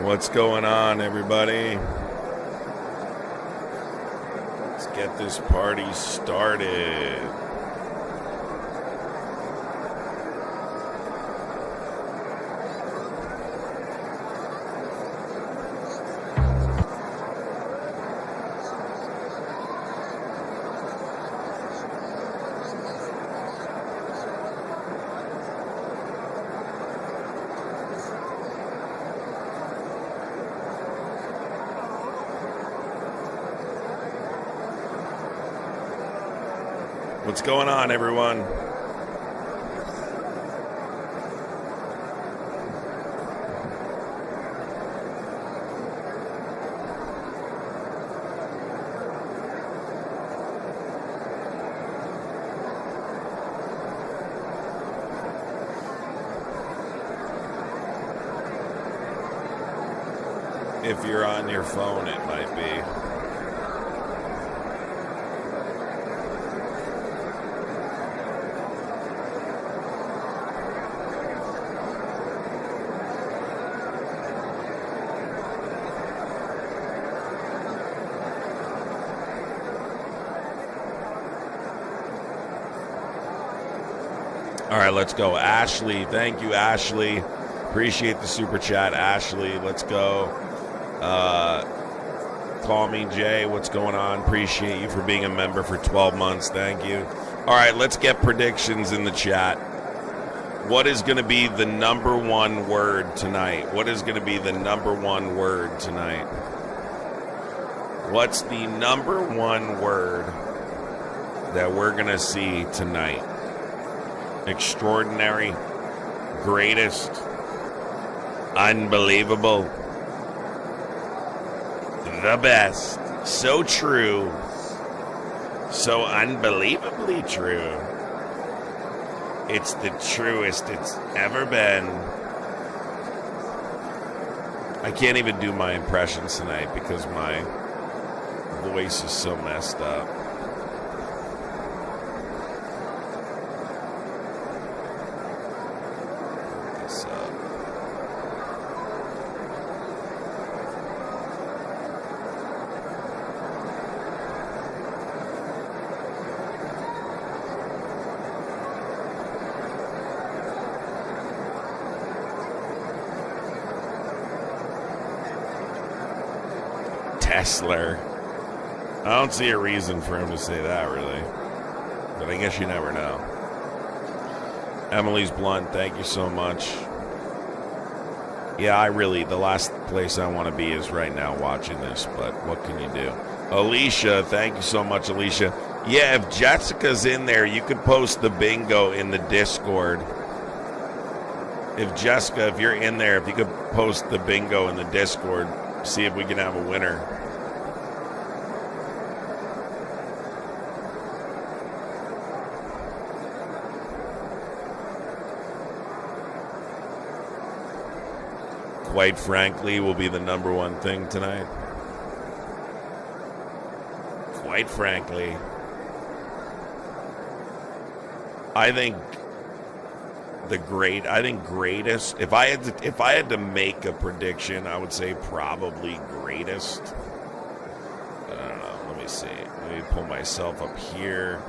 What's going on, everybody? Let's get this party started. What's going on, everyone? If you're on your phone, it might be. All right, let's go. Ashley, thank you, Ashley. Appreciate the super chat, Ashley. Let's go. Call me Jay. What's going on? Appreciate you for being a member for 12 months. Thank you. All right, let's get predictions in the chat. What is going to be the number one word tonight? What is going to be the number one word tonight? What's the number one word that we're going to see tonight? Extraordinary, greatest, unbelievable, the best, so true, so unbelievably true. It's the truest it's ever been. I can't even do my impressions tonight because my voice is so messed up. Tesla. I don't see a reason for him to say that, really. But I guess you never know. Emily's Blunt, thank you so much. Yeah, the last place I want to be is right now watching this, but what can you do? Alicia, thank you so much, Alicia. Yeah, if Jessica's in there, you could post the bingo in the Discord. If you're in there, if you could post the bingo in the Discord, see if we can have a winner. Quite frankly, will be the number one thing tonight. Quite frankly. I think greatest. If I had to make a prediction, I would say probably greatest. I don't know. Let me see. Let me pull myself up here.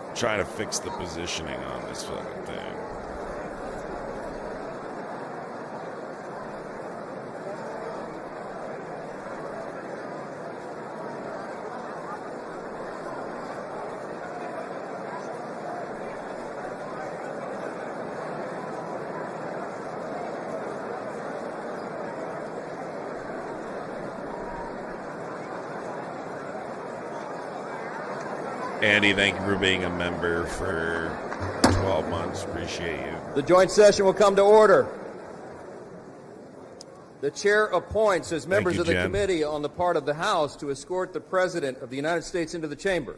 I'm trying to fix the positioning on this fucking thing. Andy, thank you for being a member for 12 months. Appreciate you. The joint session will come to order. The chair appoints as members of the committee on the part of the House to escort the President of the United States into the chamber.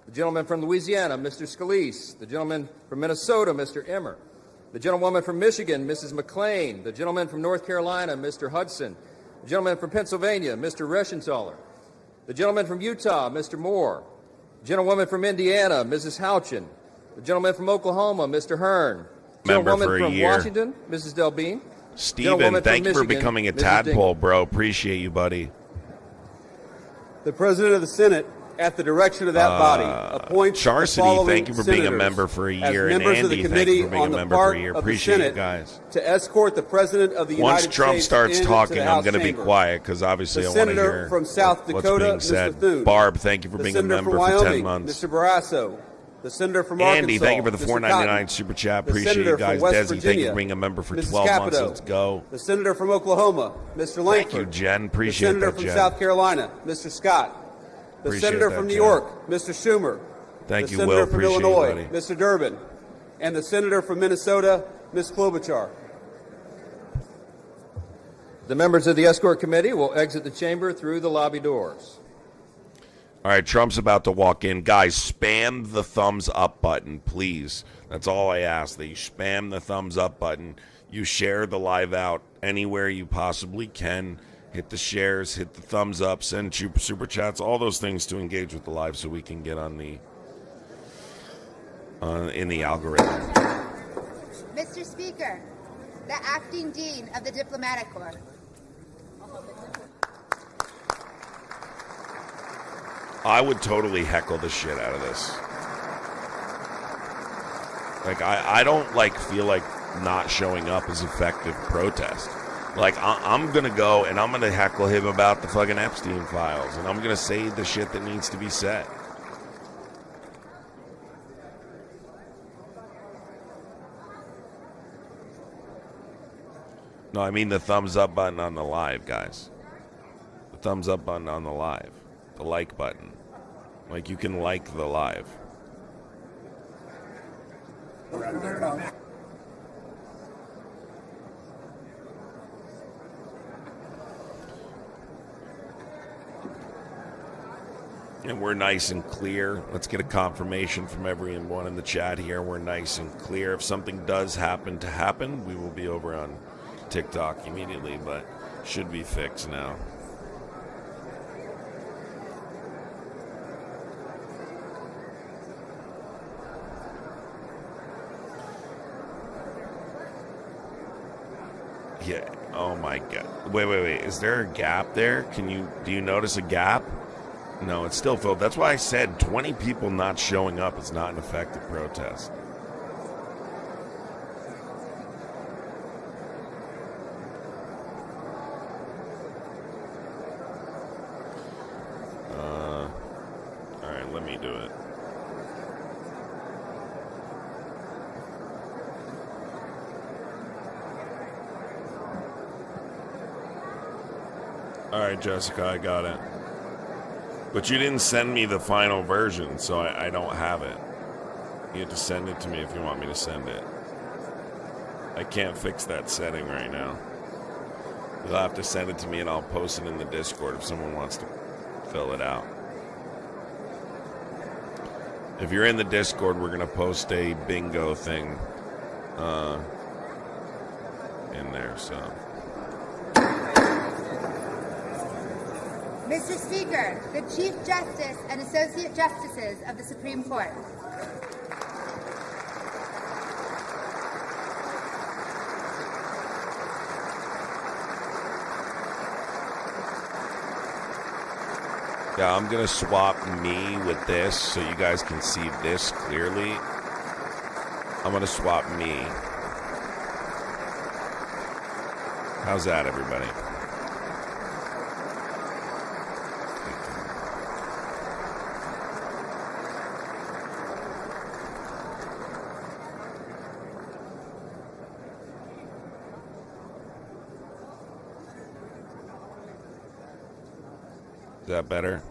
The gentleman from Louisiana, Mr. Scalise. The gentleman from Minnesota, Mr. Emmer. The gentlewoman from Michigan, Mrs. McClain. The gentleman from North Carolina, Mr. Hudson. The gentleman from Pennsylvania, Mr. Reschenthaler. The gentleman from Utah, Mr. Moore. The gentlewoman from Indiana, Mrs. Houchin. The gentleman from Oklahoma, Mr. Hearn. The gentlewoman from Washington, Mrs. Delbene. Steven, thank you for becoming a tadpole, bro. Appreciate you, buddy. The President of the Senate, at the direction of that body, appoints Charcity, thank you for being a member for a year. And Andy, thank you for being a member for a year. Appreciate you guys. To escort the President of the United States. Once Trump starts talking, I'm going to be quiet because obviously I want to hear from South Dakota, what's being said. Mr. Thune. Barb, thank you for being a member for 10 months. Mr. Barrasso. The Senator from Andy, Arkansas, thank you for the $4.99 super chat. Appreciate you guys. Desi, thank you for being a member for 12 months. Let's go. The Senator from Oklahoma, Mr. Langford. Thank you, Jen. Appreciate that, Jen. The Senator from South Carolina, Mr. Scott. The Senator from New York, Mr. Schumer. Thank you, Will. The Senator from Illinois, Mr. Durbin. And the Senator from Minnesota, Ms. Klobuchar. The members of the escort committee will exit the chamber through the lobby doors. All right, Trump's about to walk in. Guys, spam the thumbs up button, please. That's all I ask, that you spam the thumbs up button. You share the live out anywhere you possibly can. Hit the shares, hit the thumbs up, send super chats, all those things to engage with the live so we can get on the in the algorithm. Mr. Speaker, the Acting Dean of the Diplomatic Corps. I would totally heckle the shit out of this. Like, I don't, feel like not showing up is effective protest. Like, I'm going to go and I'm going to heckle him about the fucking Epstein files. And I'm going to say the shit that needs to be said. No, I mean the thumbs up button on the live, guys. The thumbs up button on the live. The like button. Like, you can like the live. And we're nice and clear. Let's get a confirmation from everyone in the chat here. We're nice and clear. If something does happen to happen, we will be over on TikTok immediately, but should be fixed now. Yeah. Oh my God. Wait. Is there a gap there? Do you notice a gap? No, it's still filled. That's why I said 20 people not showing up is not an effective protest. All right, let me do it. All right, Jessica, I got it. But you didn't send me the final version, so I don't have it. You have to send it to me if you want me to send it. I can't fix that setting right now. You'll have to send it to me and I'll post it in the Discord if someone wants to fill it out. If you're in the Discord, we're going to post a bingo thing in there, so... Mr. Speaker, the Chief Justice and Associate Justices of the Supreme Court. Yeah, I'm going to swap me with this so you guys can see this clearly. I'm going to swap me. How's that, everybody? Is that better?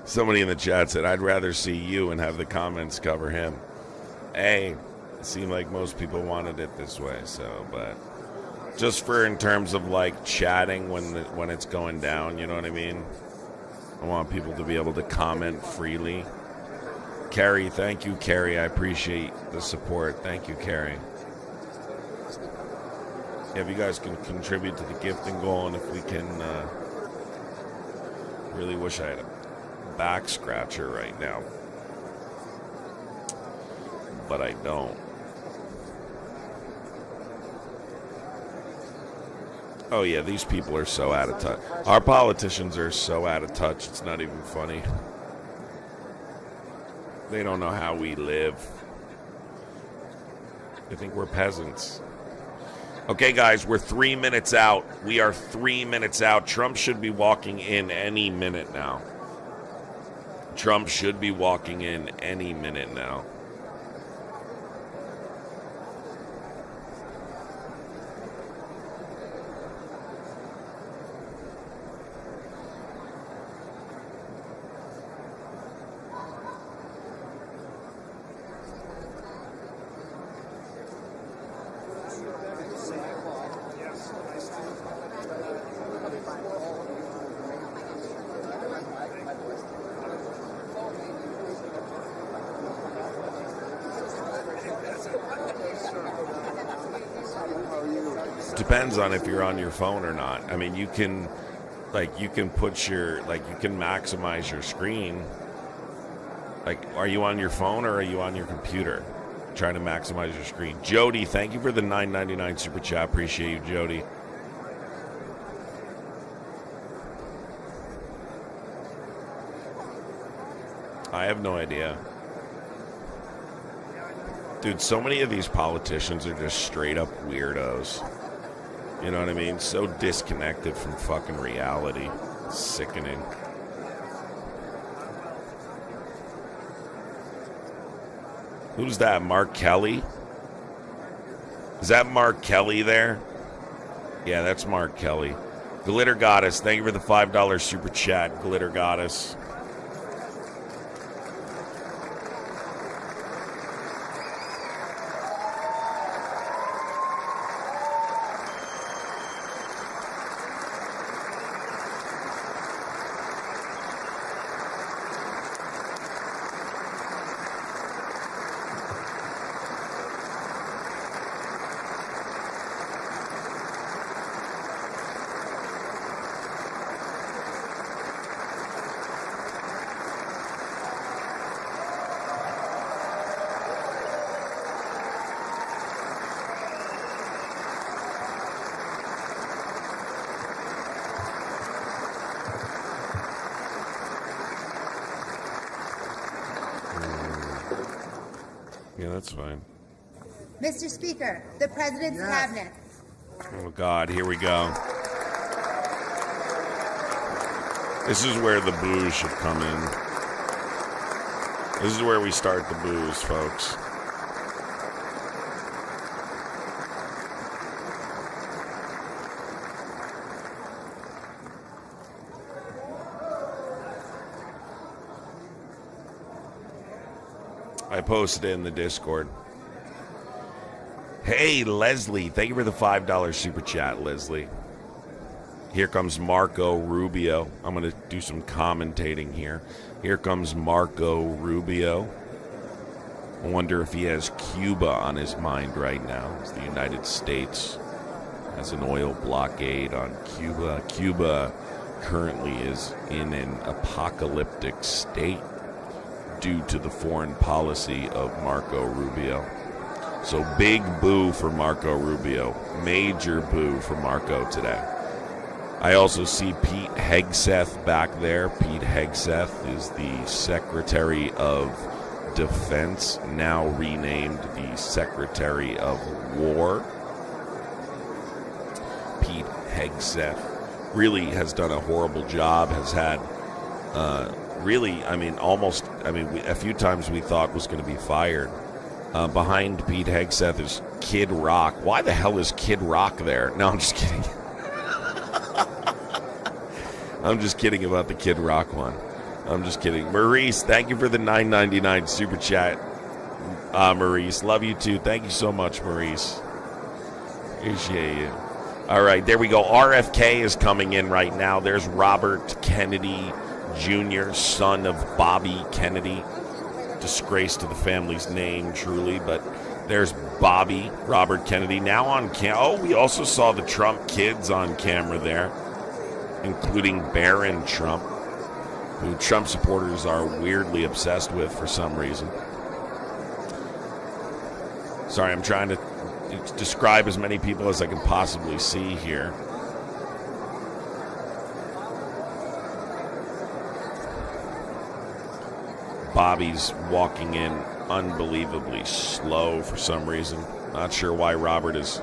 Somebody in the chat said, I'd rather see you and have the comments cover him. Hey, it seemed like most people wanted it this way, so, but just for in terms of like chatting when it's going down, you know what I mean? I want people to be able to comment freely. Carrie, thank you, Carrie. I appreciate the support. Thank you, Carrie. Yeah, if you guys can contribute to the gifting goal, and if we can, really wish I had a back scratcher right now, but I don't. Oh yeah, these people are so out of touch. Our politicians are so out of touch, it's not even funny. They don't know how we live. They think we're peasants. Okay, guys, we're 3 minutes out. We are 3 minutes out. Trump should be walking in any minute now. Trump should be walking in any minute now. Depends on if you're on your phone or not. I mean, you can put your, you can maximize your screen. Like, are you on your phone or are you on your computer trying to maximize your screen? Jody, thank you for the $9.99 super chat. Appreciate you, Jody. I have no idea. Dude, so many of these politicians are just straight up weirdos. You know what I mean? So disconnected from fucking reality. It's sickening. Who's that? Mark Kelly? Is that Mark Kelly there? Yeah, that's Mark Kelly. Glitter Goddess, thank you for the $5 super chat, Glitter Goddess. Yeah, that's fine. Mr. Speaker, the President's Cabinet. Oh, God, here we go. This is where the booze should come in. This is where we start the booze, folks. I posted it in the Discord. Hey, Leslie. Thank you for the $5 super chat, Leslie. Here comes Marco Rubio. I'm going to do some commentating here. Here comes Marco Rubio. I wonder if he has Cuba on his mind right now. As the United States has an oil blockade on Cuba. Cuba currently is in an apocalyptic state due to the foreign policy of Marco Rubio. So big boo for Marco Rubio. Major boo for Marco today. I also see Pete Hegseth back there. Pete Hegseth is the Secretary of Defense, now renamed the Secretary of War. Pete Hegseth really has done a horrible job, has had a few times we thought was going to be fired. Behind Pete Hegseth is Kid Rock. Why the hell is Kid Rock there? No, I'm just kidding. I'm just kidding about the Kid Rock one. I'm just kidding. Maurice, thank you for the $9.99 super chat. Maurice, love you too. Thank you so much, Maurice. Appreciate you. All right, there we go. RFK is coming in right now. There's Robert Kennedy Jr., son of Bobby Kennedy. Disgrace to the family's name, truly, but there's Bobby Robert Kennedy now on camera. Oh, we also saw the Trump kids on camera there, including Barron Trump, who Trump supporters are weirdly obsessed with for some reason. Sorry, I'm trying to describe as many people as I can possibly see here. Bobby's walking in unbelievably slow for some reason. Not sure why Robert is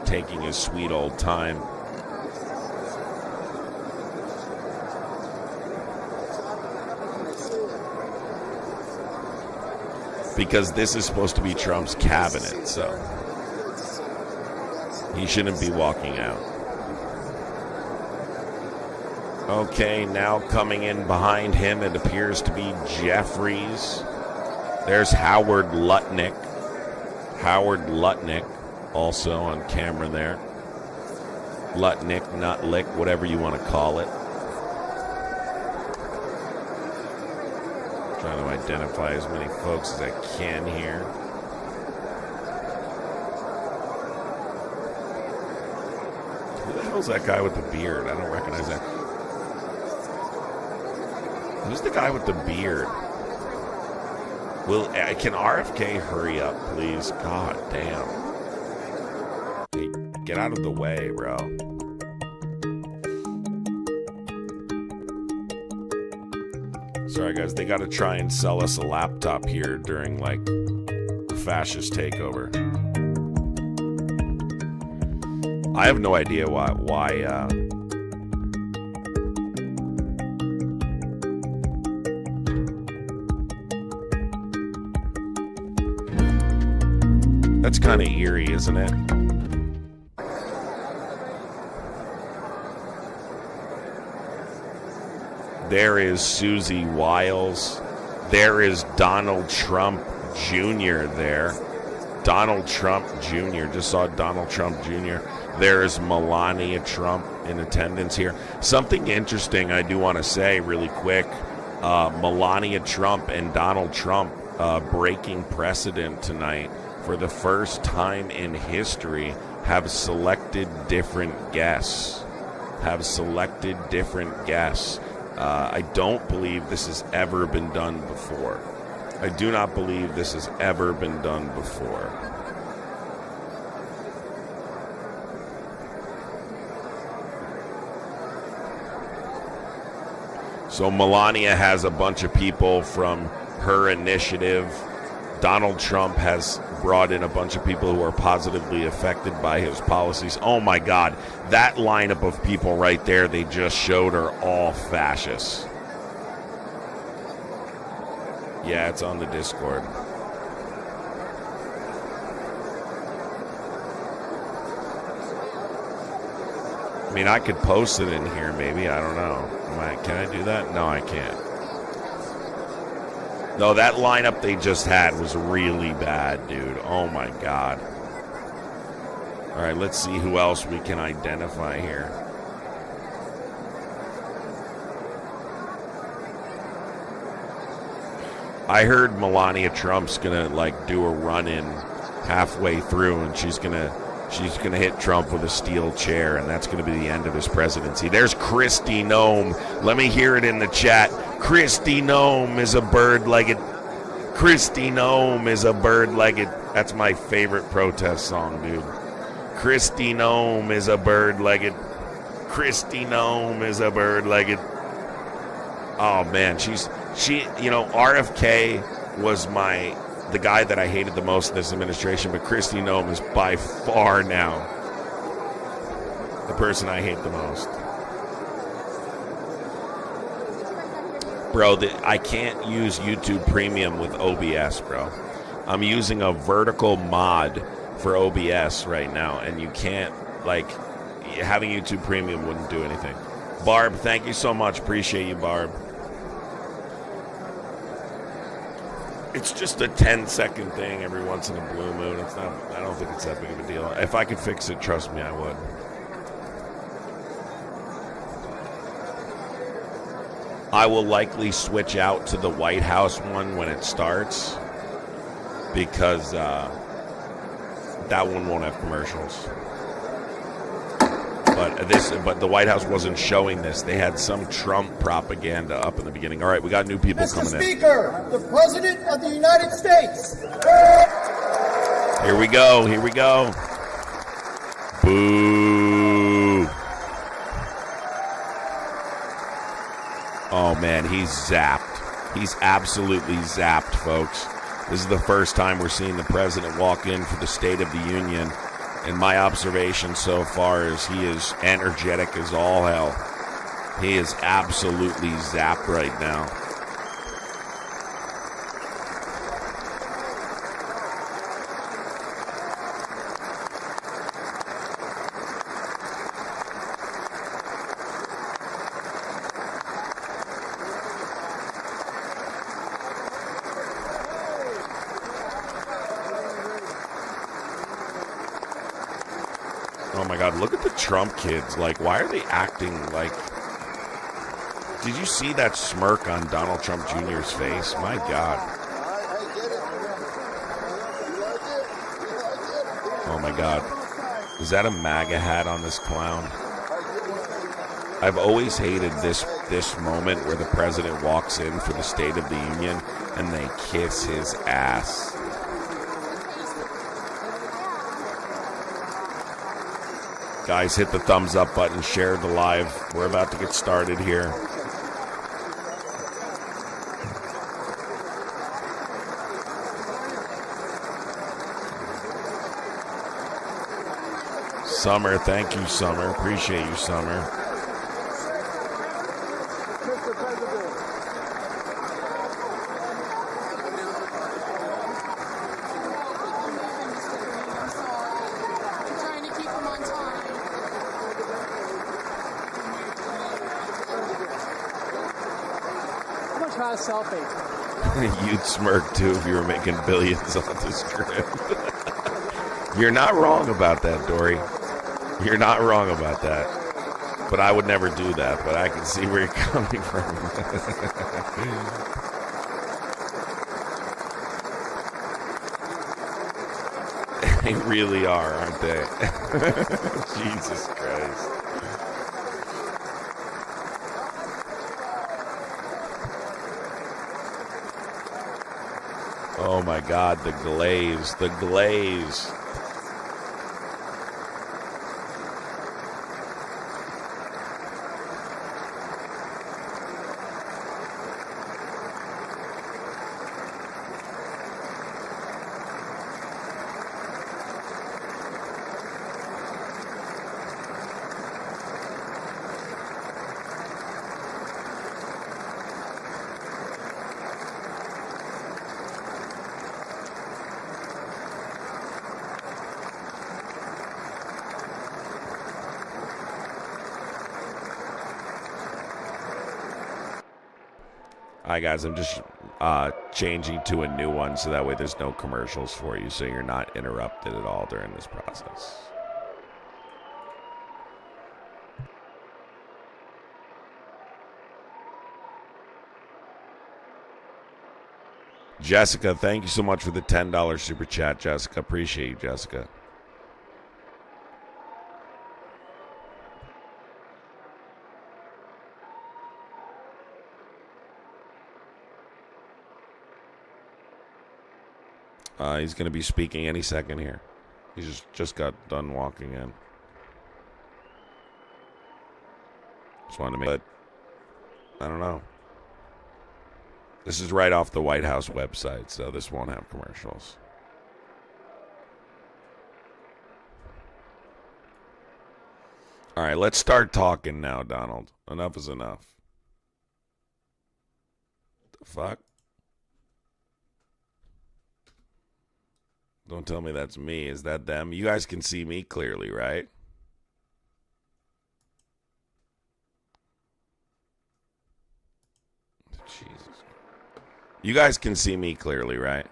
taking his sweet old time. Because this is supposed to be Trump's cabinet, so he shouldn't be walking out. Okay, now coming in behind him, it appears to be Jeffries. There's Howard Lutnick. Howard Lutnick, also on camera there. Lutnick, Nutlick, whatever you want to call it. Trying to identify as many folks as I can here. Who the hell's that guy with the beard? I don't recognize that. Who's the guy with the beard? Can RFK hurry up, please? God damn. Hey, get out of the way, bro. Sorry, guys. They got to try and sell us a laptop here during, like, the fascist takeover. I have no idea why that's kind of eerie, isn't it? There is Susie Wiles. There is Donald Trump Jr. there. Donald Trump Jr. Just saw Donald Trump Jr. There is Melania Trump in attendance here. Something interesting I do want to say really quick. Melania Trump and Donald Trump breaking precedent tonight. For the first time in history, have selected different guests. I don't believe this has ever been done before. I do not believe this has ever been done before. So Melania has a bunch of people from her initiative. Donald Trump has brought in a bunch of people who are positively affected by his policies. Oh my God, that lineup of people right there they just showed are all fascists. Yeah, it's on the Discord. I mean, I could post it in here maybe, I don't know. Can I do that? No, I can't. No, that lineup they just had was really bad, dude. Oh, my God. All right, let's see who else we can identify here. I heard Melania Trump's going to, like, do a run-in halfway through, and she's going to hit Trump with a steel chair, and that's going to be the end of his presidency. There's Kristi Noem. Let me hear it in the chat. Kristi Noem is a bird-legged. Kristi Noem is a bird-legged. That's my favorite protest song, dude. Kristi Noem is a bird-legged. Kristi Noem is a bird-legged. Oh man, RFK was the guy that I hated the most in this administration, but Kristi Noem is by far now the person I hate the most. Bro, I can't use YouTube Premium with OBS, bro. I'm using a vertical mod for OBS right now, and you can't, like, having YouTube Premium wouldn't do anything. Barb, thank you so much. Appreciate you, Barb. It's just a 10-second thing every once in a blue moon. It's not. I don't think it's that big of a deal. If I could fix it, trust me, I would. I will likely switch out to the White House one when it starts because that one won't have commercials. But the White House wasn't showing this. They had some Trump propaganda up in the beginning. All right, we got new people coming in. Mr. Speaker, the President of the United States. Here we go. Here we go. Boo. Oh, man, he's zapped. He's absolutely zapped, folks. This is the first time we're seeing the president walk in for the State of the Union. And my observation so far is he is energetic as all hell. He is absolutely zapped right now. Oh my God, look at the Trump kids. Like, why are they acting like... Did you see that smirk on Donald Trump Jr.'s face? My God. Oh my God. Is that a MAGA hat on this clown? I've always hated this moment where the president walks in for the State of the Union and they kiss his ass. Guys, hit the thumbs up button, share the live. We're about to get started here. Summer, thank you, Summer. Appreciate you, Summer. Selfie. You'd smirk too if you were making billions on the script. You're not wrong about that, Dory. You're not wrong about that. But I would never do that, but I can see where you're coming from. They really are, aren't they? Jesus Christ. Oh my God, the glaze, the glaze. Hi guys, I'm just changing to a new one so that way there's no commercials for you, so you're not interrupted at all during this process. Jessica, thank you so much for the $10 super chat, Jessica. Appreciate you, Jessica. He's going to be speaking any second here. He just got done walking in. Just wanted to make it. I don't know. This is right off the White House website, so this won't have commercials. All right, let's start talking now, Donald. Enough is enough. The fuck? Don't tell me that's me. Is that them? You guys can see me clearly, right? Jesus. You guys can see me clearly, right?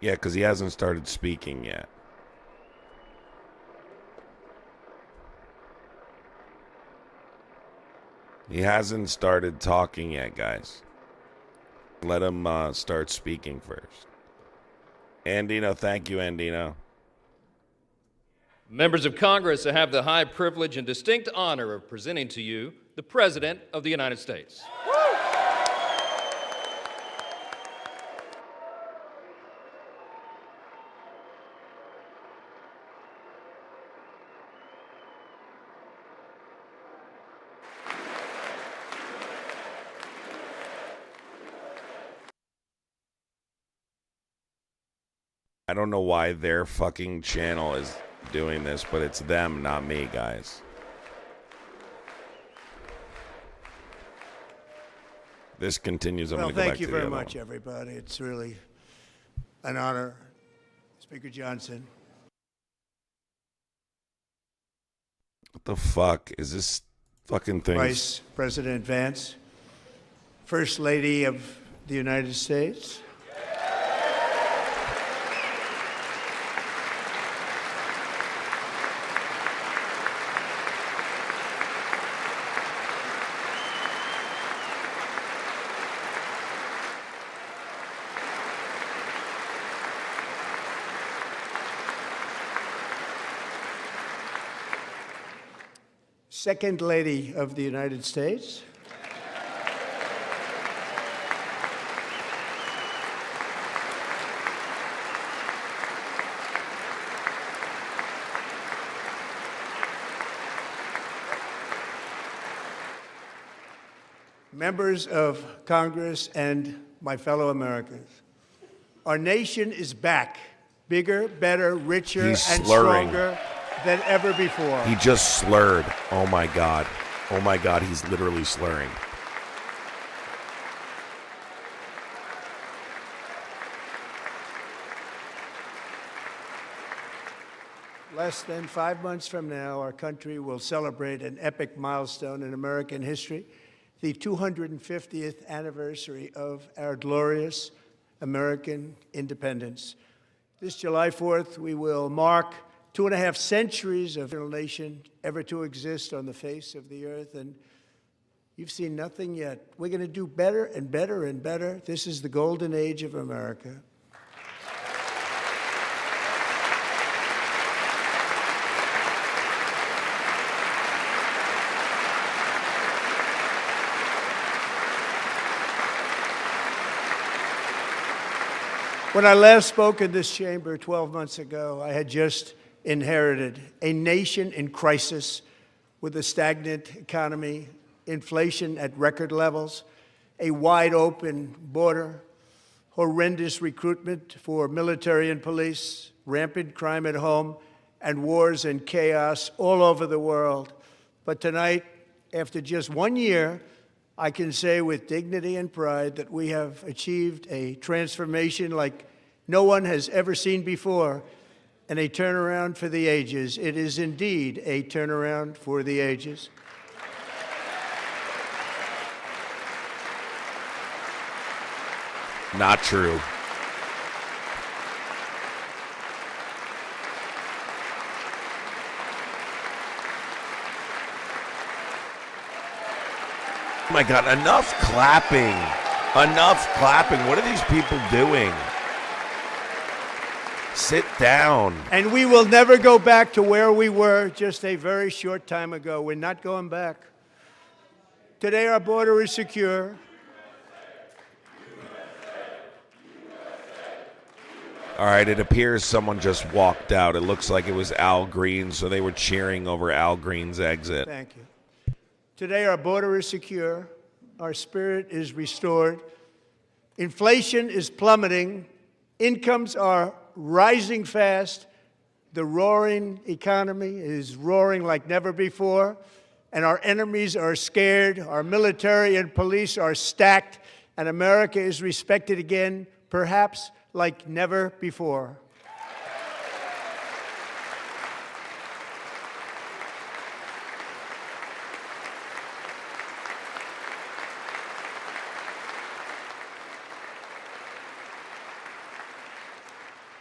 Yeah, because he hasn't started speaking yet. He hasn't started talking yet, guys. Let him start speaking first. Andino, thank you, Andino. Members of Congress, I have the high privilege and distinct honor of presenting to you the President of the United States. I don't know why their fucking channel is doing this, but it's them, not me, guys. This continues. I'm Well, going to go back thank you to the very other much, one. everybody. It's really an honor. Speaker Johnson. What the fuck is this fucking thing? Vice President Vance. First Lady of the United States. Second Lady of the United States. Members of Congress and my fellow Americans, our nation is back, bigger, better, richer, He's and slurring. stronger than ever before. He just slurred. Oh my God. Oh my God, he's literally slurring. Less than 5 months from now, our country will celebrate an epic milestone in American history, the 250th anniversary of our glorious American independence. This July 4th, we will mark 2.5 centuries of a nation ever to exist on the face of the earth, and you've seen nothing yet. We're going to do better and better and better. This is the golden age of America. When I last spoke in this chamber 12 months ago, I had just inherited a nation in crisis with a stagnant economy, inflation at record levels, a wide open border, horrendous recruitment for military and police, rampant crime at home, and wars and chaos all over the world. But tonight, after just 1 year, I can say with dignity and pride that we have achieved a transformation like no one has ever seen before, and a turnaround for the ages. It is indeed a turnaround for the ages. Not true. Oh my God, enough clapping. Enough clapping. What are these people doing? Sit down. And we will never go back to where we were just a very short time ago. We're not going back. Today our border is secure. All right, it appears someone just walked out. It looks like it was Al Green, so they were cheering over Al Green's exit. Thank you. Today our border is secure. Our spirit is restored. Inflation is plummeting. Incomes are rising fast. The roaring economy is roaring like never before. And our enemies are scared. Our military and police are stacked. And America is respected again, perhaps like never before.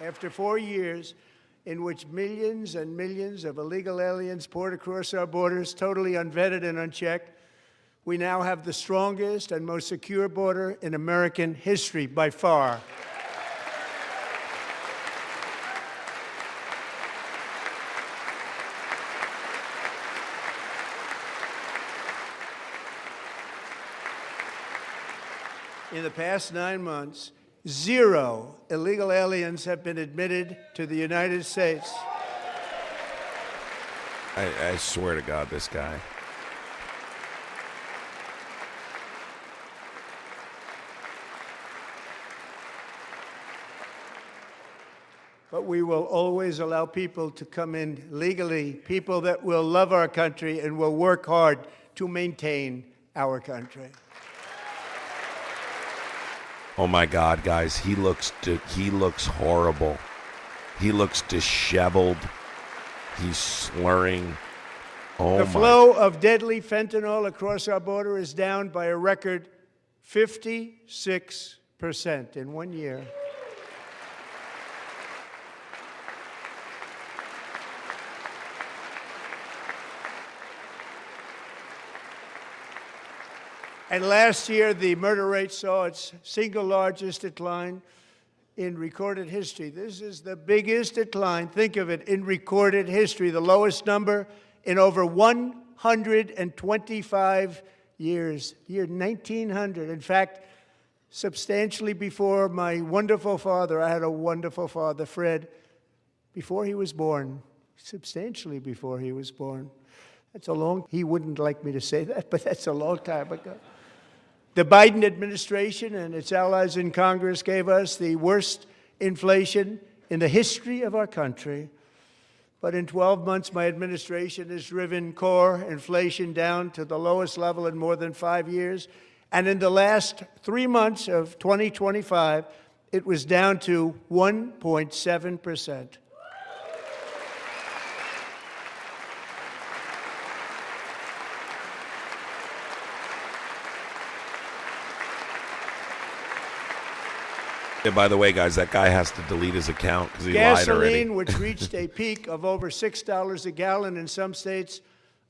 After 4 years in which millions and millions of illegal aliens poured across our borders, totally unvetted and unchecked, We now have the strongest and most secure border in American history by far. In the past 9 months, 0 illegal aliens have been admitted to the United States. I swear to God, this guy. But we will always allow people to come in legally, people that will love our country and will work hard to maintain our country. Oh my God, guys, he looks horrible. He looks disheveled. He's slurring. Oh, the flow of deadly fentanyl across our border is down by a record 56% in 1 year. And last year, the murder rate saw its single largest decline in recorded history. This is the biggest decline, think of it, in recorded history, the lowest number in over 125 years, year 1900. In fact, substantially before my wonderful father, I had a wonderful father, Fred, before he was born, substantially before he was born. He wouldn't like me to say that, but that's a long time ago. The Biden administration and its allies in Congress gave us the worst inflation in the history of our country. But in 12 months, my administration has driven core inflation down to the lowest level in more than 5 years. And in the last 3 months of 2025, it was down to 1.7%. Yeah, by the way, guys, that guy has to delete his account because he lied already. Gasoline, which reached a peak of over $6 a gallon in some states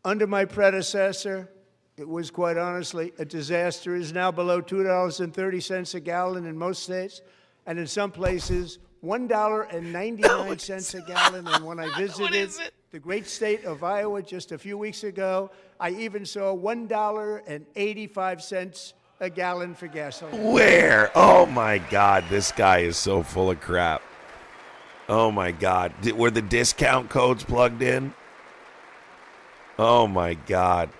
under my predecessor, it was quite honestly a disaster, is now below $2.30 a gallon in most states, and in some places, $1.99 a gallon. And when I visited the great state of Iowa just a few weeks ago, I even saw $1.85 a gallon for gasoline. Where? Oh my God, this guy is so full of crap. Oh my God. Were the discount codes plugged in? Oh my God.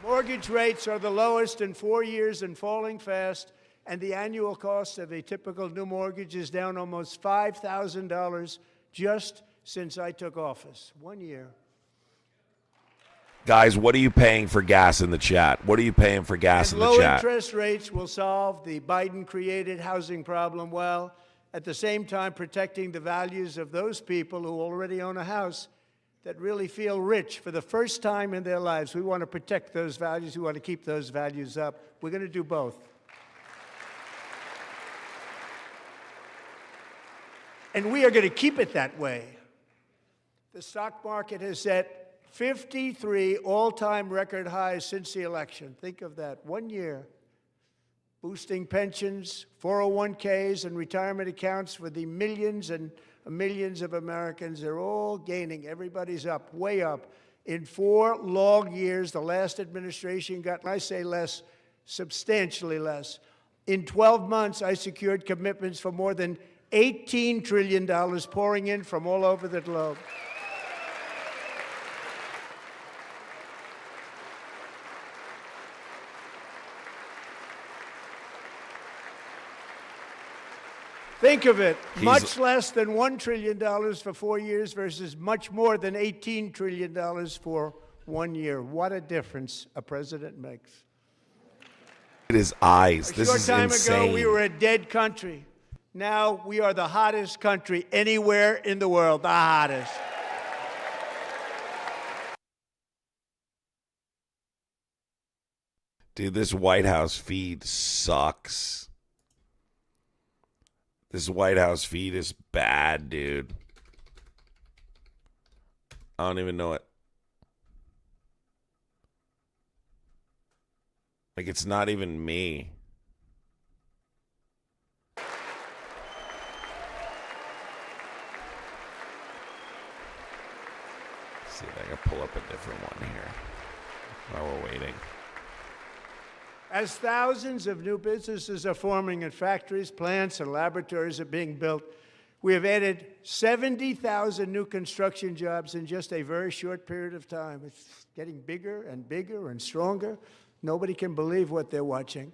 Mortgage rates are the lowest in 4 years and falling fast, and the annual cost of a typical new mortgage is down almost $5,000 just since I took office. 1 year. Guys, what are you paying for gas in the chat? What are you paying for gas in the chat? Low interest rates will solve the Biden-created housing problem well, at the same time protecting the values of those people who already own a house that really feel rich for the first time in their lives. We want to protect those values. We want to keep those values up. We're going to do both. And we are going to keep it that way. The stock market has set 53 all-time record highs since the election. Think of that, 1 year. Boosting pensions, 401ks, and retirement accounts for the millions and millions of Americans. They're all gaining. Everybody's up, way up. In 4 long years, the last administration got, and I say less, substantially less. In 12 months, I secured commitments for more than $18 trillion pouring in from all over the globe. Think of it, much less than $1 trillion for 4 years versus much more than $18 trillion for 1 year. What a difference a president makes. At his eyes. This is insane. A short time ago, we were a dead country. Now we are the hottest country anywhere in the world, the hottest. Dude, this White House feed sucks. This White House feed is bad, dude. I don't even know it. Like, it's not even me. Let's see if I can pull up a different one here while we're waiting. As thousands of new businesses are forming and factories, plants, and laboratories are being built, we have added 70,000 new construction jobs in just a very short period of time. It's getting bigger and bigger and stronger. Nobody can believe what they're watching.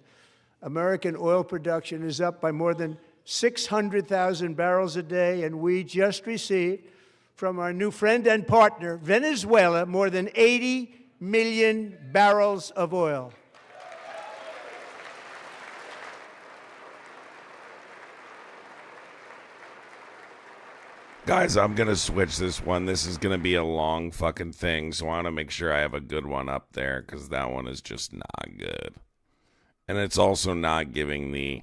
American oil production is up by more than 600,000 barrels a day, and we just received from our new friend and partner, Venezuela, more than 80 million barrels of oil. Guys, I'm going to switch this one. This is going to be a long fucking thing, so I want to make sure I have a good one up there because that one is just not good. And it's also not giving the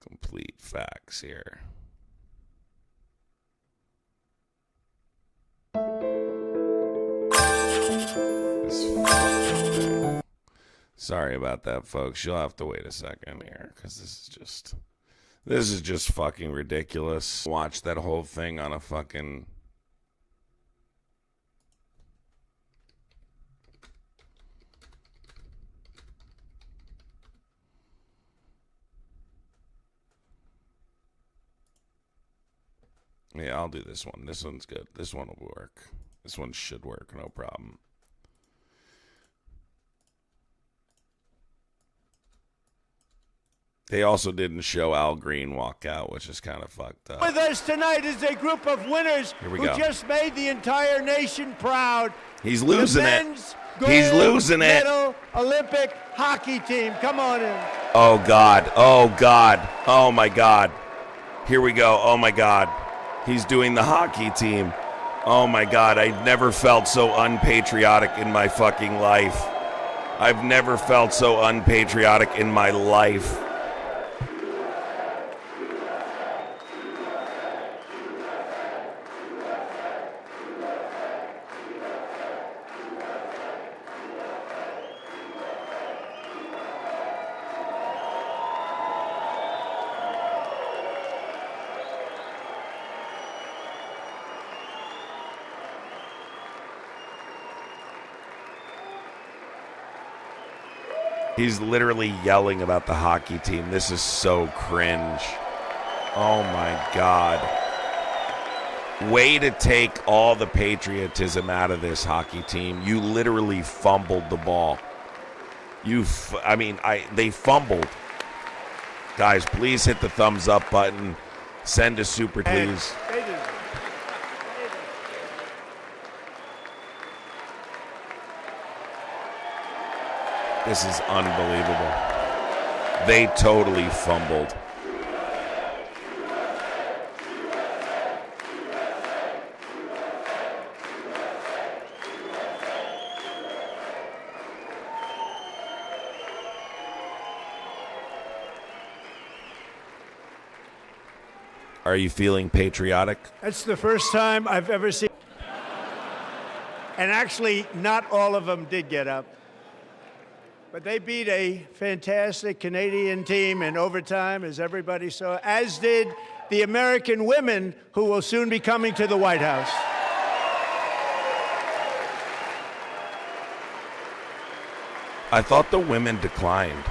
complete facts here. Sorry about that, folks. You'll have to wait a second here because this is just fucking ridiculous. Watch that whole thing on a fucking... Yeah, I'll do this one. This one's good. This one will work. This one should work, no problem. They also didn't show Al Green walk out, which is kind of fucked up. With us tonight is a group of winners who just made the entire nation proud. He's losing it. He's losing it. Olympic hockey team. Come on in. Oh, God. Oh, God. Oh, my God. Here we go. Oh, my God. He's doing the hockey team. Oh, my God. I've never felt so unpatriotic in my fucking life. I've never felt so unpatriotic in my life. He's literally yelling about the hockey team. This is so cringe. Oh, my God. Way to take all the patriotism out of this hockey team. You literally fumbled the ball. They fumbled. Guys, please hit the thumbs up button. Send a super, please. This is unbelievable. They totally fumbled. Are you feeling patriotic? That's the first time I've ever seen. And actually, not all of them did get up. But they beat a fantastic Canadian team in overtime, as everybody saw, as did the American women who will soon be coming to the White House. I thought the women declined.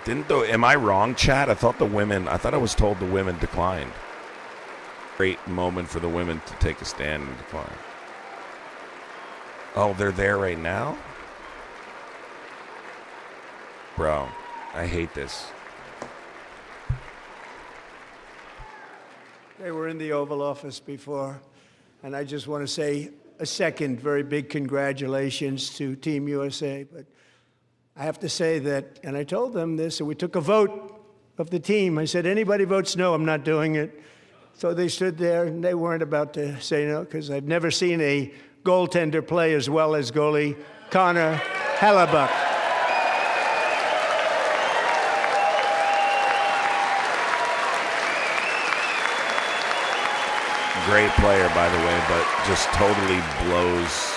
Am I wrong, Chad? I thought I was told the women declined. Great moment for the women to take a stand and decline. Oh, they're there right now? Bro, I hate this. They were in the Oval Office before, and I just want to say a second very big congratulations to Team USA. But I have to say that, and I told them this, and we took a vote of the team. I said, anybody votes no, I'm not doing it. So they stood there, and they weren't about to say no, because I've never seen a goaltender play as well as goalie Connor Hellebuck. Great player, by the way, but just totally blows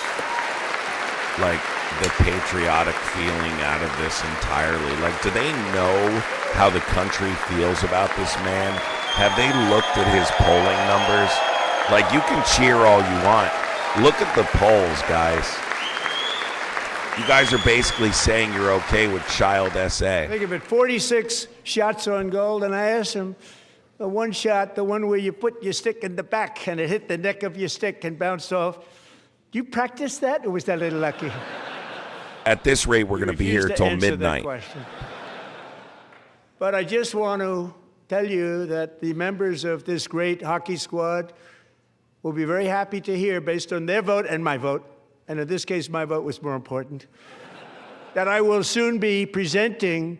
like the patriotic feeling out of this entirely. Like, do they know how the country feels about this man? Have they looked at his polling numbers? Like, you can cheer all you want. Look at the polls, guys. You guys are basically saying you're okay with child SA. Think of it, 46 shots on goal, and I asked him, the one shot, the one where you put your stick in the back and it hit the neck of your stick and bounced off. Do you practice that, or was that a little lucky? At this rate, we're going to be here till midnight. But I just want to tell you that the members of this great hockey squad will be very happy to hear, based on their vote and my vote, and in this case my vote was more important, that I will soon be presenting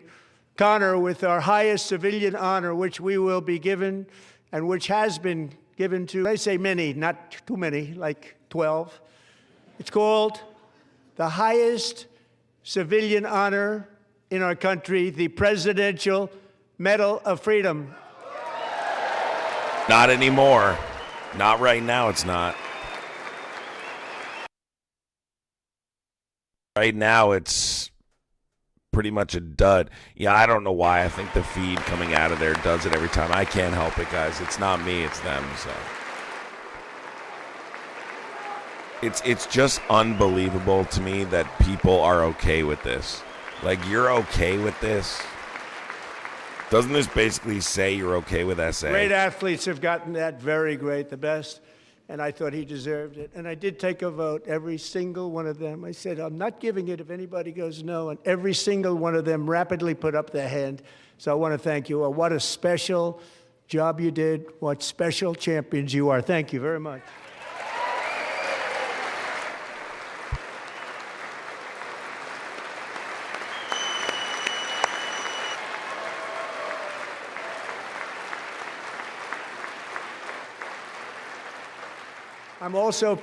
Connor with our highest civilian honor, which we will be given, and which has been given to, I say many, not too many, like 12. It's called the highest civilian honor in our country, the Presidential Medal of Freedom. Not anymore. Not right now, it's not. Right now, it's pretty much a dud. Yeah, I don't know why. I think the feed coming out of there does it every time. I can't help it, guys. It's not me, it's them. So it's just unbelievable to me that people are okay with this. Like, you're okay with this? Doesn't this basically say you're okay with SA? Great athletes have gotten that, very great, the best, and I thought he deserved it. And I did take a vote, every single one of them. I said, I'm not giving it if anybody goes no, and every single one of them rapidly put up their hand. So I want to thank you. What a special job you did. What special champions you are. Thank you very much. I'm also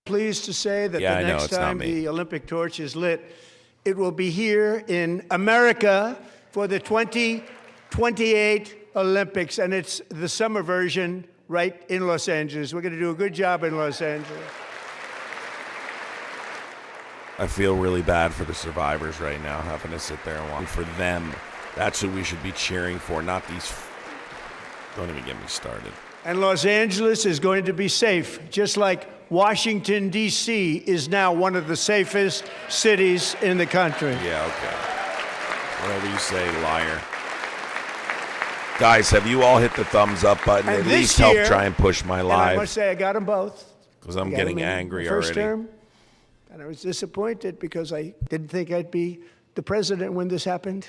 pleased to say that the next time the Olympic torch is lit, it will be here in America for the 2028 Olympics, and it's the summer version right in Los Angeles. We're going to do a good job in Los Angeles. I feel really bad for the survivors right now, having to sit there and watch. For them, that's who we should be cheering for, not these. Don't even get me started. And Los Angeles is going to be safe, just like Washington, D.C. is now one of the safest cities in the country. Yeah, okay. Whatever you say, liar. Guys, have you all hit the thumbs up button? And at least help try and push my live. And I must say, I got them both. Because I'm getting angry first already. Term, and I was disappointed because I didn't think I'd be the president when this happened.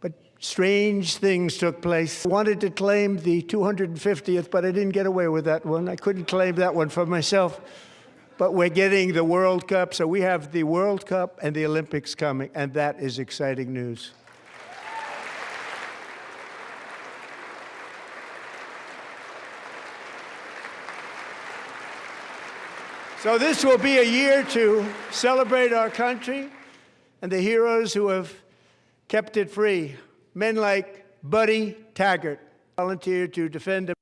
But strange things took place. I wanted to claim the 250th, but I didn't get away with that one. I couldn't claim that one for myself. But we're getting the World Cup, so we have the World Cup and the Olympics coming, and that is exciting news. So this will be a year to celebrate our country and the heroes who have kept it free. Men like Buddy Taggart volunteered to defend.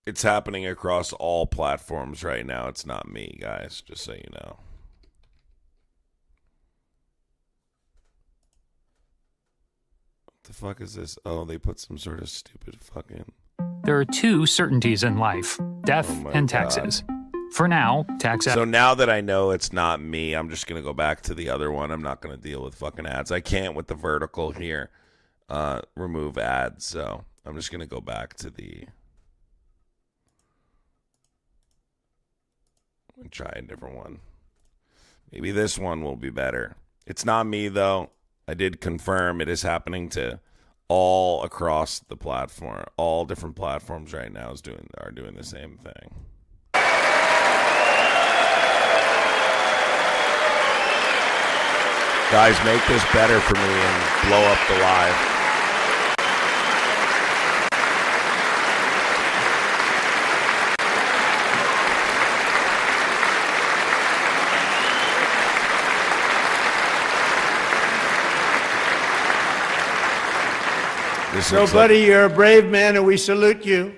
It's happening across all platforms right now. It's not me, guys, just so you know. What the fuck is this? Oh, they put some sort of stupid fucking... There are two certainties in life, death and taxes. For now, So now that I know it's not me, I'm just going to go back to the other one. I'm not going to deal with fucking ads. I can't with the vertical here remove ads, so I'm just going to go back to the... and try a different one. Maybe this one will be better. It's not me, though. I did confirm it is happening to all across the platform. All different platforms right now are doing the same thing. Guys, make this better for me and blow up the live. So, buddy, you're a brave man, and we salute you.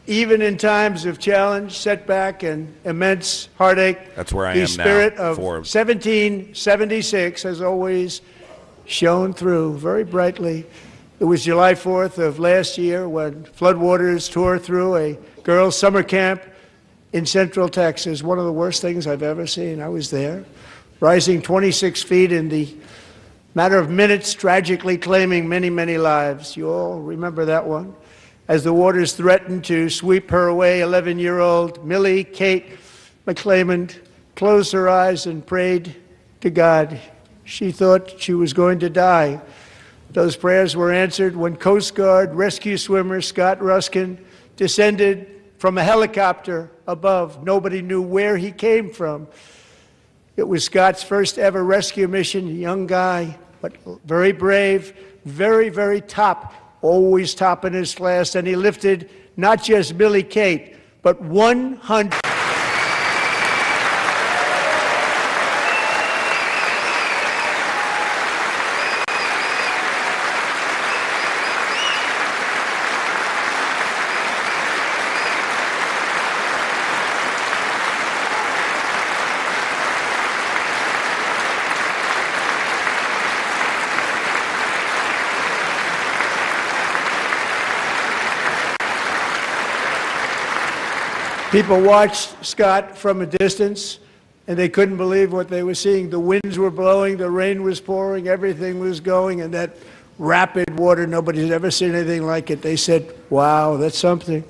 Even in times of challenge, setback, and immense heartache, That's where I the am spirit now. of 1776 has always shone through very brightly. It was July 4th of last year when floodwaters tore through a girls' summer camp in Central Texas. One of the worst things I've ever seen. I was there, rising 26 feet in the matter of minutes, tragically claiming many, many lives. You all remember that one. As the waters threatened to sweep her away, 11-year-old Millie Kate McClelland closed her eyes and prayed to God. She thought she was going to die. Those prayers were answered when Coast Guard rescue swimmer Scott Ruskin descended from a helicopter above. Nobody knew where he came from. It was Scott's first ever rescue mission, a young guy, but very brave, very, very top, always top in his class, and he lifted not just Millie Kate, but 100. People watched Scott from a distance, and they couldn't believe what they were seeing. The winds were blowing, the rain was pouring, everything was going, and that rapid water, nobody's ever seen anything like it. They said, wow, that's something.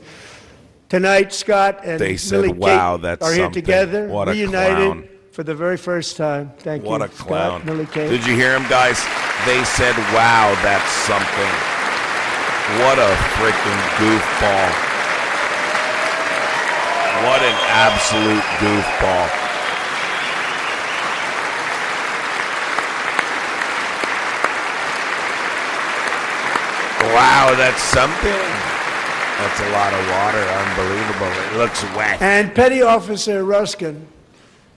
Tonight, Scott and Millie wow, Kate are here together, what a reunited clown. For the very first time. Thank you, What a clown. Scott, Millie Kate. Did you hear him, guys? They said, wow, that's something. What a freaking goofball. What an absolute goofball. Wow, that's something. That's a lot of water. Unbelievable. It looks wet. And Petty Officer Ruskin,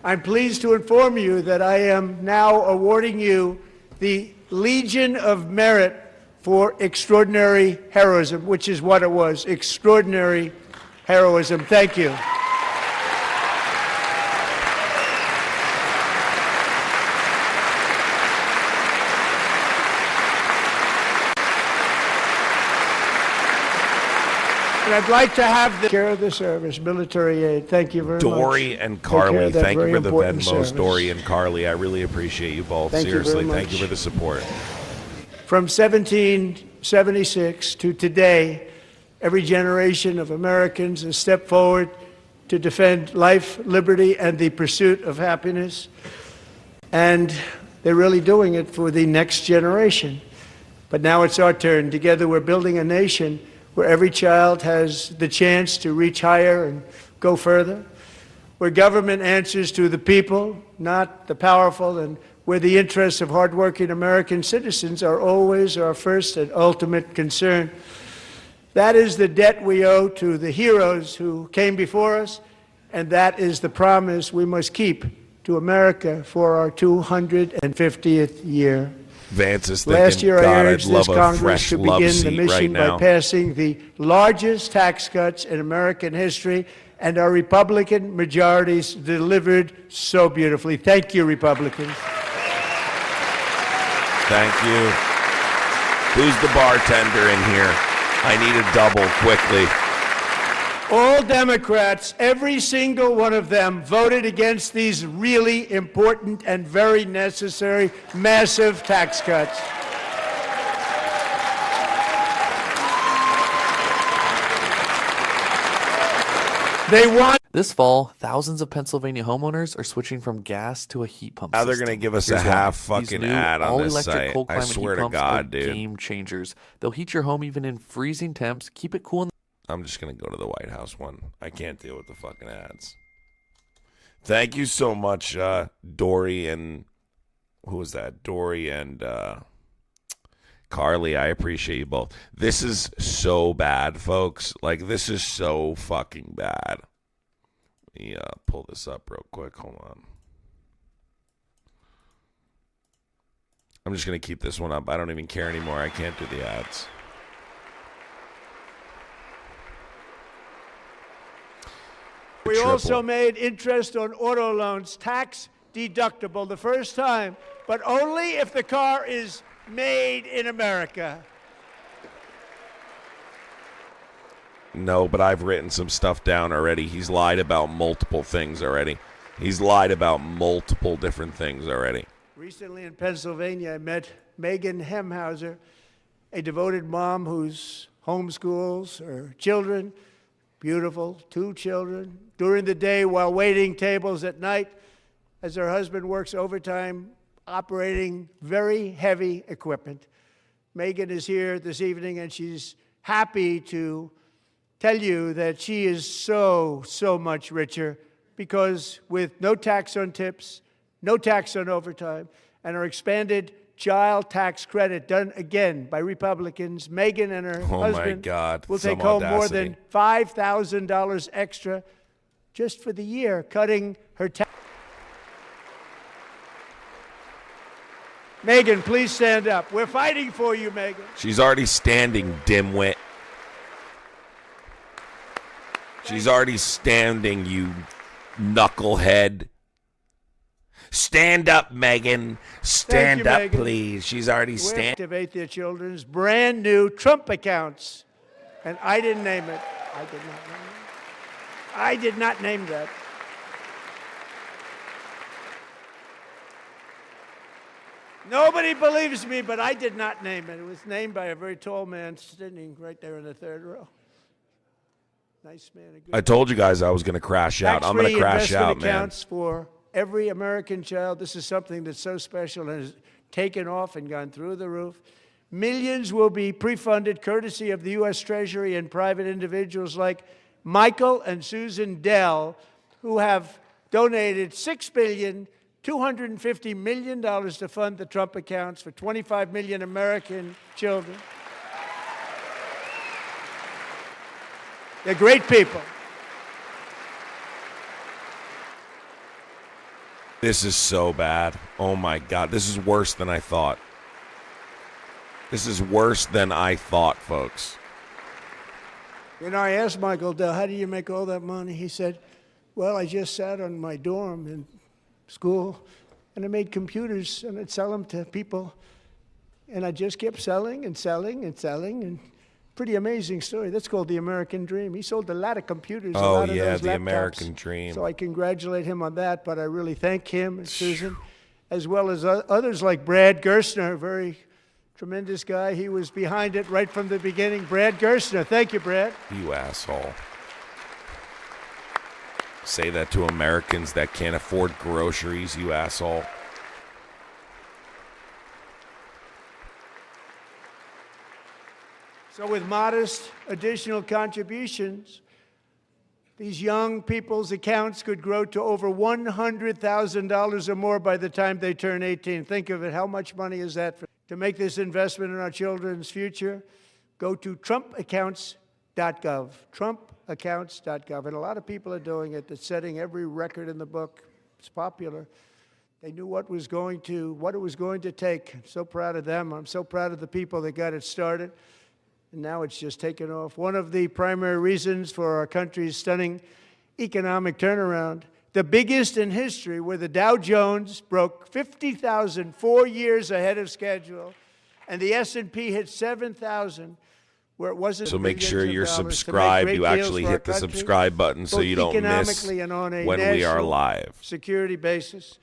I'm pleased to inform you that I am now awarding you the Legion of Merit for extraordinary heroism, which is what it was, extraordinary heroism. Thank you. And I'd like to have the care of the service, military aid. Thank you very much. Dory and Carly, thank you for the Venmos, service. Dory and Carly. I really appreciate you both. Thank you very Seriously, much. thank you for the support. From 1776 to today, every generation of Americans has stepped forward to defend life, liberty, and the pursuit of happiness. And they're really doing it for the next generation. But now it's our turn. Together we're building a nation where every child has the chance to reach higher and go further, where government answers to the people, not the powerful, and where the interests of hardworking American citizens are always our first and ultimate concern. That is the debt we owe to the heroes who came before us, and that is the promise we must keep to America for our 250th year. Vance is thinking, Last year, I God, urged I'd love this a Congress fresh to love begin the seat right mission now. by passing the largest tax cuts in American history, and our Republican majorities delivered so beautifully. Thank you, Republicans. Thank you. Who's the bartender in here? I need a double quickly. All Democrats, every single one of them, voted against these really important and very necessary massive tax cuts. They want. This fall, thousands of Pennsylvania homeowners are switching from gas to a heat pump Now system. they're going to give us Here's a why. half These fucking new ad on this all-electric site. cold I climate swear heat to pumps God, are dude. game changers. They'll heat your home even in freezing temps, keep it cool in I'm just going to go to the White House one. I can't deal with the fucking ads. Thank you so much, Dory and... Who was that? Dory and Carly. I appreciate you both. This is so bad, folks. Like, this is so fucking bad. Let me pull this up real quick. Hold on. I'm just going to keep this one up. I don't even care anymore. I can't do the ads. We triple. also made interest on auto loans tax deductible the first time, but only if the car is made in America. No, but I've written some stuff down already. He's lied about multiple things already. He's lied about multiple different things already. Recently in Pennsylvania, I met Megan Hemhauser, a devoted mom who's homeschools her children, beautiful, 2 children, during the day while waiting tables at night as her husband works overtime operating very heavy equipment. Megan is here this evening, and she's happy to tell you that she is so much richer because with no tax on tips, no tax on overtime, and her expanded child tax credit done again by Republicans, Megan and her husband will take home more than $5,000 extra just for the year, cutting her tax. Megan, please stand up. We're fighting for you, Megan. She's already standing, dimwit. She's already standing, you knucklehead. Stand up, Megan. Stand up, Megan. please. She's already standing. Activate their children's brand new Trump accounts. And I didn't name it. I did not name it. I did not name that. Nobody believes me, but I did not name it. It was named by a very tall man sitting right there in the 3rd row. Nice man. I told you guys I was going to crash out. I'm going to crash out, man. Accounts for every American child. This is something that's so special and has taken off and gone through the roof. Millions will be pre-funded courtesy of the U.S. Treasury and private individuals like Michael and Susan Dell, who have donated $6.25 billion to fund the Trump accounts for 25 million American children. They're great people. This is so bad. Oh, my God. This is worse than I thought. This is worse than I thought, folks. You know, I asked Michael Dell, how do you make all that money? He said, well, I just sat on my dorm in school, and I made computers, and I'd sell them to people. And I just kept selling and selling and selling, and pretty amazing story. That's called the American dream. He sold a lot of computers, a lot of those the laptops. American dream. So I congratulate him on that, but I really thank him and Susan, as well as others like Brad Gerstner, a very tremendous guy. He was behind it right from the beginning. Brad Gerstner. Thank you, Brad. You asshole. Say that to Americans that can't afford groceries, you asshole. So with modest additional contributions, these young people's accounts could grow to over $100,000 or more by the time they turn 18. Think of it. How much money is that? To make this investment in our children's future, go to trumpaccounts.gov. Trumpaccounts.gov. And a lot of people are doing it. They're setting every record in the book. It's popular. They knew what it was going to take. I'm so proud of them. I'm so proud of the people that got it started. And now it's just taken off. One of the primary reasons for our country's stunning economic turnaround, the biggest in history, where the Dow Jones broke 50,000 4 years ahead of schedule, and the S&P hit 7,000, where it wasn't. So make sure you're subscribed. You actually hit the subscribe button so you don't miss when we are live. Security basis.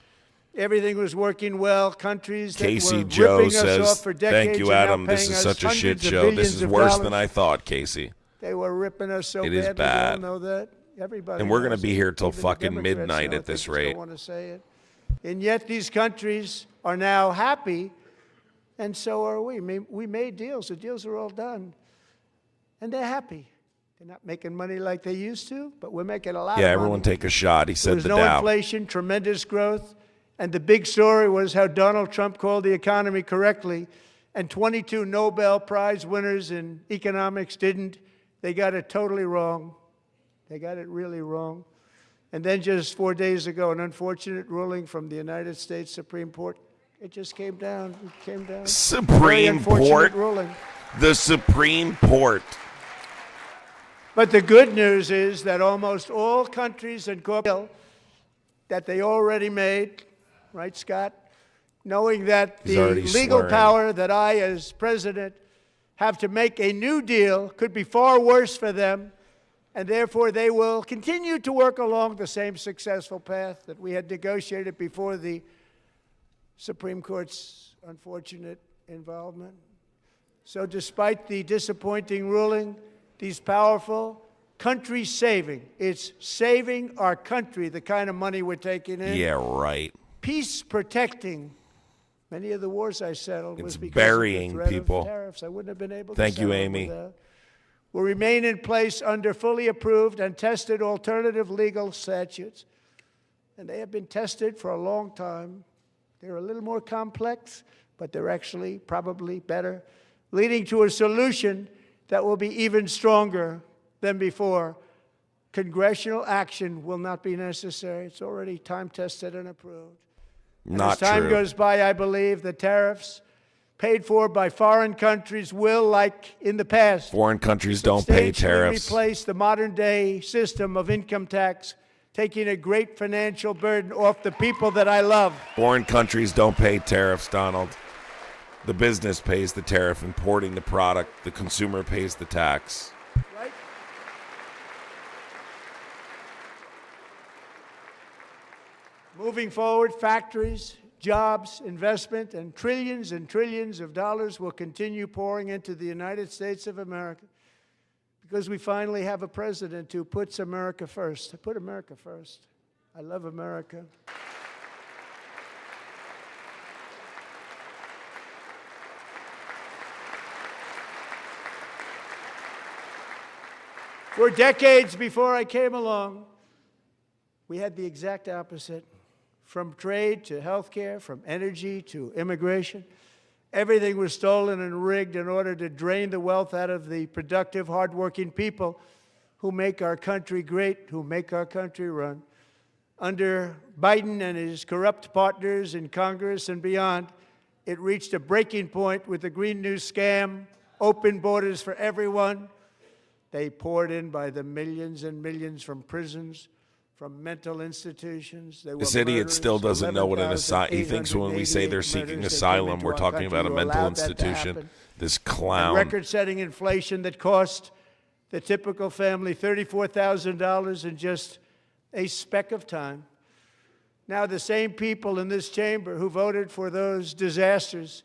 Everything was working well. Countries that Casey were Joe ripping us says, off for decades thank you, are now Adam. This paying is us such a shit hundreds of show. This billions is of worse dollars. than I thought, Casey. They were ripping us so It bad. is bad. We all know that. Everybody And we're going to knows be it. here till Even the fucking Democrats midnight know at it. They this just rate. don't want to say it. And yet these countries are now happy, and so are we. We made deals. The deals are all done. And they're happy. They're not making money like they used to, but we're making a lot of money. Yeah, everyone take a shot. He said There was the no Dow. inflation, tremendous growth. And the big story was how Donald Trump called the economy correctly, and 22 Nobel Prize winners in economics didn't. They got it totally wrong. They got it really wrong. And then just 4 days ago, an unfortunate ruling from the United States Supreme Court. It just came down. It came down. Very Supreme unfortunate Court? ruling. The Supreme Court. But the good news is that almost all countries and corporations that they already made, right, Scott? Knowing that the legal power that I, as president, have to make a new deal could be far worse for them, and therefore they will continue to work along the same successful path that we had negotiated before the Supreme Court's unfortunate involvement. So despite the disappointing ruling, these powerful country-saving, it's saving our country, the kind of money we're taking in. Yeah, right. Peace-protecting. Many of the wars I settled was because burying of the threat people. Of tariffs. I wouldn't have been able to Thank you, settle Amy. without. Will remain in place under fully approved and tested alternative legal statutes. And they have been tested for a long time. They're a little more complex, but they're actually probably better, leading to a solution that will be even stronger than before. Congressional action will not be necessary. It's already time-tested and approved. Not true. As time goes by, I believe the tariffs paid for by foreign countries will, like in the past, foreign countries don't pay tariffs. Replace the modern-day system of income tax, taking a great financial burden off the people that I love. Foreign countries don't pay tariffs, Donald. The business pays the tariff, importing the product. The consumer pays the tax. Right? Moving forward, factories, jobs, investment, and trillions of dollars will continue pouring into the United States of America because we finally have a president who puts America first. I put America first. I love America. For decades before I came along, we had the exact opposite. From trade to health care, from energy to immigration, everything was stolen and rigged in order to drain the wealth out of the productive, hardworking people who make our country great, who make our country run. Under Biden and his corrupt partners in Congress and beyond, it reached a breaking point with the Green New scam, open borders for everyone. They poured in by the millions and millions from prisons, from mental institutions. This idiot still doesn't know what an asylum. He thinks when we say they're seeking asylum, we're talking about a mental institution. This clown. Record-setting inflation that cost the typical family $34,000 in just a speck of time. Now the same people in this chamber who voted for those disasters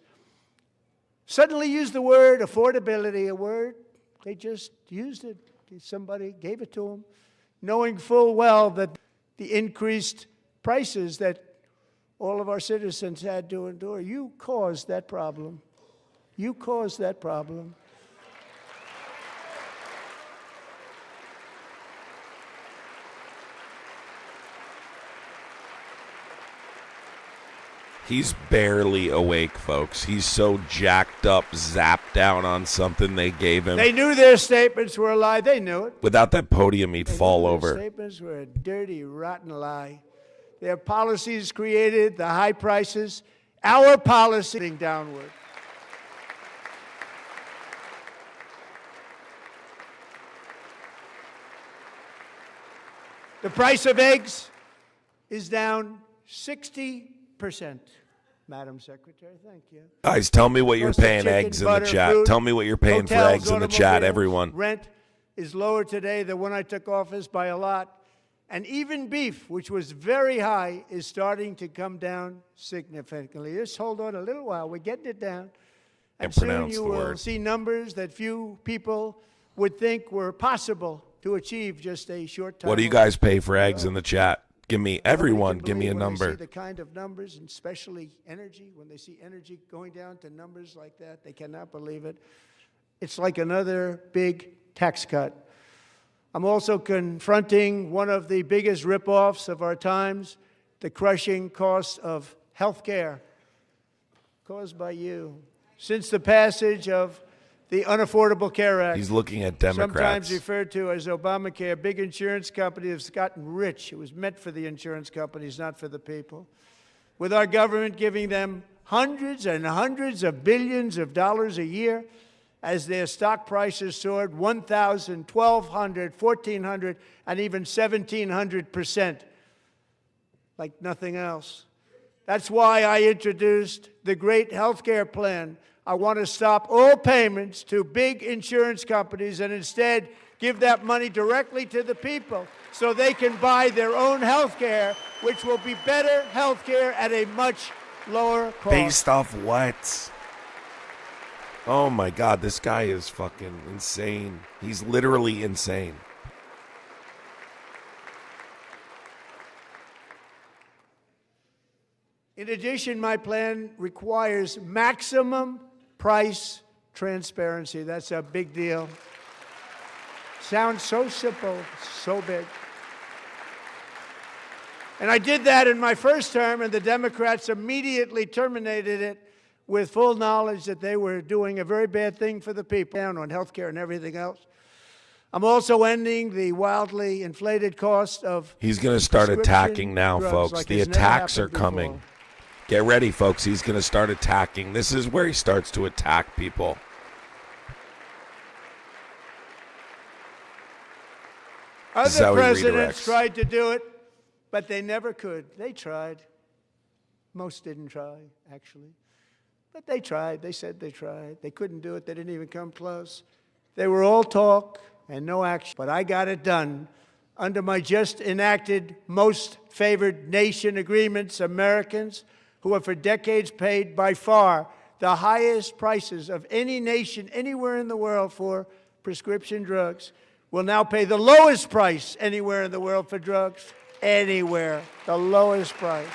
suddenly use the word affordability, a word they just used it. Somebody gave it to them, knowing full well that the increased prices that all of our citizens had to endure. You caused that problem. You caused that problem. He's barely awake, folks. He's so jacked up, zapped down on something they gave him. They knew their statements were a lie. They knew it. Without that podium, he'd fall over. Their statements were a dirty, rotten lie. Their policies created the high prices. Our policy downward. The price of eggs is down 60%. Madam Secretary, thank you. Guys, tell me what you're paying eggs in the chat. Tell me what you're paying for eggs in the chat, everyone. Rent is lower today than when I took office by a lot. And even beef, which was very high, is starting to come down significantly. Just hold on a little while. We're getting it down. And soon you will see numbers that few people would think were possible to achieve just a short time. What do you guys pay for eggs in the chat? Give me, everyone, give me a number. When they see the kind of numbers, and especially energy, when they see energy going down to numbers like that, they cannot believe it. It's like another big tax cut. I'm also confronting one of the biggest ripoffs of our times, the crushing cost of health care caused by you. Since the passage of the Unaffordable Care Act. He's looking at Democrats. Sometimes referred to as Obamacare. Big insurance companies have gotten rich. It was meant for the insurance companies, not for the people. With our government giving them hundreds and hundreds of billions of dollars a year as their stock prices soared 1,000, 1,200, 1,400, and even 1,700%, like nothing else. That's why I introduced the great health care plan. I want to stop all payments to big insurance companies and instead give that money directly to the people so they can buy their own health care, which will be better health care at a much lower cost. Based off what? Oh my God, this guy is fucking insane. He's literally insane. In addition, my plan requires maximum price transparency. That's a big deal. Sounds so simple, so big. And I did that in my first term, and the Democrats immediately terminated it with full knowledge that they were doing a very bad thing for the people, down on health care and everything else. I'm also ending the wildly inflated cost of He's going to start attacking now, folks. Like the attacks are coming. Get ready, folks. He's going to start attacking. This is where he starts to attack people. Other presidents tried to do it, but they never could. They tried. Most didn't try, actually. But they tried. They said they tried. They couldn't do it. They didn't even come close. They were all talk and no action. But I got it done under my just enacted most favored nation agreements. Americans who have for decades paid by far the highest prices of any nation anywhere in the world for prescription drugs will now pay the lowest price anywhere in the world for drugs. Anywhere. The lowest price.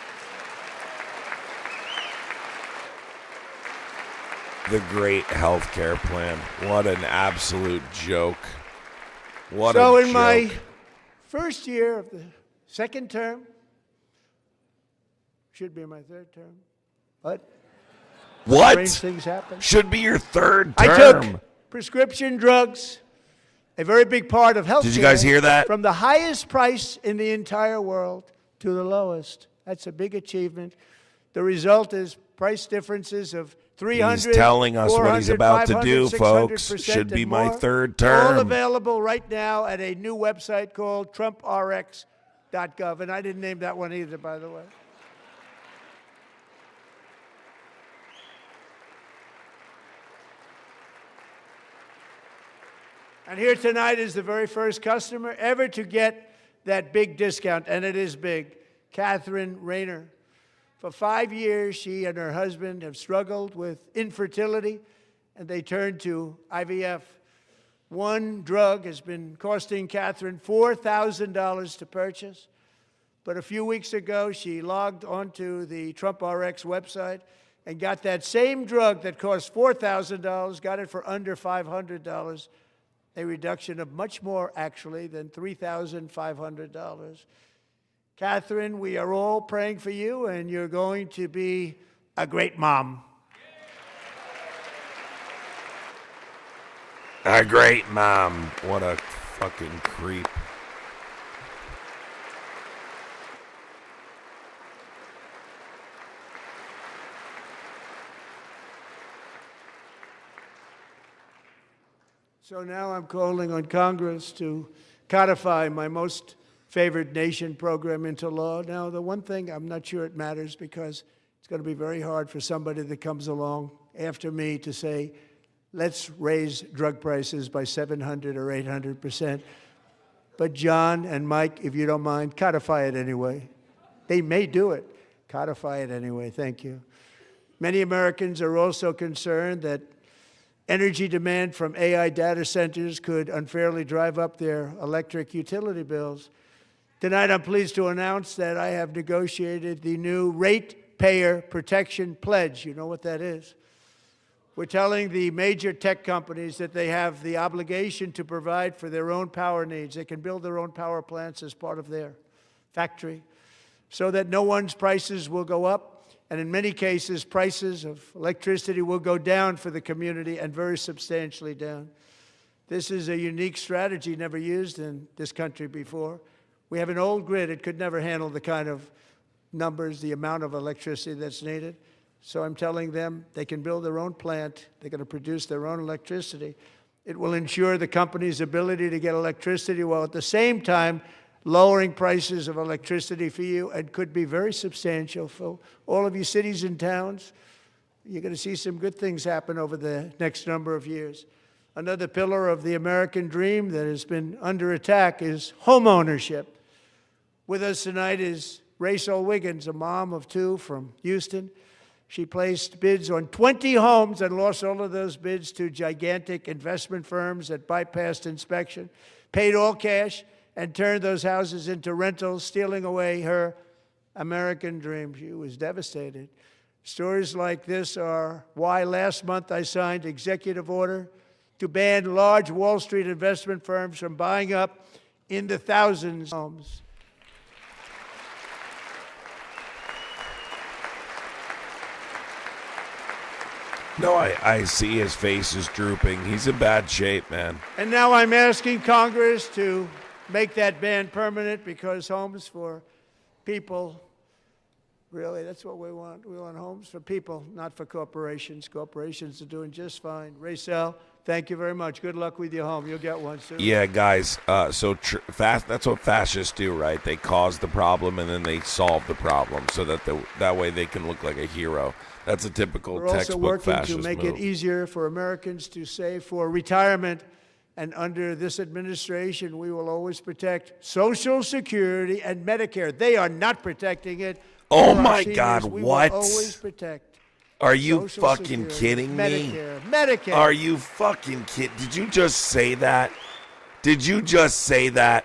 The great health care plan. What an absolute joke. What so a in joke. my first year of the second term, should be my third term, but strange things happen. Should be your third term. I took prescription drugs, a very big part of health care. Did you guys hear that? From the highest price in the entire world to the lowest. That's a big achievement. The result is price differences of 300, He's telling us what he's about to do, folks. 600% Should be and my more. third term. All available right now at a new website called TrumpRx.gov. And I didn't name that one either, by the way. And here tonight is the very first customer ever to get that big discount, and it is big, Catherine Rayner. For 5 years, she and her husband have struggled with infertility, and they turned to IVF. One drug has been costing Catherine $4,000 to purchase, but a few weeks ago, she logged onto the Trump RX website and got that same drug that cost $4,000, got it for under $500, a reduction of much more, actually, than $3,500. Catherine, we are all praying for you, and you're going to be a great mom. A great mom. What a fucking creep. So now I'm calling on Congress to codify my most favored nation program into law. Now, the one thing, I'm not sure it matters because it's going to be very hard for somebody that comes along after me to say, let's raise drug prices by 700 or 800%. But John and Mike, if you don't mind, codify it anyway. They may do it. Codify it anyway. Thank you. Many Americans are also concerned that energy demand from AI data centers could unfairly drive up their electric utility bills. Tonight, I'm pleased to announce that I have negotiated the new Ratepayer Protection Pledge. You know what that is? We're telling the major tech companies that they have the obligation to provide for their own power needs. They can build their own power plants as part of their factory so that no one's prices will go up. And in many cases, prices of electricity will go down for the community and very substantially down. This is a unique strategy never used in this country before. We have an old grid. It could never handle the kind of numbers, the amount of electricity that's needed. So I'm telling them they can build their own plant. They're going to produce their own electricity. It will ensure the company's ability to get electricity while at the same time lowering prices of electricity for you, and could be very substantial for all of you cities and towns. You're going to see some good things happen over the next number of years. Another pillar of the American dream that has been under attack is home ownership. With us tonight is Rachel Wiggins, a mom of 2 from Houston. She placed bids on 20 homes and lost all of those bids to gigantic investment firms that bypassed inspection, paid all cash, and turned those houses into rentals, stealing away her American dream. She was devastated. Stories like this are why last month I signed executive order to ban large Wall Street investment firms from buying up in the thousands of homes. No, I see his face is drooping. He's in bad shape, man. And now I'm asking Congress to make that ban permanent, because homes for people, really, that's what we want. We want homes for people, not for corporations. Corporations are doing just fine. Racel, thank you very much. Good luck with your home. You'll get one soon. Yeah, guys. That's what fascists do, right? They cause the problem and then they solve the problem, so that that way they can look like a hero. That's a typical We're also textbook fascist working to make move. it easier for Americans to save for retirement. And under this administration, we will always protect Social Security and Medicare. They are not protecting it. Oh For our my seniors, God, we what? will always protect Are you Social fucking Security, kidding me? Medicare. Are you fucking kidding? Did you just say that? Did you just say that?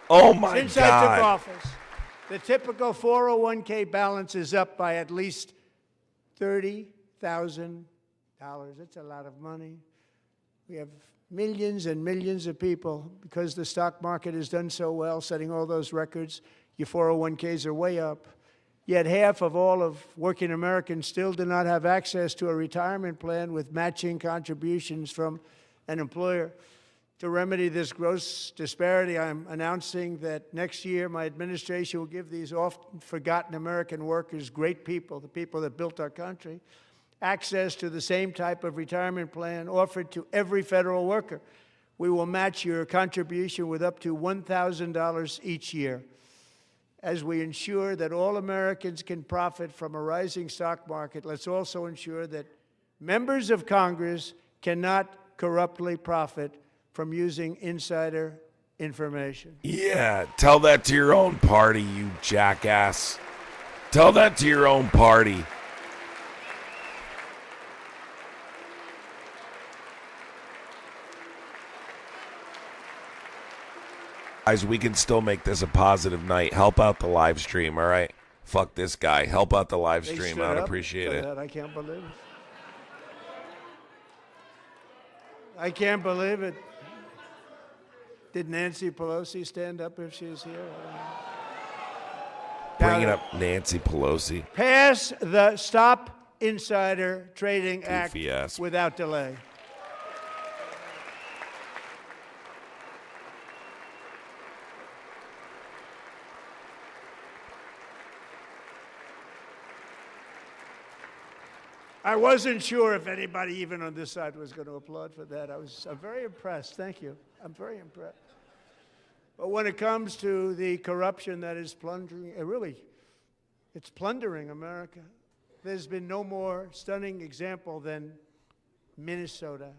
Oh my Since God. I took office, the typical 401k balance is up by at least $30,000. That's a lot of money. We have millions and millions of people, because the stock market has done so well, setting all those records. Your 401ks are way up. Yet half of all of working Americans still do not have access to a retirement plan with matching contributions from an employer. To remedy this gross disparity, I'm announcing that next year my administration will give these often forgotten American workers, great people, the people that built our country, access to the same type of retirement plan offered to every federal worker. We will match your contribution with up to $1,000 each year. As we ensure that all Americans can profit from a rising stock market, let's also ensure that members of Congress cannot corruptly profit from using insider information. Yeah, tell that to your own party, you jackass. Tell that to your own party. Guys, we can still make this a positive night. Help out the live stream, all right? Fuck this guy. Help out the live They stream. stood I'd up appreciate for it. that. I can't believe it. I can't believe it. Did Nancy Pelosi stand up if she was here? Bringing up Nancy Pelosi. Pass the Stop Insider Trading Act Goofy ass. without delay. I wasn't sure if anybody even on this side was going to applaud for that. I'm very impressed. Thank you. I'm very impressed. But when it comes to the corruption that is plundering, it's plundering America. There's been no more stunning example than Minnesota,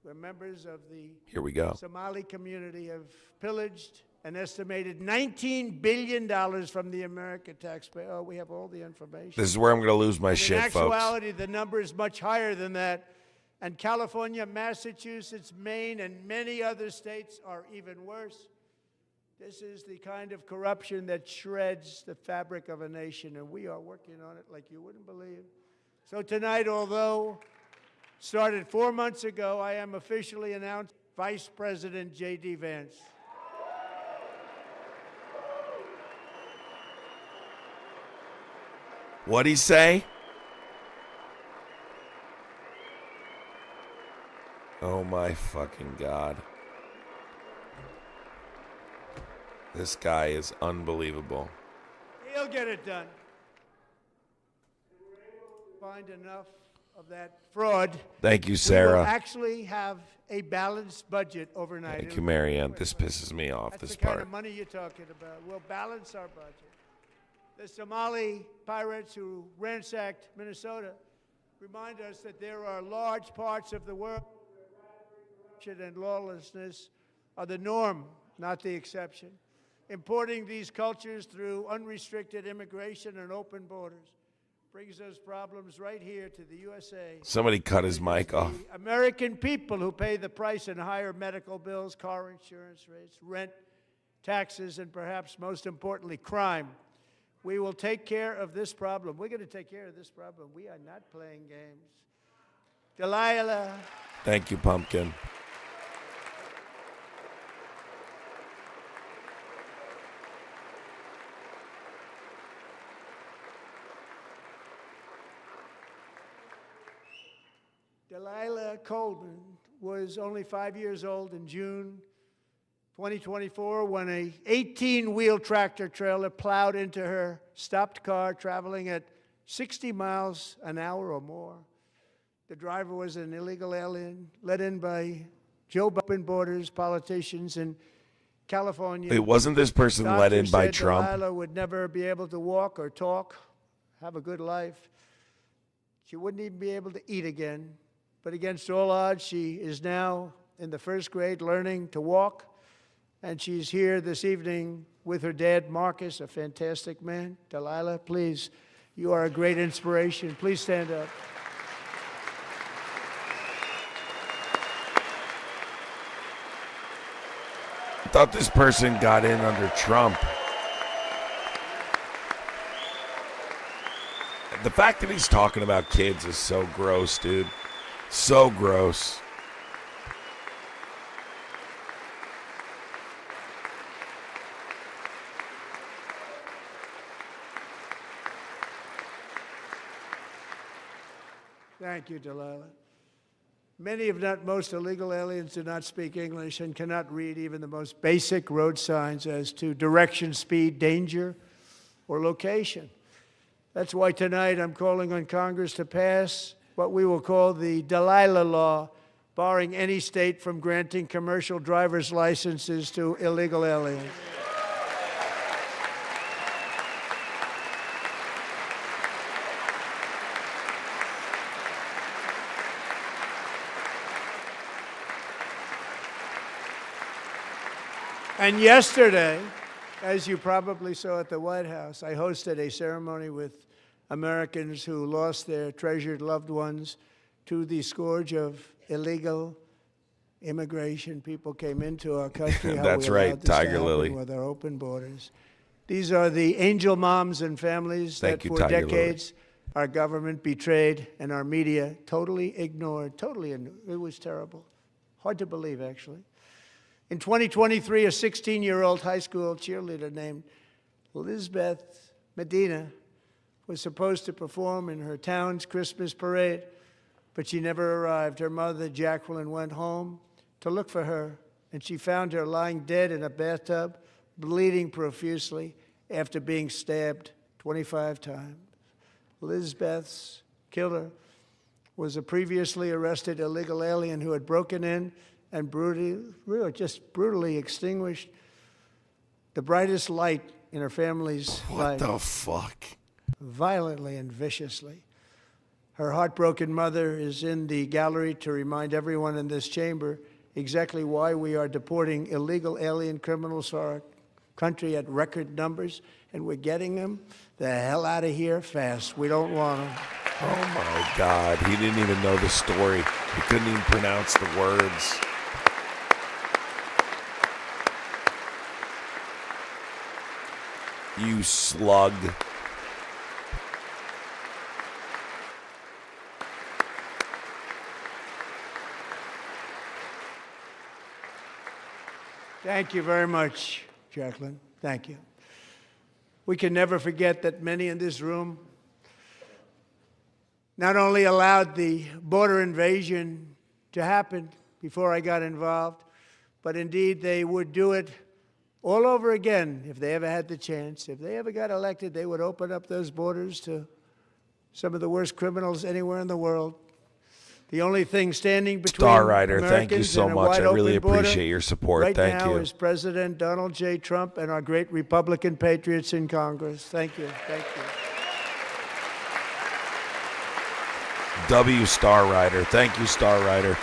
where members of the Here we go. Somali community have pillaged an estimated $19 billion from the American taxpayer. Oh, we have all the information. This is where I'm going to lose my shit, In folks. actuality, the number is much higher than that. And California, Massachusetts, Maine, and many other states are even worse. This is the kind of corruption that shreds the fabric of a nation, and we are working on it like you wouldn't believe. So tonight, although started 4 months ago, I am officially announced Vice President J.D. Vance. What'd he say? Oh my fucking God. This guy is unbelievable. He'll get it done. find enough of that fraud, Thank you, we will Sarah. actually have a balanced budget overnight. Thank you, Marianne. This pisses me off, That's this the kind part. of money you're talking about. We'll balance our budget. The Somali pirates who ransacked Minnesota remind us that there are large parts of the world where corruption and lawlessness are the norm, not the exception. Importing these cultures through unrestricted immigration and open borders brings those problems right here to the USA. Somebody cut his mic off. The American people who pay the price in higher medical bills, car insurance rates, rent, taxes, and perhaps most importantly, crime. We will take care of this problem. We're going to take care of this problem. We are not playing games. Delilah. Thank you, Pumpkin. Delilah Coleman was only 5 years old in June 2024 when a 18-wheel tractor trailer plowed into her stopped car traveling at 60 miles an hour or more. The driver was an illegal alien let in by Joe Biden borders politicians in California. Wait, wasn't this person let in by Trump? Delilah would never be able to walk or talk, have a good life. She wouldn't even be able to eat again. But against all odds, she is now in the first grade learning to walk. And she's here this evening with her dad, Marcus, a fantastic man. Delilah, please, you are a great inspiration. Please stand up. I thought this person got in under Trump. The fact that he's talking about kids is so gross, dude. So gross. Thank you, Delilah. Many, if not most, illegal aliens do not speak English and cannot read even the most basic road signs as to direction, speed, danger, or location. That's why tonight I'm calling on Congress to pass what we will call the Delilah Law, barring any state from granting commercial driver's licenses to illegal aliens. And yesterday, as you probably saw at the White House, I hosted a ceremony with Americans who lost their treasured loved ones to the scourge of illegal immigration. People came into our country. That's right, Tiger Lily. With our open borders. These are the angel moms and families that for decades our government betrayed and our media totally ignored. It was terrible. Hard to believe, actually. In 2023, a 16-year-old high school cheerleader named Elizabeth Medina was supposed to perform in her town's Christmas parade, but she never arrived. Her mother, Jacqueline, went home to look for her, and she found her lying dead in a bathtub, bleeding profusely after being stabbed 25 times. Elizabeth's killer was a previously arrested illegal alien who had broken in and brutally extinguished the brightest light in her family's life. What the fuck? Violently and viciously. Her heartbroken mother is in the gallery to remind everyone in this chamber exactly why we are deporting illegal alien criminals to our country at record numbers, and we're getting them the hell out of here fast. We don't want them. Oh my God, he didn't even know the story. He couldn't even pronounce the words. You slug. Thank you very much, Jacqueline. Thank you. We can never forget that many in this room not only allowed the border invasion to happen before I got involved, but indeed they would do it all over again if they ever had the chance. If they ever got elected, they would open up those borders to some of the worst criminals anywhere in the world. The only thing standing between Star Rider, Americans thank you so and a much. wide I really open border appreciate your support. right Thank now you. is President Donald J. Trump and our great Republican patriots in Congress. Thank you. Thank you. W Star Rider. Thank you, Star Rider.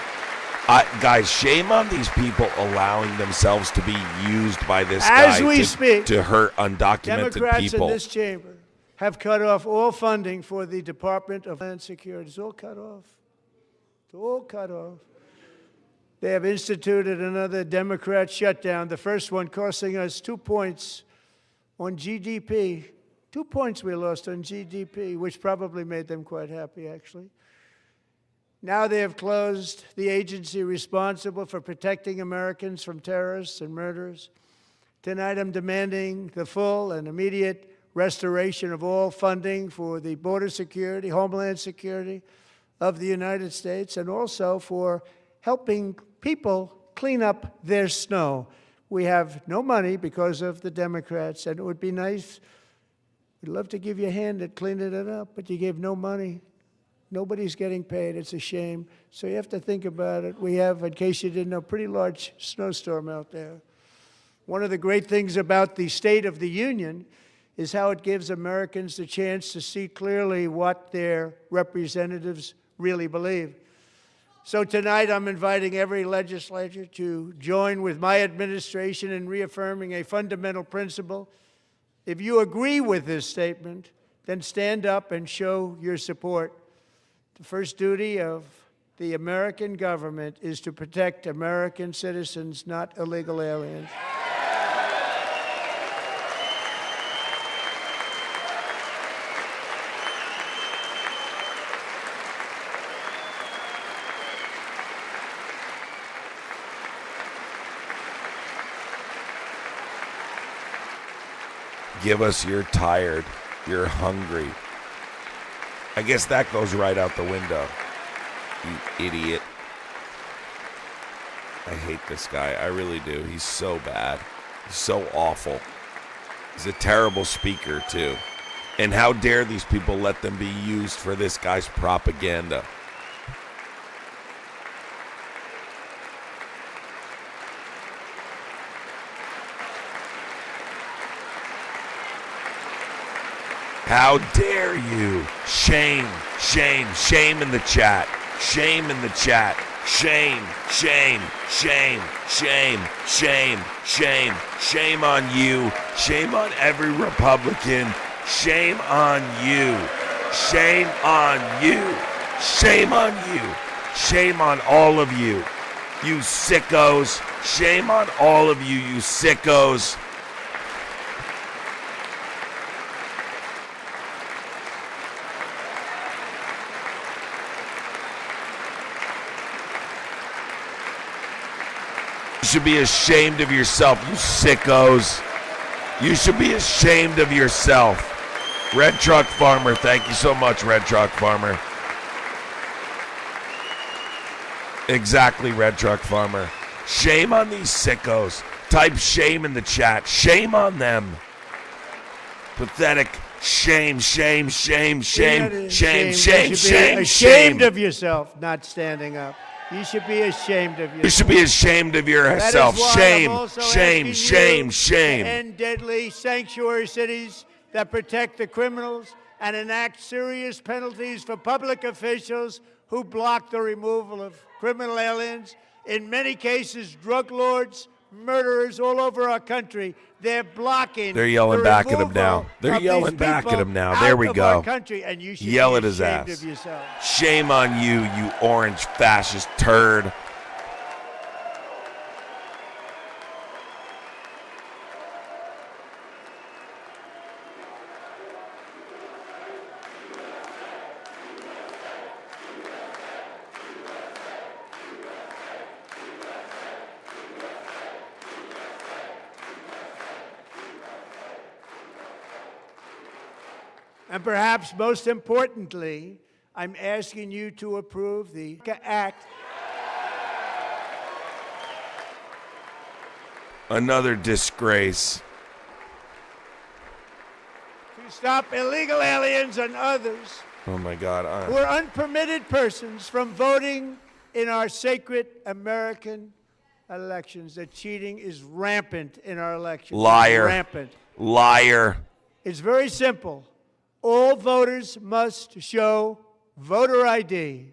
Guys, shame on these people allowing themselves to be used by this As guy we speak, to hurt undocumented Democrats people. in this chamber have cut off all funding for the Department of Homeland Security. It's all cut off. It's all cut off. They have instituted another Democrat shutdown, the first one costing us 2 points on GDP. 2 points we lost on GDP, which probably made them quite happy, actually. Now they have closed the agency responsible for protecting Americans from terrorists and murderers. Tonight I'm demanding the full and immediate restoration of all funding for the border security, homeland security of the United States, and also for helping people clean up their snow. We have no money because of the Democrats, and it would be nice. We'd love to give you a hand at cleaning it up, but you gave no money. Nobody's getting paid. It's a shame. So you have to think about it. We have, in case you didn't know, a pretty large snowstorm out there. One of the great things about the State of the Union is how it gives Americans the chance to see clearly what their representatives really believe. So tonight I'm inviting every legislator to join with my administration in reaffirming a fundamental principle. If you agree with this statement, then stand up and show your support. The first duty of the American government is to protect American citizens, not illegal aliens. Give us you're tired, you're hungry. I guess that goes right out the window, you idiot. I hate this guy. I really do. He's so bad. He's so awful. He's a terrible speaker, too. And how dare these people let them be used for this guy's propaganda? How dare you? Shame, shame, shame in the chat. Shame in the chat. Shame, shame, shame, shame, shame, shame, shame on you. Shame on every Republican. Shame on you. Shame on you. Shame on you. Shame on all of you. You sickos. Shame on all of you, you sickos. You should be ashamed of yourself, you sickos. You should be ashamed of yourself. Red Truck Farmer, thank you so much, Red Truck Farmer. Exactly, Red Truck Farmer. Shame on these sickos. Type shame in the chat. Shame on them. Pathetic. Shame, shame, shame, shame, shame, shame, shame, ashamed of yourself not standing up. You should be ashamed of yourself. You should be ashamed of yourself. Shame, shame, shame, shame. To end deadly sanctuary cities that protect the criminals and enact serious penalties for public officials who block the removal of criminal aliens. In many cases, drug lords, murderers all over our country, they're blocking. They're yelling back at him now. They're yelling back at him now. There we go. And you should yell be at his ashamed ass. of yourself. Shame on you, you orange fascist turd. And perhaps most importantly, I'm asking you to approve the act. Another disgrace. to stop illegal aliens and others Oh my God. who are unpermitted persons from voting in our sacred American elections. That cheating is rampant in our elections. Liar. Rampant. Liar. It's very simple. All voters must show voter ID.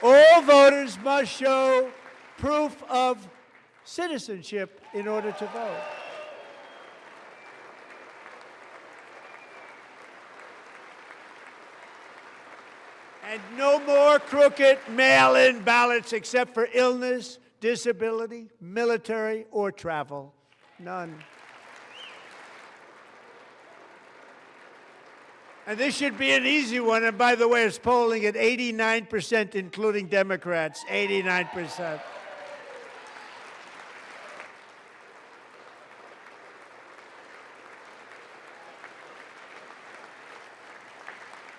All voters must show proof of citizenship in order to vote. And no more crooked mail-in ballots except for illness, disability, military, or travel. None. And this should be an easy one. And by the way, it's polling at 89%, including Democrats. 89%.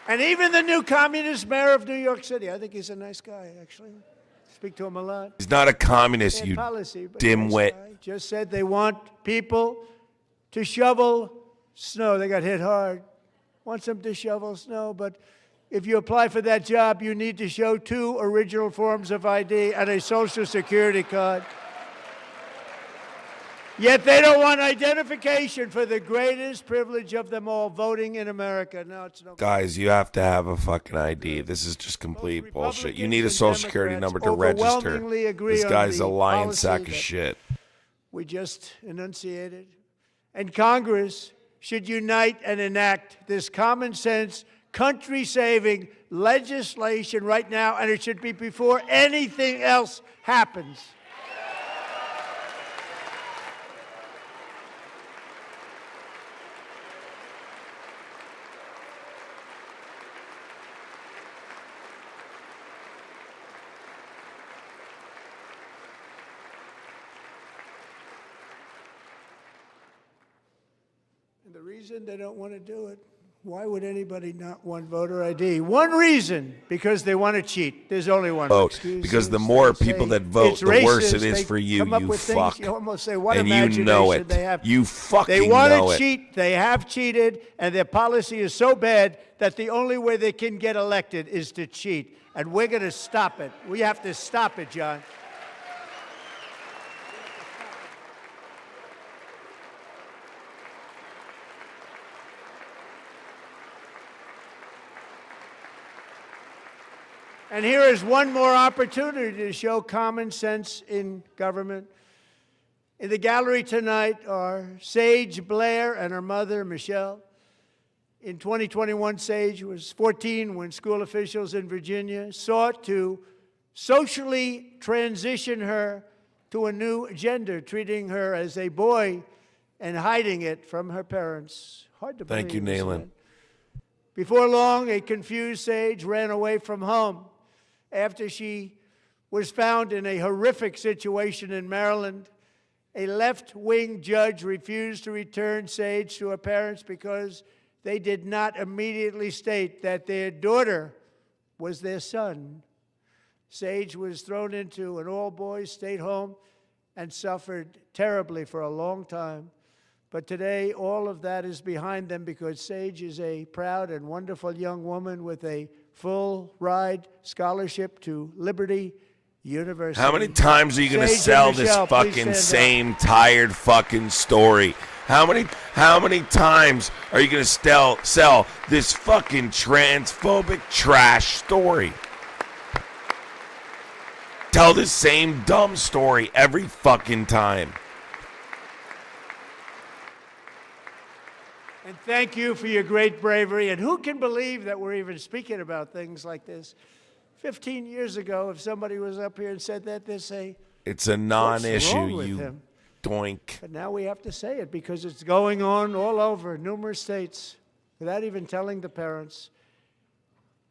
And even the new communist mayor of New York City, I think he's a nice guy, actually. Speak to him a lot. He's not a communist, you policy, dimwit. Nice just said they want people to shovel snow. They got hit hard. Wants them to shovel snow, but if you apply for that job, you need to show 2 original forms of ID and a Social Security card. Yet they don't want identification for the greatest privilege of them all, voting in America. No, it's no. Guys, you have to have a fucking ID. This is just complete bullshit. You need a Social Security number to register. This guy's a lying sack of shit. We just enunciated. And Congress should unite and enact this common sense, country-saving legislation right now, and it should be before anything else happens. And the reason they don't want to do it, why would anybody not want voter ID? One reason, because they want to cheat. There's only one. Vote. Because the more people that vote, the worse it is for you, you fuck. You almost say, what and you know it. they have. You fucking They want know to it. cheat. They have cheated, and their policy is so bad that the only way they can get elected is to cheat. And we're going to stop it. We have to stop it, John. And here is one more opportunity to show common sense in government. In the gallery tonight are Sage Blair and her mother, Michelle. In 2021, Sage was 14 when school officials in Virginia sought to socially transition her to a new gender, treating her as a boy and hiding it from her parents. Hard to believe. Thank you, Nayland. Before long, a confused Sage ran away from home after she was found in a horrific situation in Maryland. A left-wing judge refused to return Sage to her parents because they did not immediately state that their daughter was their son. Sage was thrown into an all-boys state home and suffered terribly for a long time. But today, all of that is behind them because Sage is a proud and wonderful young woman with a full-ride scholarship to Liberty University. How many times are you going to sell this fucking same tired fucking story? How many times are you going to sell this fucking transphobic trash story? Tell the same dumb story every fucking time. And thank you for your great bravery. And who can believe that we're even speaking about things like this? 15 years ago, if somebody was up here and said that, they'd say, it's a non-issue, what's wrong with you him? doink. But now we have to say it because it's going on all over numerous states without even telling the parents.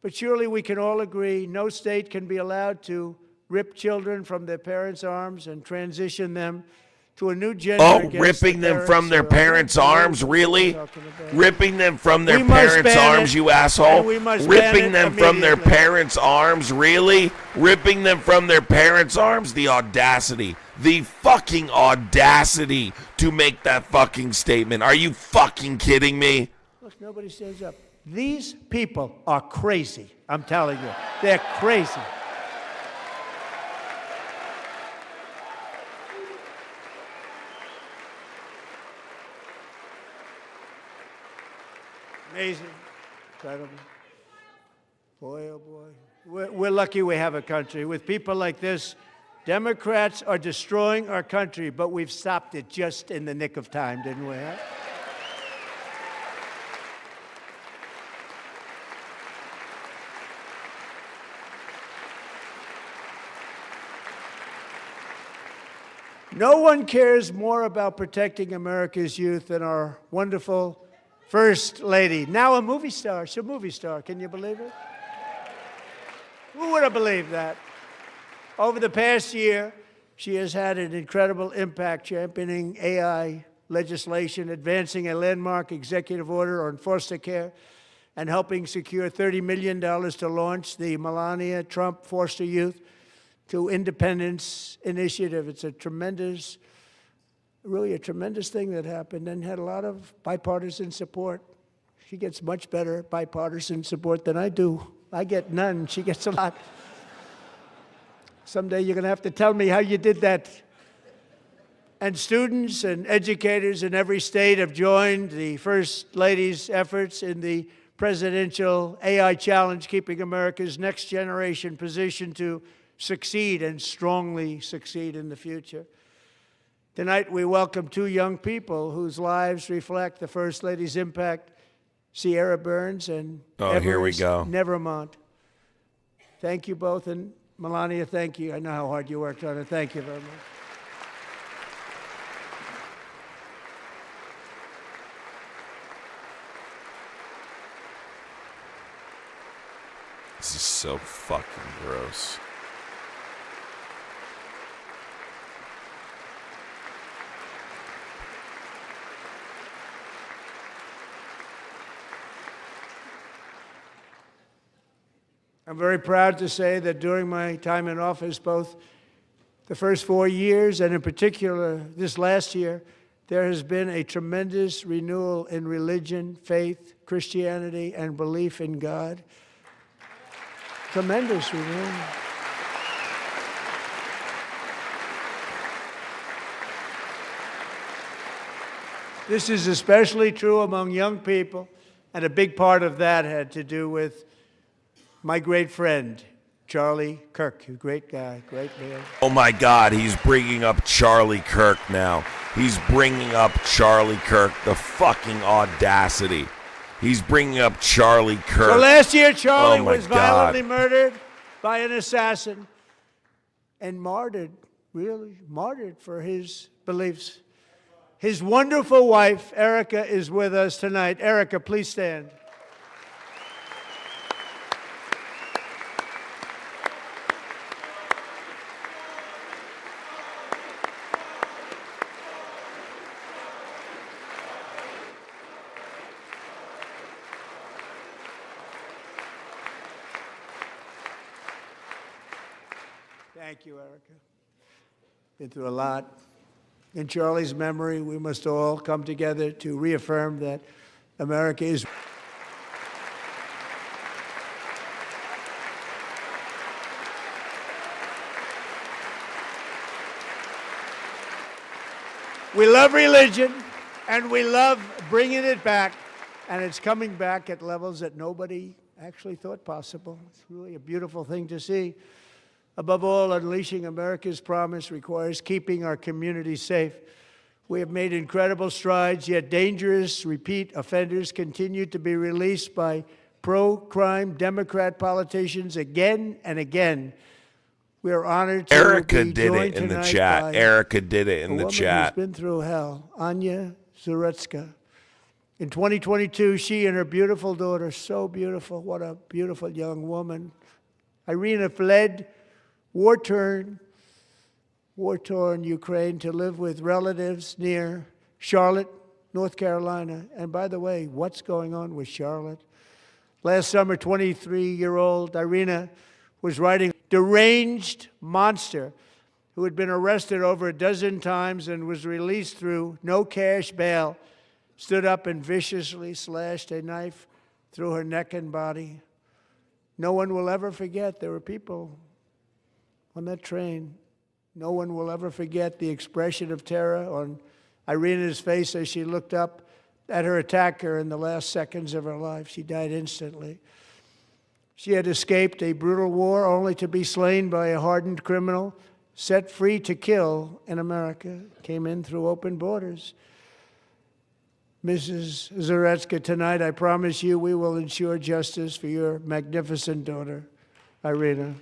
But surely we can all agree no state can be allowed to rip children from their parents' arms and transition them to a new gender. Oh, ripping them from their parents' arms, really? Ripping them from their parents' arms, you asshole? Ripping them from their parents' arms, really? Ripping them from their parents' arms? The audacity. The fucking audacity to make that fucking statement. Are you fucking kidding me? Look, nobody stands up. These people are crazy. I'm telling you. They're crazy. Amazing. Incredible. Boy, oh boy. We're lucky we have a country. With people like this, Democrats are destroying our country, but we've stopped it just in the nick of time, didn't we? Huh? No one cares more about protecting America's youth than our wonderful First Lady, now a movie star. She's a movie star. Can you believe it? Who would have believed that? Over the past year, she has had an incredible impact championing AI legislation, advancing a landmark executive order on foster care, and helping secure $30 million to launch the Melania Trump Foster Youth to Independence Initiative. It's a tremendous, really a tremendous thing that happened and had a lot of bipartisan support. She gets much better bipartisan support than I do. I get none. She gets a lot. Someday you're going to have to tell me how you did that. And students and educators in every state have joined the First Lady's efforts in the presidential AI challenge, keeping America's next generation positioned to succeed and strongly succeed in the future. Tonight, we welcome two young people whose lives reflect the First Lady's impact, Sierra Burns and here we go. Nevermont. Thank you both, and Melania, thank you. I know how hard you worked on it. Thank you very much. This is so fucking gross. I'm very proud to say that during my time in office, both the first 4 years and in particular this last year, there has been a tremendous renewal in religion, faith, Christianity, and belief in God. Tremendous renewal. This is especially true among young people, and a big part of that had to do with my great friend, Charlie Kirk, a great guy, great man. Oh my God, he's bringing up Charlie Kirk now. He's bringing up Charlie Kirk, the fucking audacity. He's bringing up Charlie Kirk. So last year, Charlie was violently murdered by an assassin and martyred, really martyred for his beliefs. His wonderful wife, Erica, is with us tonight. Erica, please stand. Thank you, Erica. Been through a lot. In Charlie's memory, we must all come together to reaffirm that America is. We love religion, and we love bringing it back, and it's coming back at levels that nobody actually thought possible. It's really a beautiful thing to see. Above all, unleashing America's promise requires keeping our communities safe. We have made incredible strides, yet dangerous repeat offenders continue to be released by pro-crime Democrat politicians again and again. We are honored to Erica be did joined it in the tonight chat. by Erica did it in the chat. Who's been through hell, Anya Zaretska. In 2022, she and her beautiful daughter, so beautiful, what a beautiful young woman, Irina fled war-torn war-torn Ukraine to live with relatives near Charlotte, North Carolina. And by the way, what's going on with Charlotte? Last summer, 23-year-old Irina was riding a deranged monster who had been arrested over a dozen times and was released through no cash bail, stood up and viciously slashed a knife through her neck and body. No one will ever forget there were people on that train. No one will ever forget the expression of terror on Irina's face as she looked up at her attacker in the last seconds of her life. She died instantly. She had escaped a brutal war only to be slain by a hardened criminal, set free to kill in America, came in through open borders. Mrs. Zaretsky, tonight I promise you we will ensure justice for your magnificent daughter, Irina.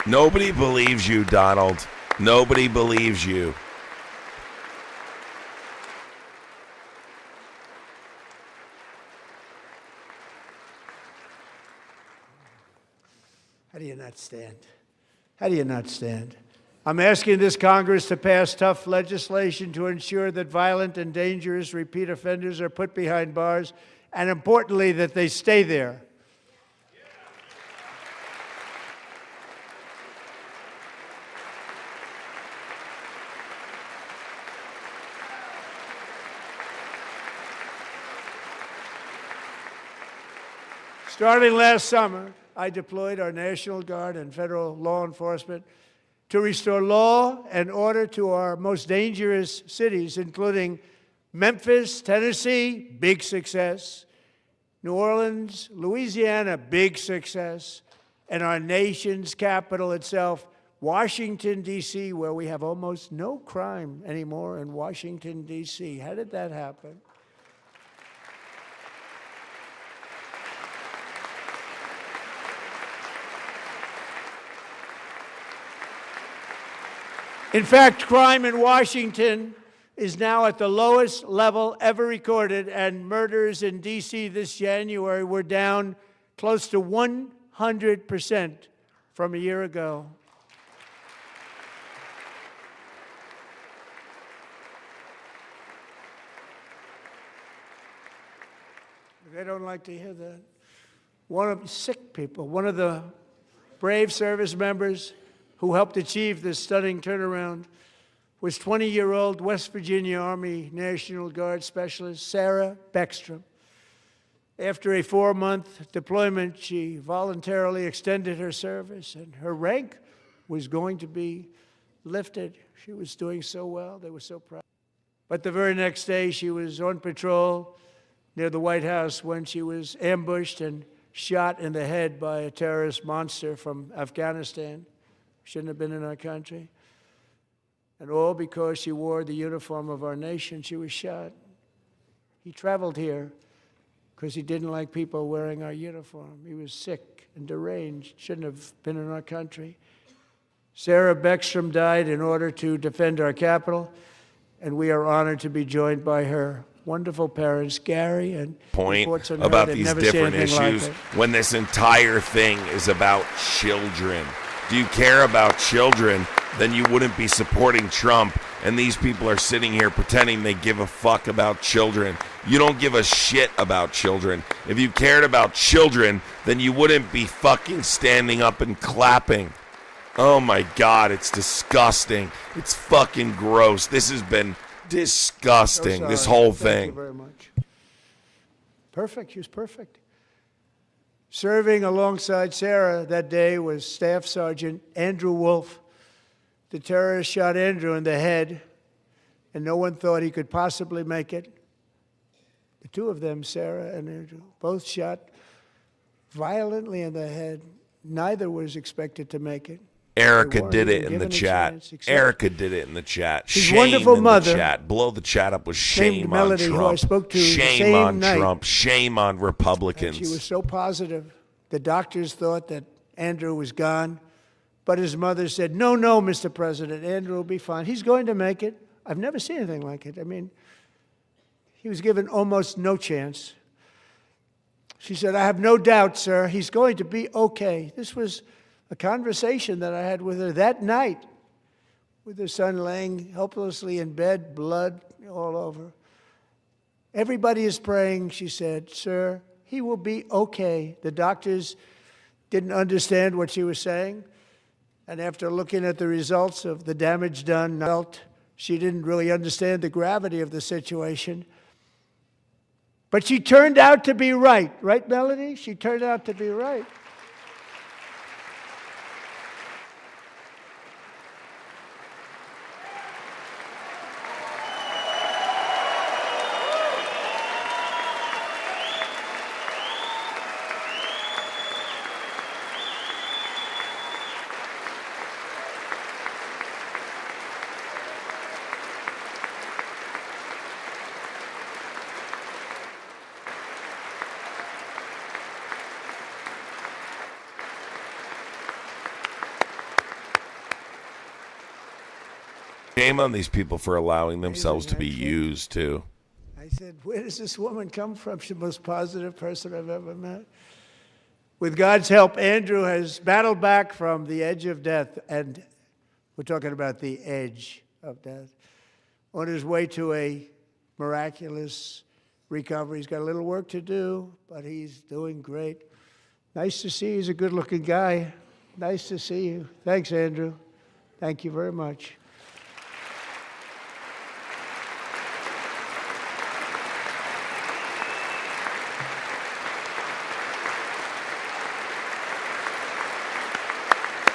Nobody believes you, Donald. Nobody believes you. How do you not stand? How do you not stand? I'm asking this Congress to pass tough legislation to ensure that violent and dangerous repeat offenders are put behind bars, and importantly, that they stay there. Starting last summer, I deployed our National Guard and federal law enforcement to restore law and order to our most dangerous cities, including Memphis, Tennessee, big success, New Orleans, Louisiana, big success, and our nation's capital itself, Washington, D.C., where we have almost no crime anymore in Washington, D.C. How did that happen? In fact, crime in Washington is now at the lowest level ever recorded, and murders in D.C. this January were down close to 100% from a year ago. They don't like to hear that. One of the brave service members who helped achieve this stunning turnaround was 20-year-old West Virginia Army National Guard Specialist Sarah Beckstrom. After a 4-month deployment, she voluntarily extended her service, and her rank was going to be lifted. She was doing so well. They were so proud. But the very next day, she was on patrol near the White House when she was ambushed and shot in the head by a terrorist monster from Afghanistan. Shouldn't have been in our country. And all because she wore the uniform of our nation. She was shot. He traveled here because he didn't like people wearing our uniform. He was sick and deranged. Shouldn't have been in our country. Sarah Beckstrom died in order to defend our capital, and we are honored to be joined by her wonderful parents, Gary, and point about these different issues when this entire thing is about children. Do you care about children, then you wouldn't be supporting Trump, and these people are sitting here pretending they give a fuck about children. You don't give a shit about children. If you cared about children, then you wouldn't be fucking standing up and clapping. Oh my God, it's disgusting. It's fucking gross. This has been disgusting, this whole thing. Thank you very much. Perfect, she was perfect. Serving alongside Sarah that day was Staff Sergeant Andrew Wolf. The terrorist shot Andrew in the head, and no one thought he could possibly make it. The two of them, Sarah and Andrew, both shot violently in the head. Neither was expected to make it. Erica did it in the chat. Erica did it in the chat. His Shame wonderful in mother, the chat. Blow the chat up with shame on Melody, Trump. who I spoke to shame on night. Trump. Shame on Republicans. She was so positive. The doctors thought that Andrew was gone, but his mother said, no, Mr. President, Andrew will be fine. He's going to make it. I've never seen anything like it. I mean, he was given almost no chance. She said, I have no doubt, sir, he's going to be okay. This was a conversation that I had with her that night, with her son laying helplessly in bed, blood all over. Everybody is praying, she said, sir, he will be okay. The doctors didn't understand what she was saying. And after looking at the results of the damage done, felt she didn't really understand the gravity of the situation. But she turned out to be right. Right, Melody? She turned out to be right. Shame on these people for allowing themselves to be used, too. I said, where does this woman come from? She's the most positive person I've ever met. With God's help, Andrew has battled back from the edge of death, and we're talking about the edge of death, on his way to a miraculous recovery. He's got a little work to do, but he's doing great. Nice to see you. He's a good-looking guy. Nice to see you. Thanks, Andrew. Thank you very much.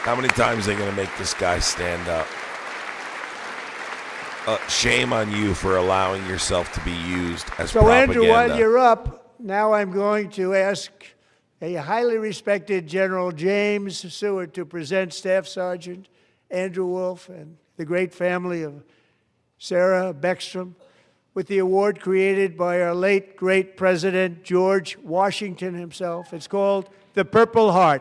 How many times are they going to make this guy stand up? Shame on you for allowing yourself to be used as propaganda. Andrew, while you're up, now I'm going to ask a highly respected General James Seward to present Staff Sergeant Andrew Wolf and the great family of Sarah Beckstrom with the award created by our late great President George Washington himself. It's called the Purple Heart.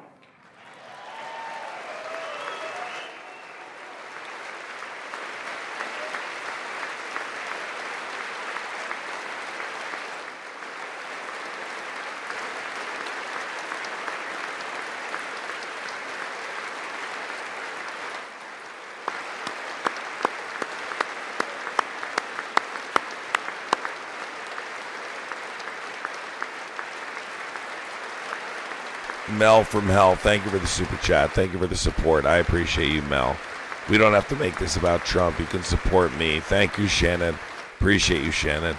Mel from hell, thank you for the super chat. Thank you for the support. I appreciate you, Mel. We don't have to make this about Trump. You can support me. Thank you, Shannon. Appreciate you, Shannon.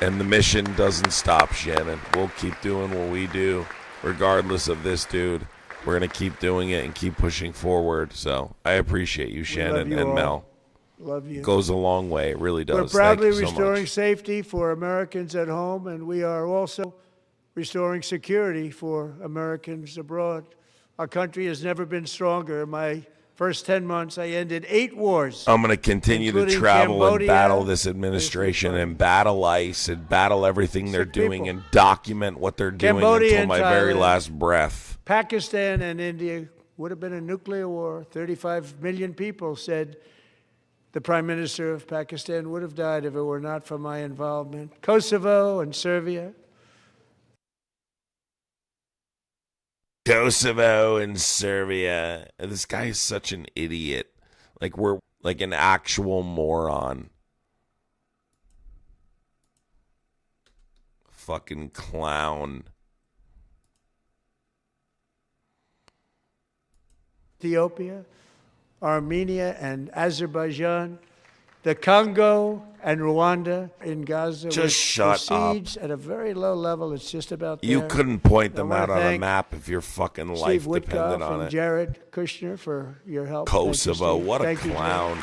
And the mission doesn't stop, Shannon. We'll keep doing what we do, regardless of this dude. We're going to keep doing it and keep pushing forward. So I appreciate you, Shannon and all. Mel. Love you. It goes a long way. It really does. We're proudly Thank you so restoring much. safety for Americans at home, and we are also restoring security for Americans abroad. Our country has never been stronger. In my first 10 months, I ended 8 wars. I'm going to continue to travel Cambodia, and battle this administration and battle ICE and battle everything they're doing and document what they're doing Cambodia until my very last breath. Pakistan and India would have been a nuclear war. 35 million people said the Prime Minister of Pakistan would have died if it were not for my involvement. Kosovo and Serbia. Kosovo and Serbia. This guy is such an idiot. Like, we're like an actual moron. Fucking clown. Ethiopia, Armenia and Azerbaijan, the Congo and Rwanda in Gaza. Just shut up. At a very low level. It's just about there. You couldn't point them out on a map if your fucking life Steve depended on and it. Jared Kushner for your help. Kosovo, what a clown.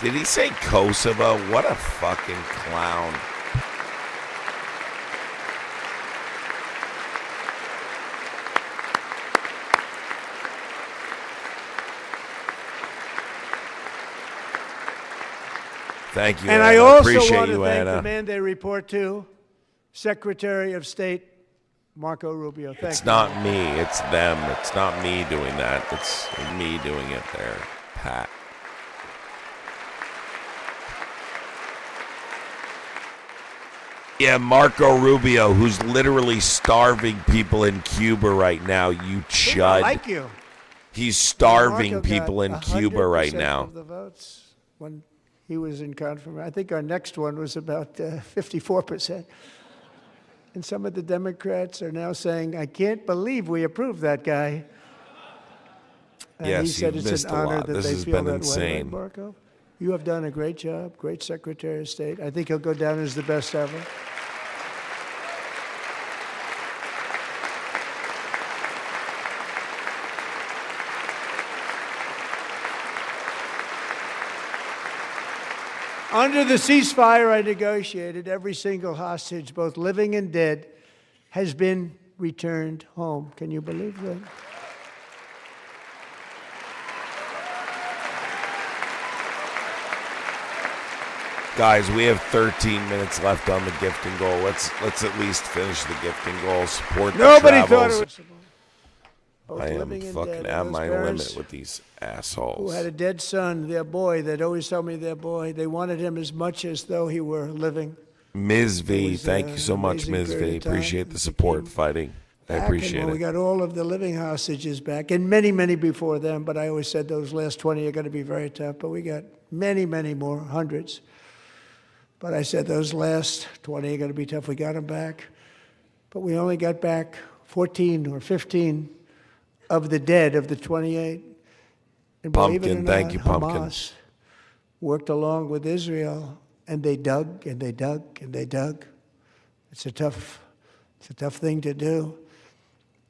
Did he say Kosovo? What a fucking clown. Thank you, And Anna. I also appreciate want to you, thank Anna. the man they report to, Secretary of State Marco Rubio. Thank It's you. not me. It's them. It's not me doing that. It's me doing it there, Pat. Yeah, Marco Rubio, who's literally starving people in Cuba right now, you chud. I like you. He's starving Marco people got in Cuba right 100% now. of the votes when he was in confirmation. I think our next one was about 54%. And some of the Democrats are now saying, I can't believe we approved that guy. And Yes, he said you've it's missed an a honor lot. that This they has feel been that insane. way. Right, Marco? You have done a great job, great Secretary of State. I think he'll go down as the best ever. Under the ceasefire I negotiated, every single hostage, both living and dead, has been returned home. Can you believe that? Guys, we have 13 minutes left on the gifting goal. Let's at least finish the gifting goal. Support the Nobody thought travels. it was possible. Both I am living and fucking dead. at Those my parents limit with these who assholes. had a dead son, their boy, they'd always tell me their boy, they wanted him as much as though he were living. Ms. It V, was, thank you so much, amazing Ms. period V. of time. Appreciate the It support became fighting. I back, appreciate and when we it. got all of the living hostages back, and many, many before them, but I always said those last 20 are going to be very tough, but we got many, many more, hundreds. But I said those last 20 are going to be tough. We got them back. But we only got back 14 or 15 of the dead of the 28. And believe it or Pumpkin, not, thank you, Pumpkin. Hamas worked along with Israel, and they dug and they dug and they dug. It's a tough thing to do,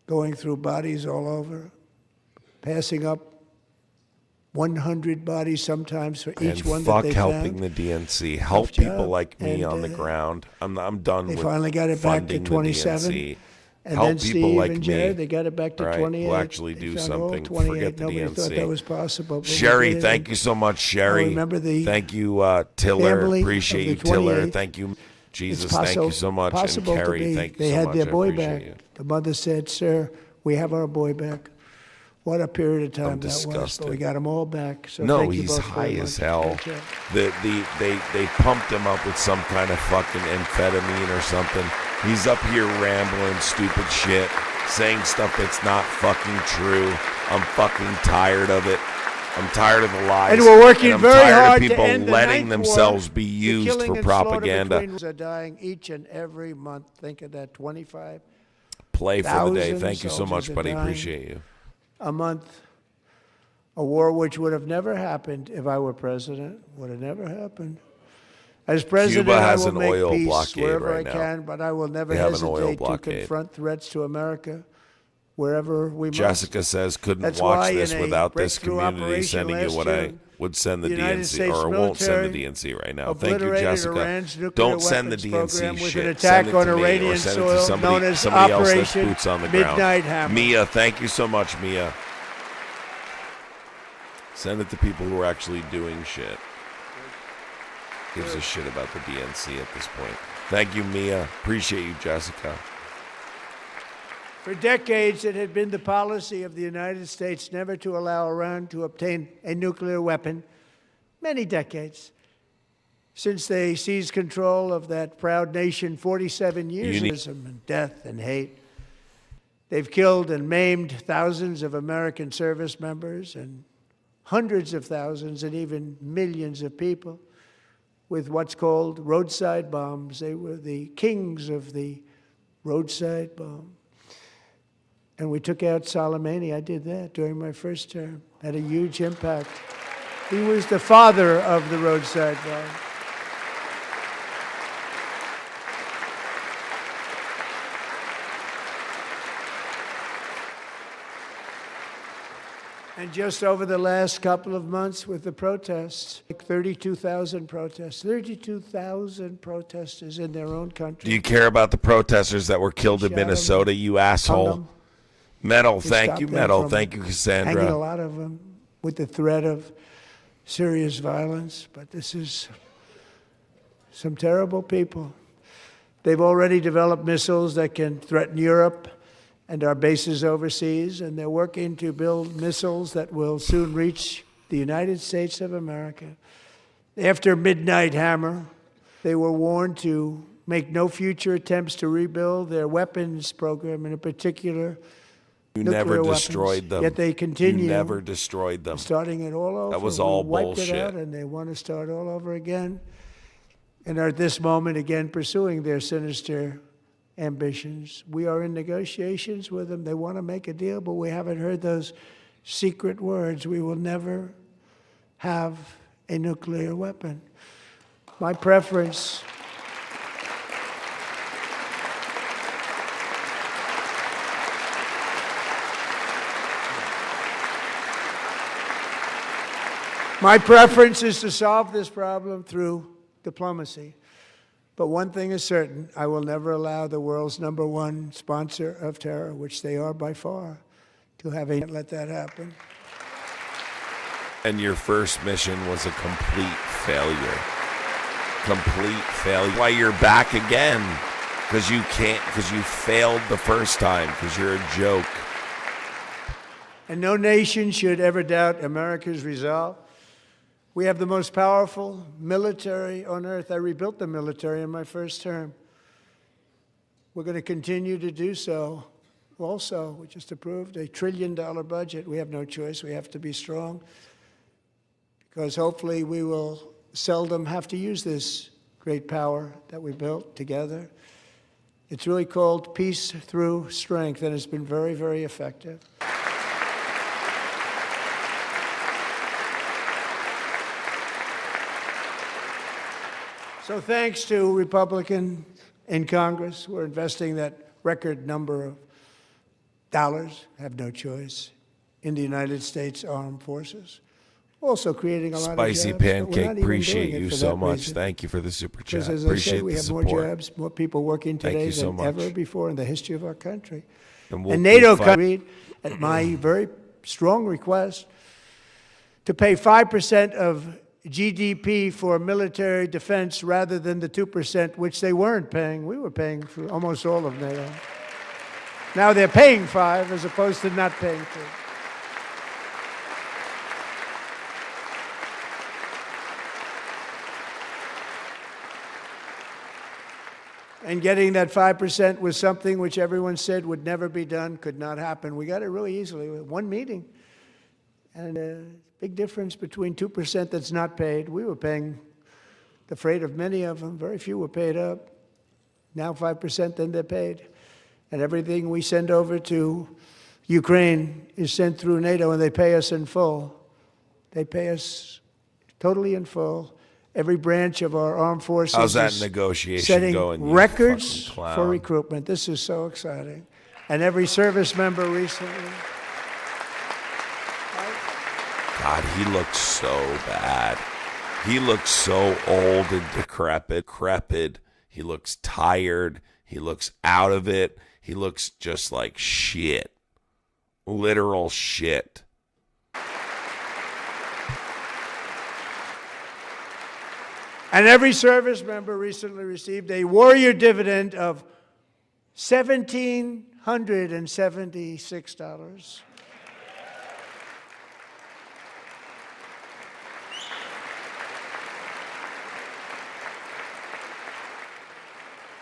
going through bodies all over, passing up 100 bodies sometimes for each And one fuck that they helping found. the DNC. Help Tough people job. like me And, on the ground. I'm done They with finally got it back to funding the 27. DNC. And Help then people Steve like and me. Jared, they got it back to Right, 28. who actually They do found all something. 28. Forget the Nobody DNC. thought that was possible. But we Sherry, did it. thank you so much, Sherry. remember the thank you, Tiller. family Appreciate you, of the Tiller. 28. Thank you, Jesus. It's Thank you so much. And possible to Carrie, be. thank you They so had much. their I boy appreciate back. you. The mother said, "Sir, we have our boy back." What a period of time that was. disgusted. But we got them all back. So No, thank you he's both high very as much. hell. Great job. They pumped him up with some kind of fucking amphetamine or something. He's up here rambling stupid shit, saying stuff that's not fucking true. I'm fucking tired of it. I'm tired of the lies. And we're working I'm very tired hard of people to end the letting ninth themselves war. be The used killing for and slaughter propaganda. between are dying each and every month. Think of that, 25 Play for the day. 1,000 Thank you so soldiers much, are buddy. dying Appreciate you. a month. A war which would have never happened if I were president. Would have never happened. As president, Cuba has I will an oil make peace blockade wherever right I now. can, but I will never They have an oil hesitate to blockade. confront threats to America wherever we must. Jessica says couldn't That's watch why this in a without this breakthrough community operation sending you last what year, I would send the the United DNC, States or won't send the military DNC right now. Thank you, obliterated Jessica. Iran's nuclear Don't send the weapons DNC program with shit. an attack send it on to me, or Iranian send it to soil somebody, known as somebody else that's Operation boots on the Midnight ground. Hammer. Mia, thank you so much, Mia. Send it to people who are actually doing shit. Gives a shit about the DNC at this point. Thank you, Mia. Appreciate you, Jessica. For decades, it had been the policy of the United States never to allow Iran to obtain a nuclear weapon. Many decades. Since they seized control of that proud nation 47 years of and death and hate. They've killed and maimed thousands of American service members and hundreds of thousands and even millions of people with what's called roadside bombs. They were the kings of the roadside bomb. And we took out Soleimani. I did that during my first term. Had a huge impact. He was the father of the roadside bomb. And just over the last couple of months with the protests, like 32,000 protests, 32,000 protesters in their own country. Do you care about the protesters that were killed in Shot 'em, Minnesota, you hung asshole? 'em. Metal, We thank stopped you, them Metal. from Thank you, hanging a Cassandra. lot of them with the threat of serious violence. But this is some terrible people. They've already developed missiles that can threaten Europe and our bases overseas, and they're working to build missiles that will soon reach the United States of America. After Midnight Hammer, they were warned to make no future attempts to rebuild their weapons program, and in particular, You nuclear never weapons. destroyed them. Yet they continue. You never destroyed them. Starting it all over. That was all we wiped bullshit. it out, and they want to start all over again. And are at this moment again pursuing their sinister ambitions. We are in negotiations with them. They want to make a deal, but we haven't heard those secret words. We will never have a nuclear weapon. My preference is to solve this problem through diplomacy. But one thing is certain, I will never allow the world's #1 sponsor of terror, which they are by far, to let that happen. And your first mission was a complete failure. Complete failure. Why you're back again? Because you failed the first time, because you're a joke. And no nation should ever doubt America's resolve. We have the most powerful military on earth. I rebuilt the military in my first term. We're going to continue to do so. Also, we just approved a $1 trillion budget. We have no choice. We have to be strong, because hopefully we will seldom have to use this great power that we built together. It's really called peace through strength, and it's been very, very effective. So thanks to Republicans in Congress, we're investing that record number of dollars, have no choice, in the United States Armed Forces. Also creating a lot Spicy of jobs. Pancake, appreciate you so much. Thank you for the super chat. Because as Appreciate I say, we the have support. more jobs, more people working Thank today you so than much. ever before in the history of our country. And we'll And NATO keep fighting. agreed at my very strong request to pay 5% of GDP for military defense rather than the 2%, which they weren't paying. We were paying for almost all of NATO. Now they're paying 5 as opposed to not paying 2. And getting that 5% was something which everyone said would never be done, could not happen. We got it really easily with one meeting. And a big difference between 2% that's not paid. We were paying the freight of many of them. Very few were paid up. Now 5%, then they're paid. And everything we send over to Ukraine is sent through NATO, and they pay us in full. They pay us totally in full. Every branch of our armed forces How's that is negotiation setting going, you records fucking clown? for recruitment. This is so exciting. And every service member recently. God, he looks so bad. He looks so old and decrepit. He looks tired. He looks out of it. He looks just like shit. Literal shit. And every service member recently received a warrior dividend of $1,776.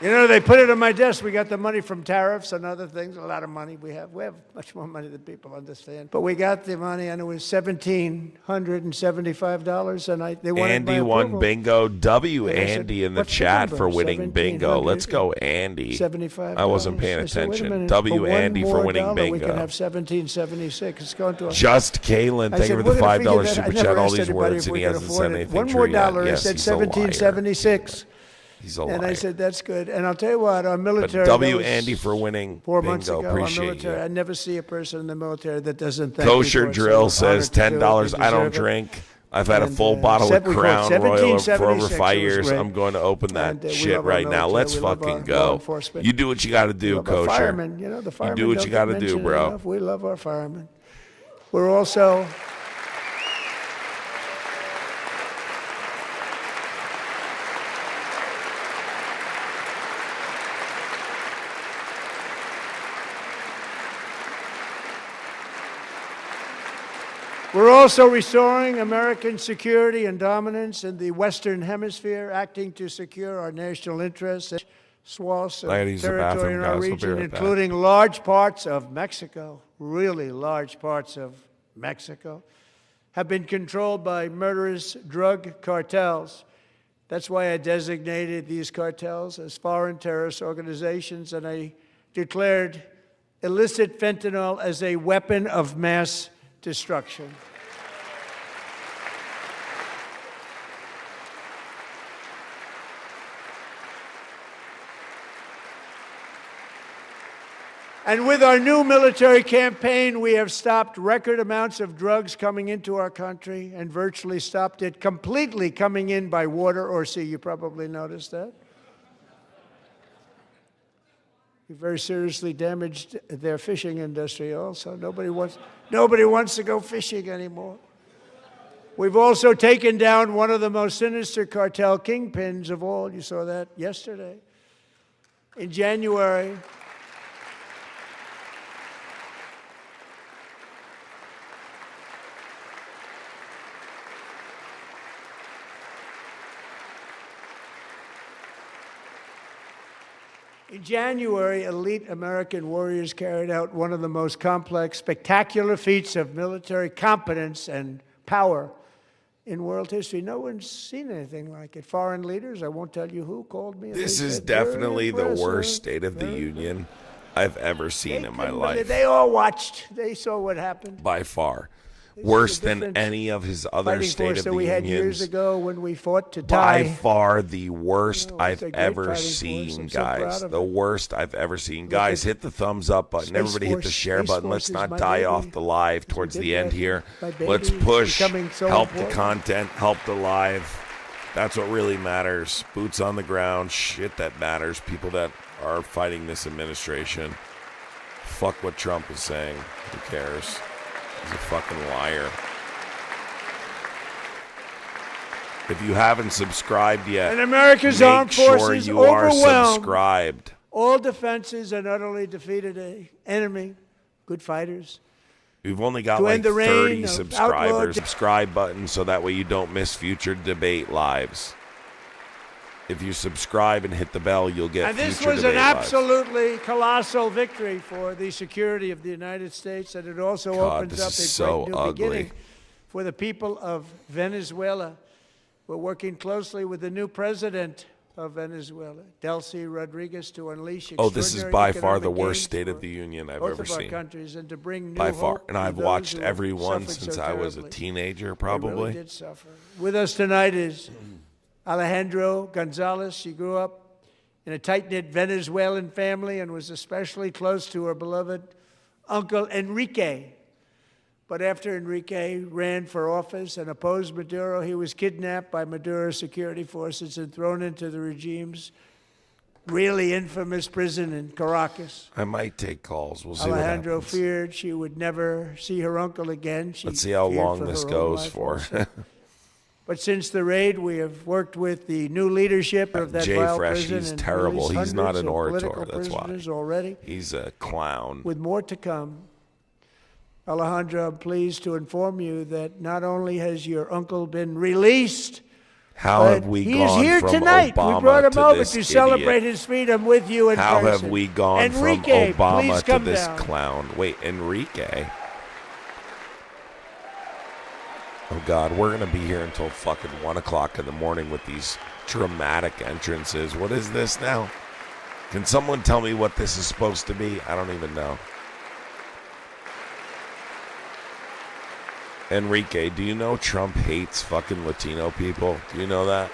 You know, they put it on my desk. We got the money from tariffs and other things, a lot of money we have. We have much more money than people understand. But we got the money, and it was $1,775, and they wanted Andy my won approval. bingo. And I said, Andy in the "What's the chat number?" for winning bingo. 1,700. Let's go, Andy. $75. I wasn't paying I said, "Wait a attention. minute, W for Andy one for more winning dollar, bingo. We can have $1,776. It's going to. Just Kalen, I thank said, you for the "We're gonna figure $5 that." super I never chat. All asked these anybody words, if and we he could hasn't afford said it. anything One true more yet. dollar. Yes, I said he's a liar. $1,776. He's a And liar. I said, that's good. And I'll tell you what, our But military. W that was Andy for winning 4 bingo. months ago, our Appreciate military. you. I never see a person in the military that doesn't thank me Kosher for it. Drill So I'm says honored to do it. $10. We I don't deserve it. drink. I've had a And, full bottle of we call it Crown Royal for over 1776. 5 It was years. great. I'm going to open that And, we shit love our right now. military. Let's We love fucking our law go. enforcement. You do what you got to do, We love our Kosher. firemen. You know, the firemen do what don't you get gotta do, mentioned bro. enough. We love our firemen. We're also. We're also restoring American security and dominance in the Western Hemisphere, acting to secure our national interests and swaths of territory in our region, including large parts of Mexico, really large parts of Mexico, have been controlled by murderous drug cartels. That's why I designated these cartels as foreign terrorist organizations, and I declared illicit fentanyl as a weapon of mass destruction. And with our new military campaign, we have stopped record amounts of drugs coming into our country and virtually stopped it completely coming in by water or sea. You probably noticed that. We very seriously damaged their fishing industry also. Nobody wants to go fishing anymore. We've also taken down one of the most sinister cartel kingpins of all. You saw that yesterday. In January, elite American warriors carried out one of the most complex, spectacular feats of military competence and power in world history. No one's seen anything like it. Foreign leaders, I won't tell you who, called me. This is definitely the worst State of the Union I've ever seen in my life. They all watched. They saw what happened. By far. Worse than any of his other State of the we had Unions. Years ago when we fought to tie. By far the worst I've ever seen, guys. The worst I've ever seen. Guys, hit the thumbs up button. Everybody hit the share button. Let's not die off the live towards the end here. Let's push, help the content, help the live. That's what really matters. Boots on the ground, shit that matters. People that are fighting this administration. Fuck what Trump is saying. Who cares? He's a fucking liar. If you haven't subscribed yet, and America's armed forces you are subscribed. All defenses and utterly defeated an enemy. Good fighters. We've only got like 30 subscribers. Subscribe button so that way you don't miss future debate lives. If you subscribe and hit the bell, you'll get future debate lives. And this was an absolutely colossal victory for the security of the United States, and it also opens up a great new beginning for the people of Venezuela. We're working closely with the new president of Venezuela, Delcy Rodriguez, to unleash extraordinary this is by far the worst State of the Union I've ever seen. Countries, and to bring new by far. Hope and I've watched every one since I was a teenager, probably. They really did suffer. With us tonight is Alejandro Gonzalez. She grew up in a tight-knit Venezuelan family and was especially close to her beloved uncle Enrique. But after Enrique ran for office and opposed Maduro, he was kidnapped by Maduro's security forces and thrown into the regime's really infamous prison in Caracas. I might take calls. We'll see Alejandro what happens. feared she would never see her uncle again. Let's see how long this goes for. But since the raid, we have worked with the new leadership of that vile prison. He's terrible. He's not an orator. That's why. Already. He's a clown. With more to come. Alejandro, I'm pleased to inform you that not only has your uncle been released, how have we gone he's here from tonight. Obama we brought him to over this to idiot. Celebrate his freedom with you in How person. have we gone Enrique, from Obama to this down. clown? Wait, Enrique? Oh, God, we're going to be here until fucking 1 o'clock in the morning with these dramatic entrances. What is this now? Can someone tell me what this is supposed to be? I don't even know. Enrique, do you know Trump hates fucking Latino people? Do you know that?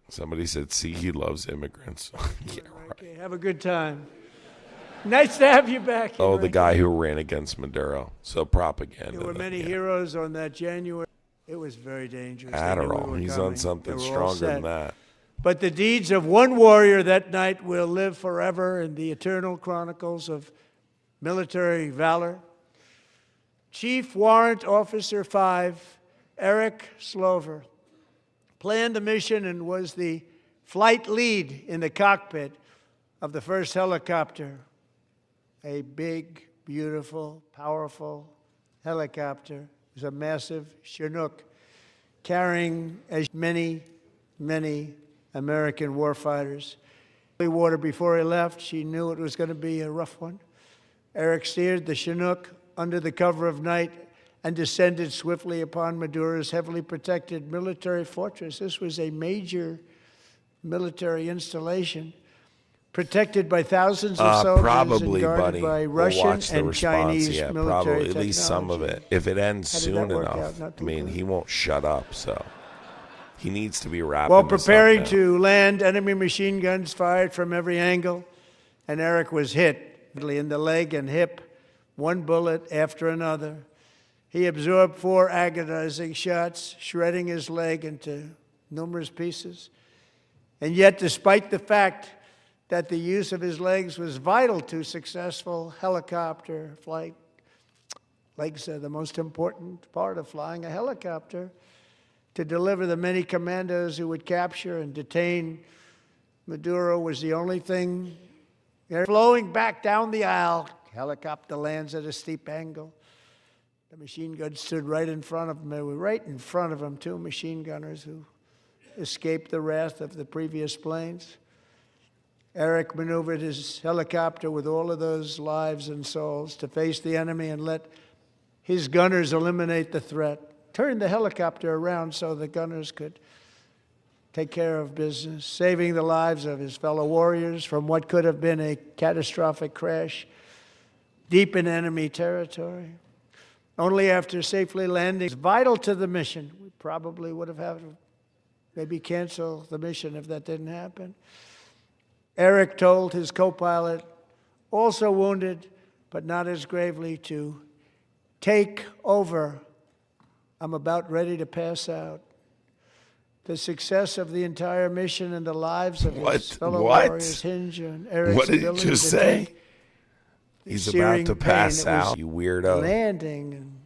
Somebody said, see, he loves immigrants. Yeah, right. Have a good time. Nice to have you back. Oh, the guy who ran against Maduro. So propaganda. There were many heroes on that January. It was very dangerous. Adderall. He's on something stronger than that. But the deeds of one warrior that night will live forever in the eternal chronicles of military valor. Chief Warrant Officer 5, Eric Slover, planned the mission and was the flight lead in the cockpit of the first helicopter, a big, beautiful, powerful helicopter. It was a massive Chinook carrying as many, many American warfighters. Water before he left, she knew it was going to be a rough one. Eric steered the Chinook under the cover of night and descended swiftly upon Maduro's heavily protected military fortress. This was a major military installation, protected by thousands of soldiers probably, and guarded buddy. by We'll Russian watch the and response. Chinese Yeah, military probably at technology. least some of it. If it ends How did soon that work enough, out? Not I too mean, good. he won't shut up. So he needs to be wrapping. While this up preparing now. to land, enemy machine guns fired from every angle, and Eric was hit in the leg and hip, one bullet after another. He absorbed 4 agonizing shots, shredding his leg into numerous pieces. And yet, despite the fact that the use of his legs was vital to successful helicopter flight, legs are the most important part of flying a helicopter, to deliver the many commandos who would capture and detain Maduro was the only thing. Flowing back down the aisle, helicopter lands at a steep angle. The machine guns stood right in front of him. They were right in front of him, 2 machine gunners who escaped the wrath of the previous planes. Eric maneuvered his helicopter with all of those lives and souls to face the enemy and let his gunners eliminate the threat. Turned the helicopter around so the gunners could take care of business, saving the lives of his fellow warriors from what could have been a catastrophic crash deep in enemy territory. Only after safely landing, vital to the mission. We probably would have had to maybe cancel the mission if that didn't happen. Eric told his co-pilot, also wounded, but not as gravely, to take over. I'm about ready to pass out. The success of the entire mission and the lives of his fellow warriors hinge on Eric's What did ability you just to say? take He's searing about to pain pass that was out, you weirdo. landing, and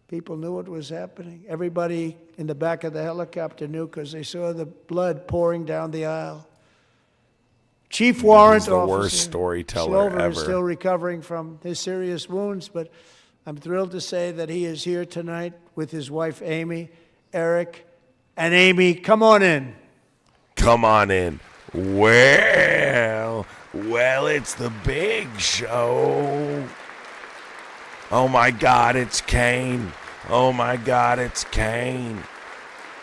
people knew what was happening. Everybody in the back of the helicopter knew because they saw the blood pouring down the aisle. Chief Warrant He's the Officer worst storyteller Slover ever. is still recovering from his serious wounds, but I'm thrilled to say that he is here tonight with his wife, Amy, Eric, and Amy. Come on in. Come on in. Well, it's the big show. Oh my God, it's Kane. Oh my God, it's Kane.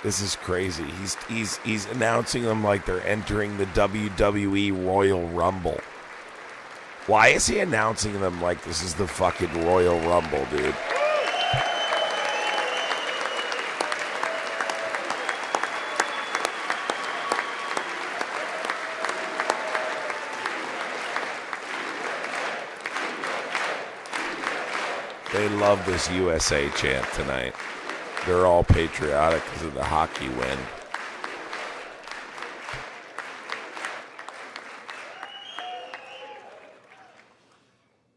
This is crazy. He's announcing them like they're entering the WWE Royal Rumble. Why is he announcing them like this is the fucking Royal Rumble, dude? They love this USA chant tonight. They're all patriotic because of the hockey win.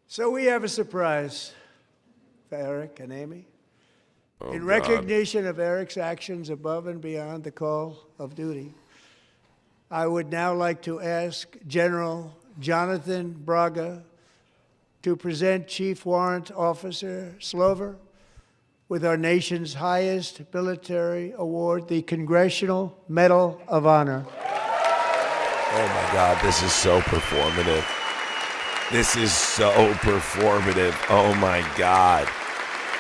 So we have a surprise for Eric and Amy. In God. recognition of Eric's actions above and beyond the call of duty, I would now like to ask General Jonathan Braga to present Chief Warrant Officer Slover with our nation's highest military award, the Congressional Medal of Honor. Oh my God, this is so performative. This is so performative. Oh my God.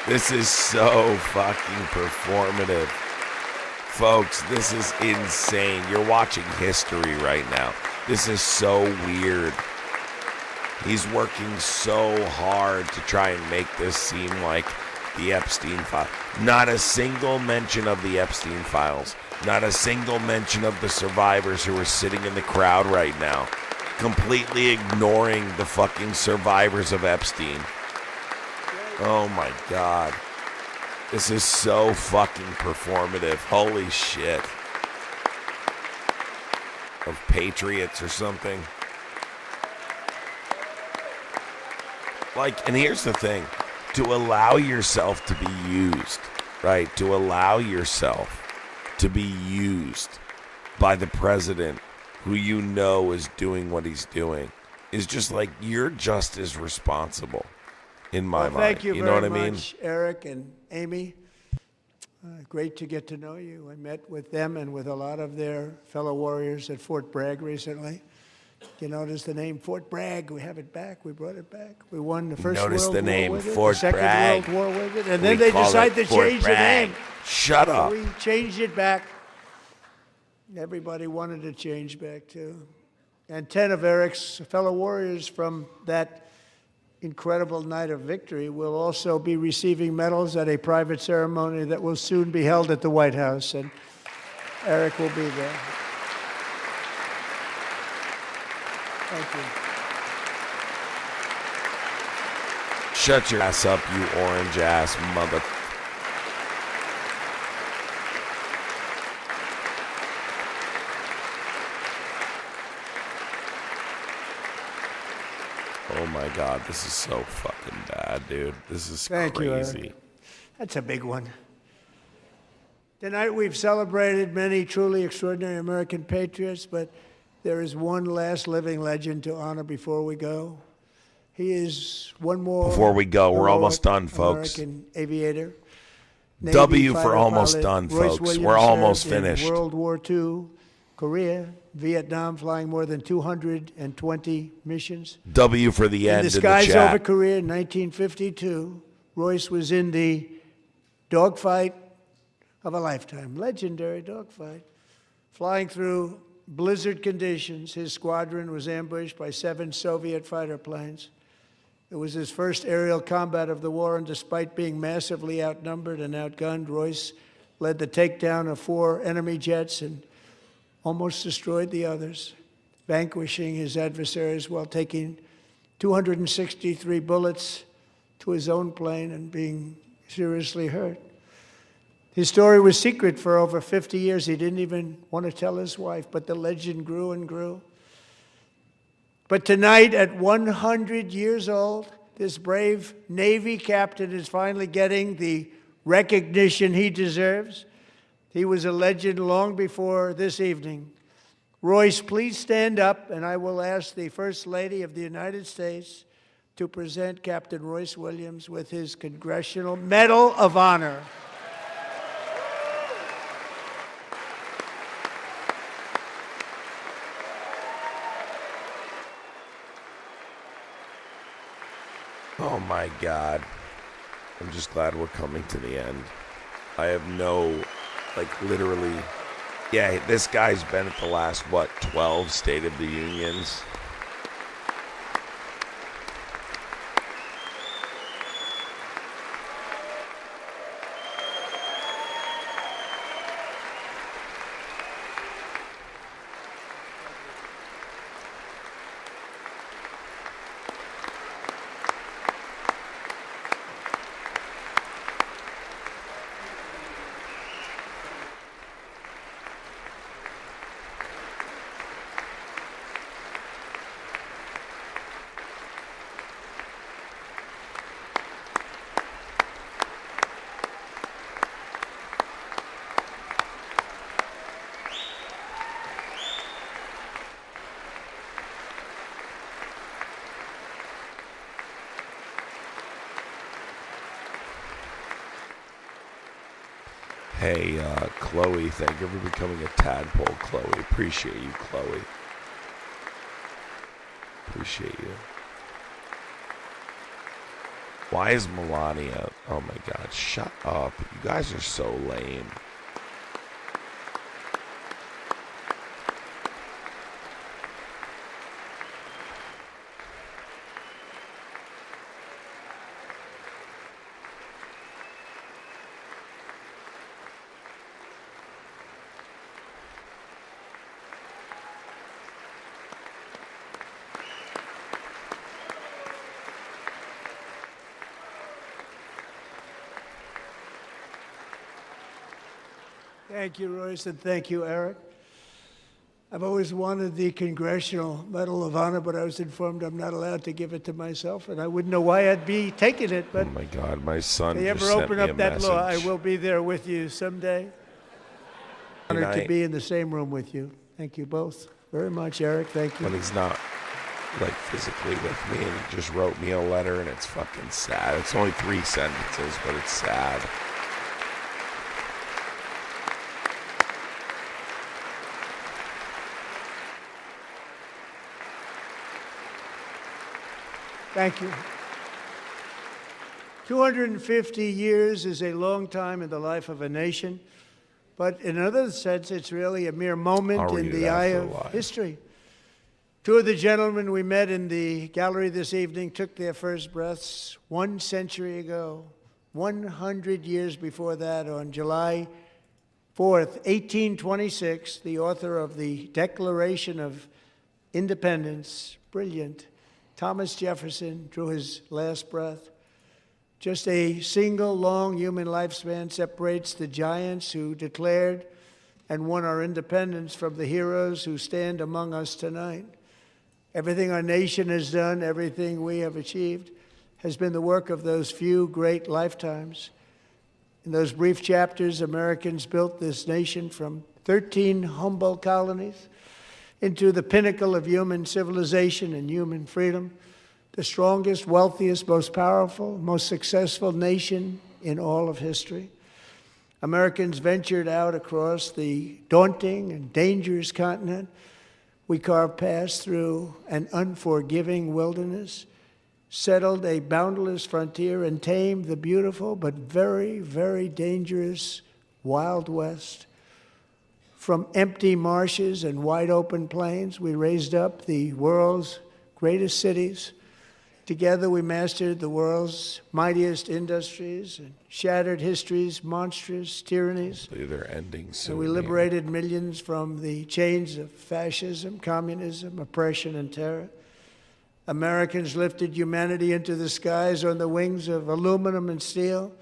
This is so fucking performative. Folks, this is insane. You're watching history right now. This is so weird. He's working so hard to try and make this seem like the Epstein file. Not a single mention of the Epstein files. Not a single mention of the survivors who are sitting in the crowd right now. Completely ignoring the fucking survivors of Epstein. Oh my God. This is so fucking performative. Holy shit. Of Patriots or something. Like, and here's the thing. to allow yourself to be used, right? To allow yourself to be used by the president who you know is doing what he's doing is just like, you're just as responsible in my mind. Thank you, you know very what I mean? much, Eric and Amy. Great to get to know you. I met with them and with a lot of their fellow warriors at Fort Bragg recently. You notice the name Fort Bragg? We have it back. We brought it back. We won the First Notice World the War name with it, Fort the Second Bragg. World War with it, and then We they call decided it to Fort change Bragg. the name. Shut up. So we changed it back. Everybody wanted to change back too. And 10 of Eric's fellow warriors from that incredible night of victory will also be receiving medals at a private ceremony that will soon be held at the White House, and Eric will be there. Thank you. Shut your ass up, you orange ass mother. Oh my God, this is so fucking bad, dude. This is Thank you, crazy. Eric. That's a big one. Tonight we've celebrated many truly extraordinary American patriots, but there is one last living legend to honor before we go. He is one more. Before we go, we're almost done, folks. American aviator. Navy W for fighter almost pilot. done, Royce folks. Williams We're almost served in finished. World War II, Korea, Vietnam, flying more than 220 missions. W for the end In in the the skies chat. over Korea in 1952, Royce was in the dogfight of a lifetime, legendary dogfight. Flying through blizzard conditions, his squadron was ambushed by 7 Soviet fighter planes. It was his first aerial combat of the war, and despite being massively outnumbered and outgunned, Royce led the takedown of 4 enemy jets and almost destroyed the others, vanquishing his adversaries while taking 263 bullets to his own plane and being seriously hurt. His story was secret for over 50 years. He didn't even want to tell his wife, but the legend grew and grew. But tonight, at 100 years old, this brave Navy captain is finally getting the recognition he deserves. He was a legend long before this evening. Royce, please stand up, and I will ask the First Lady of the United States to present Captain Royce Williams with his Congressional Medal of Honor. Oh my God. I'm just glad we're coming to the end. I have no, literally. Yeah, this guy's been at the last, 12 State of the Unions? Hey, Chloe, thank you for becoming a tadpole, Chloe. Appreciate you, Chloe. Appreciate you. Why is Melania? Oh my God, shut up. You guys are so lame. Thank you, Royce, and thank you, Eric. I've always wanted the Congressional Medal of Honor, but I was informed I'm not allowed to give it to myself, and I wouldn't know why I'd be taking it. But oh my God, my son if they just ever sent open me a up that law, I message. will be there with you someday. Honored to be in the same room with you. Thank you both very much, Eric. Thank you. When he's not like physically with me, and he just wrote me a letter, and it's fucking sad. It's only 3 sentences, but it's sad. Thank you. 250 years is a long time in the life of a nation, but in another sense, it's really a mere moment in the eye of history. Two of the gentlemen we met in the gallery this evening took their first breaths 1 century ago, 100 years before that, on July 4th, 1826, the author of the Declaration of Independence, brilliant, Thomas Jefferson, drew his last breath. Just a single long human lifespan separates the giants who declared and won our independence from the heroes who stand among us tonight. Everything our nation has done, everything we have achieved, has been the work of those few great lifetimes. In those brief chapters, Americans built this nation from 13 humble colonies into the pinnacle of human civilization and human freedom, the strongest, wealthiest, most powerful, most successful nation in all of history. Americans ventured out across the daunting and dangerous continent. We carved paths through an unforgiving wilderness, settled a boundless frontier, and tamed the beautiful but very, very dangerous Wild West. From empty marshes and wide open plains, we raised up the world's greatest cities. Together, we mastered the world's mightiest industries and shattered history's monstrous tyrannies. They're ending soon. And we liberated millions from the chains of fascism, communism, oppression, and terror. Americans lifted humanity into the skies on the wings of aluminum and steel.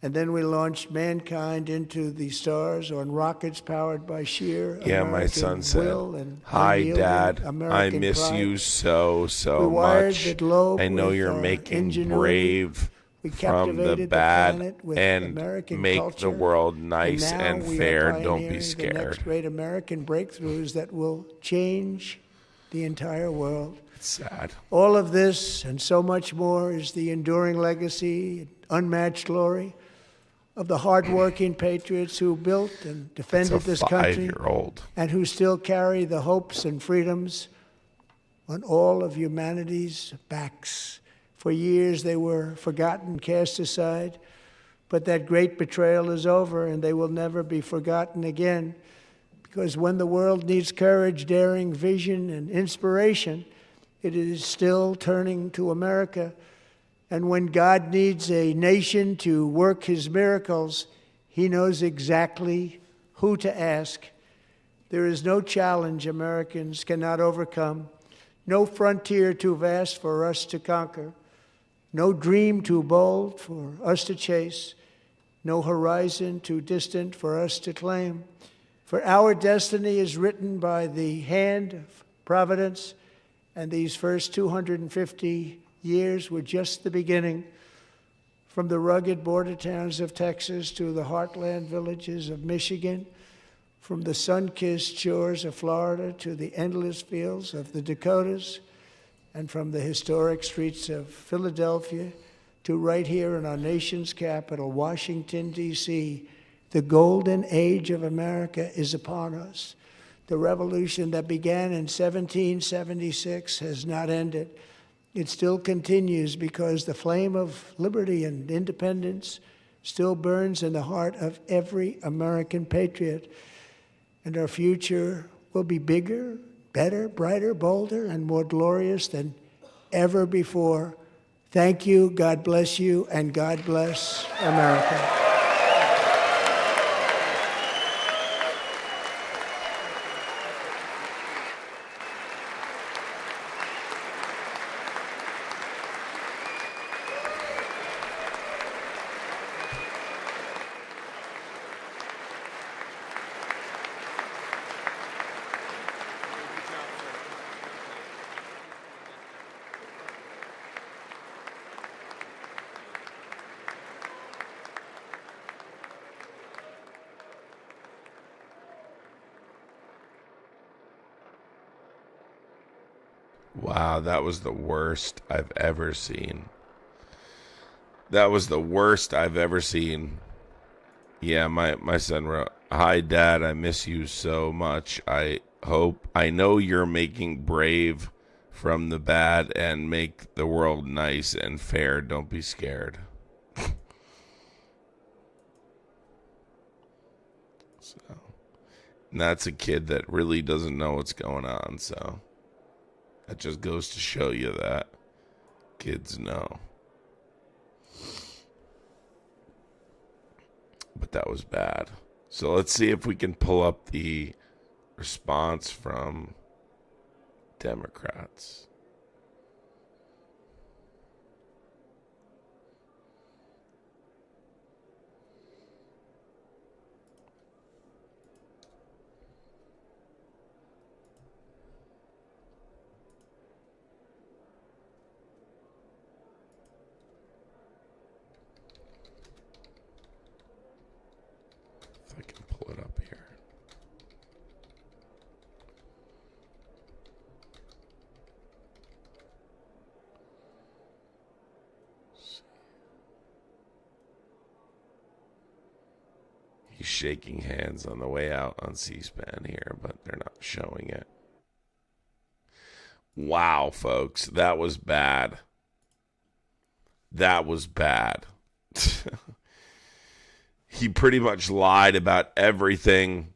And then we launched mankind into the stars on rockets powered by sheer American my son said, will and "Hi, Dad. American I miss pride. you so We wired much. the globe I know with you're our making ingenuity. brave We from the captivated bad planet with and American make culture. the world nice now and we are fair. Don't pioneering be the scared." next great American breakthroughs that will change the entire world. It's sad. All of this and so much more is the enduring legacy, unmatched glory of the hardworking patriots who built and defended this country, 5-year-old. and who still carry the hopes and freedoms on all of humanity's backs. For years they were forgotten, cast aside, but that great betrayal is over, and they will never be forgotten again, because when the world needs courage, daring, vision, and inspiration, it is still turning to America. And when God needs a nation to work his miracles, he knows exactly who to ask. There is no challenge Americans cannot overcome, no frontier too vast for us to conquer, no dream too bold for us to chase, no horizon too distant for us to claim. For our destiny is written by the hand of providence, and these first 250 years were just the beginning. From the rugged border towns of Texas to the heartland villages of Michigan, from the sun-kissed shores of Florida to the endless fields of the Dakotas, and from the historic streets of Philadelphia to right here in our nation's capital, Washington, D.C., the golden age of America is upon us. The revolution that began in 1776 has not ended. It still continues because the flame of liberty and independence still burns in the heart of every American patriot. And our future will be bigger, better, brighter, bolder, and more glorious than ever before. Thank you, God bless you, and God bless America. Wow, that was the worst I've ever seen. That was the worst I've ever seen. Yeah, my son wrote, "Hi, Dad, I miss you so much. I know you're making brave from the bad and make the world nice and fair. Don't be scared." So, and that's a kid that really doesn't know what's going on, so that just goes to show you that kids know. But that was bad. So let's see if we can pull up the response from Democrats. If I can pull it up here. He's shaking hands on the way out on C-SPAN here, but they're not showing it. Wow, folks, that was bad. That was bad. He pretty much lied about everything.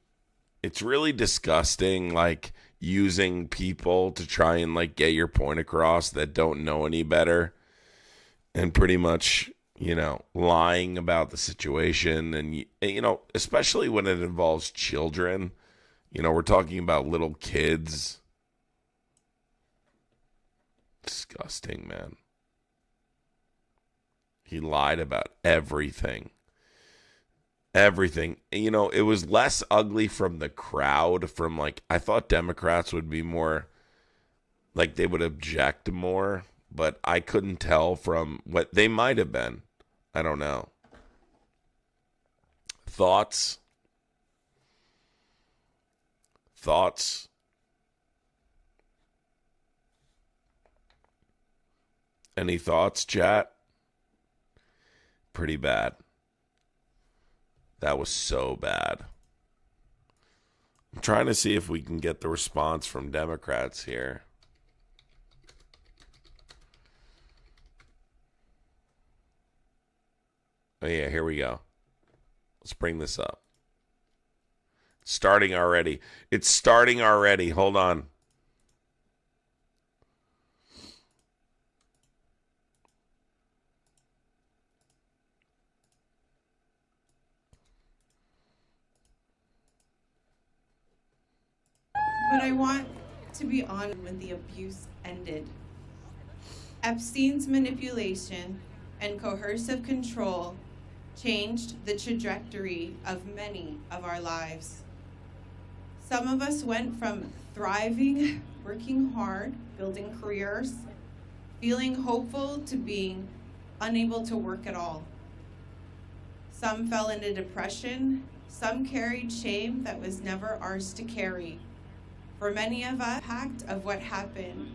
It's really disgusting, like, using people to try and, like, get your point across that don't know any better. And pretty much, you know, lying about the situation. And, you know, especially when it involves children. You know, we're talking about little kids. Disgusting, man. He lied about everything. Everything. You know, it was less ugly from the crowd. From, like, I thought Democrats would be more, like, they would object more. But I couldn't tell from what they might have been. I don't know. Thoughts? Thoughts? Any thoughts, chat? Pretty bad. That was so bad. I'm trying to see if we can get the response from Democrats here. Oh, yeah, here we go. Let's bring this up. It's starting already. It's starting already. Hold on. But I want to be on when the abuse ended. Epstein's manipulation and coercive control changed the trajectory of many of our lives. Some of us went from thriving, working hard, building careers, feeling hopeful, to being unable to work at all. Some fell into depression. Some carried shame that was never ours to carry. For many of us, the impact of what happened,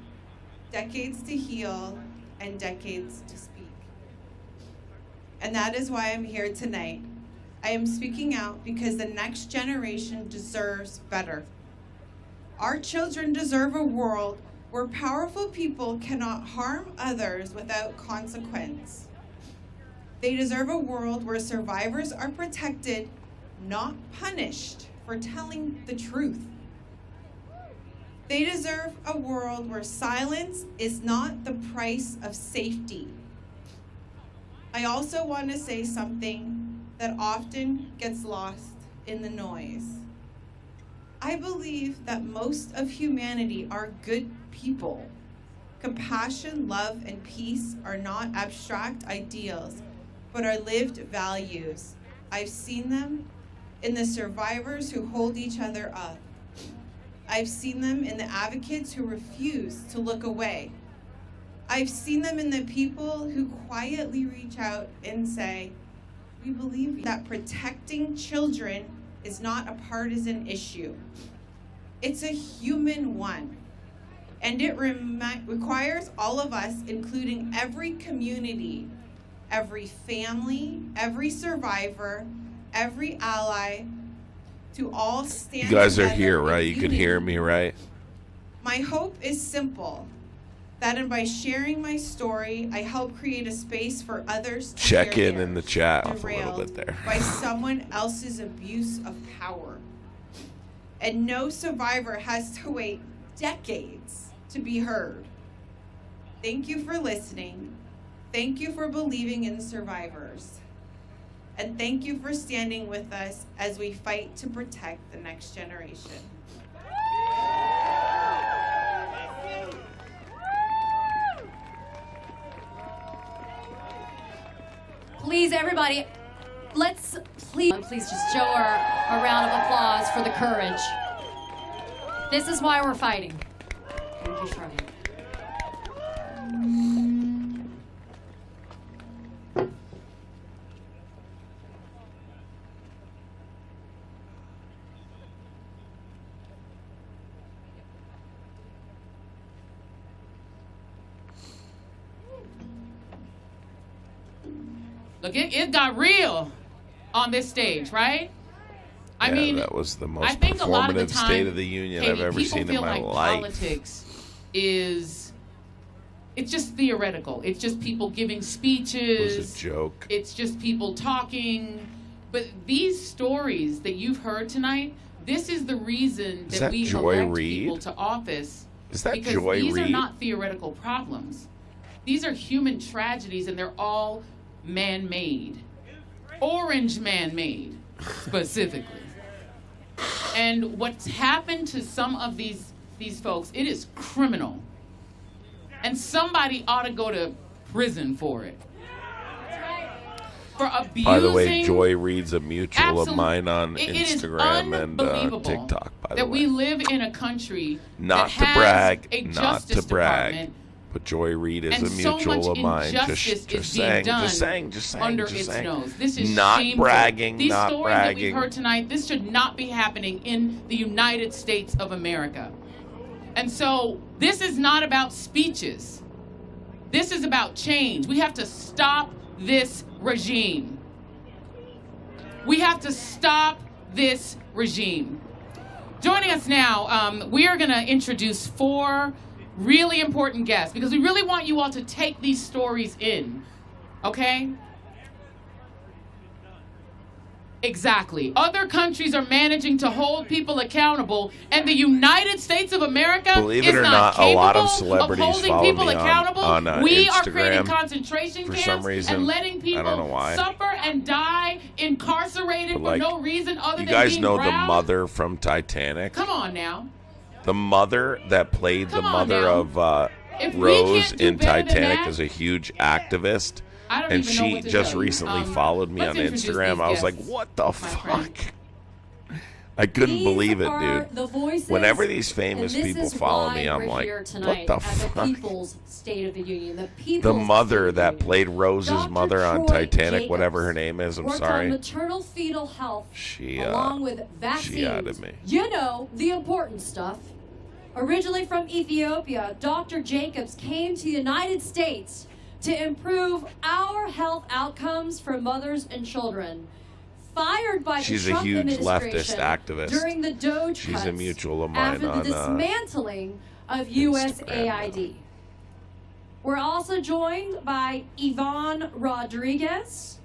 decades to heal and decades to speak. And that is why I'm here tonight. I am speaking out because the next generation deserves better. Our children deserve a world where powerful people cannot harm others without consequence. They deserve a world where survivors are protected, not punished, for telling the truth. They deserve a world where silence is not the price of safety. I also want to say something that often gets lost in the noise. I believe that most of humanity are good people. Compassion, love, and peace are not abstract ideals, but are lived values. I've seen them in the survivors who hold each other up. I've seen them in the advocates who refuse to look away. I've seen them in the people who quietly reach out and say, we believe that protecting children is not a partisan issue. It's a human one. And it requires all of us, including every community, every family, every survivor, every ally, to all stand You guys are together here, in right? You can unity. hear me, right? My hope is simple, that by sharing my story, I help create a space for others to Check share in theirs, the chat off a little derailed bit there. by someone else's abuse of power. And no survivor has to wait decades to be heard. Thank you for listening. Thank you for believing in survivors. And thank you for standing with us as we fight to protect the next generation. Please, everybody, please just show her a round of applause for the courage. This is why we're fighting. Thank you, Charlie. Look, it got real on this stage, right? I mean, that was the most I think a lot of the performative time, State of the Union Katie, I've ever people seen feel in my like life. Politics it's just theoretical. It's just people giving speeches. It was a joke. It's just people talking. But these stories that you've heard tonight, this is the reason Is that that we Joy elect Reid? people to office. Is that because Joy these are Reid? not theoretical problems. These are human tragedies, and they're all man-made. Orange man-made, specifically. And what's happened to some of these folks, it is criminal. And somebody ought to go to prison for it. For abusing. By the way, Joy Reid's a mutual of mine on It is Instagram and unbelievable TikTok, by the that way. we live in a country Not that to has brag, a not justice to brag. department, But Joy Reid is and a so mutual much of mine. injustice Just is saying, being just done saying, just saying, under just its saying. nose. This is not shameful. bragging, These not stories bragging. that we've heard tonight, this should not be happening in the United States of America. And so this is not about speeches. This is about change. We have to stop this regime. We have to stop this regime. Joining us now, we are going to introduce 4 really important guests because we really want you all to take these stories in, okay? Exactly. Other countries are managing to hold people accountable, and the United States of America Believe is it or not not, a lot of capable celebrities holding follow people me accountable. on We are Instagram creating concentration for camps some reason. and letting I don't know people why. suffer and die incarcerated But, for no reason other You than guys being know brown. the mother from Titanic? Come on now. The mother that played the Come on mother now. of If we Rose can't do in better than Titanic that, is a huge activist. I don't And even know she what to just tell you. recently followed me let's on introduce Instagram. these I was like, guests, what the my fuck? friend. I couldn't These believe it, are dude. the voices, Whenever these famous and this people is follow why me, I'm we're like, here what tonight the at the fuck? People's State of the Union. The The People's mother State of the that Union. played Rose's Dr. mother on Troy Titanic, Jacobs whatever her name is, I'm worked sorry. on maternal fetal health She, along with vaccines. she outed me. You know, the important stuff. Originally from Ethiopia, Dr. Jacobs came to the United States to improve our health outcomes for mothers and children. Fired by She's the a Trump huge administration leftist activist. during the Doge She's cuts a mutual of mine after the on dismantling of Instagram, USAID. We're also joined by Yvonne Rodriguez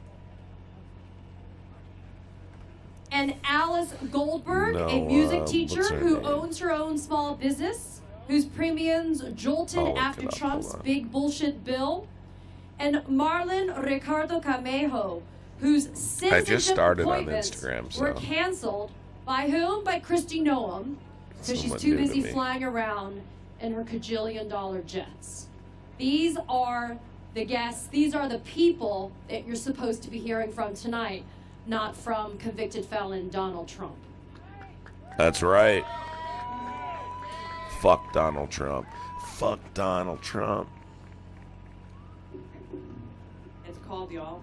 and Alice Goldberg, No, a music what's teacher her who name? owns her own small business, whose premiums I'll jolted look after it up, Trump's hold on. big bullshit bill, and Marlon Ricardo Camejo, whose citizenship started on appointments Instagram, were so. canceled by whom? By Kristi Noem, because she's Someone too new to busy me. flying around in her $1,000,000,000 jets. These are the guests, these are the people that you're supposed to be hearing from tonight, not from convicted felon Donald Trump. That's right. Fuck Donald Trump. Fuck Donald Trump. It's called, y'all.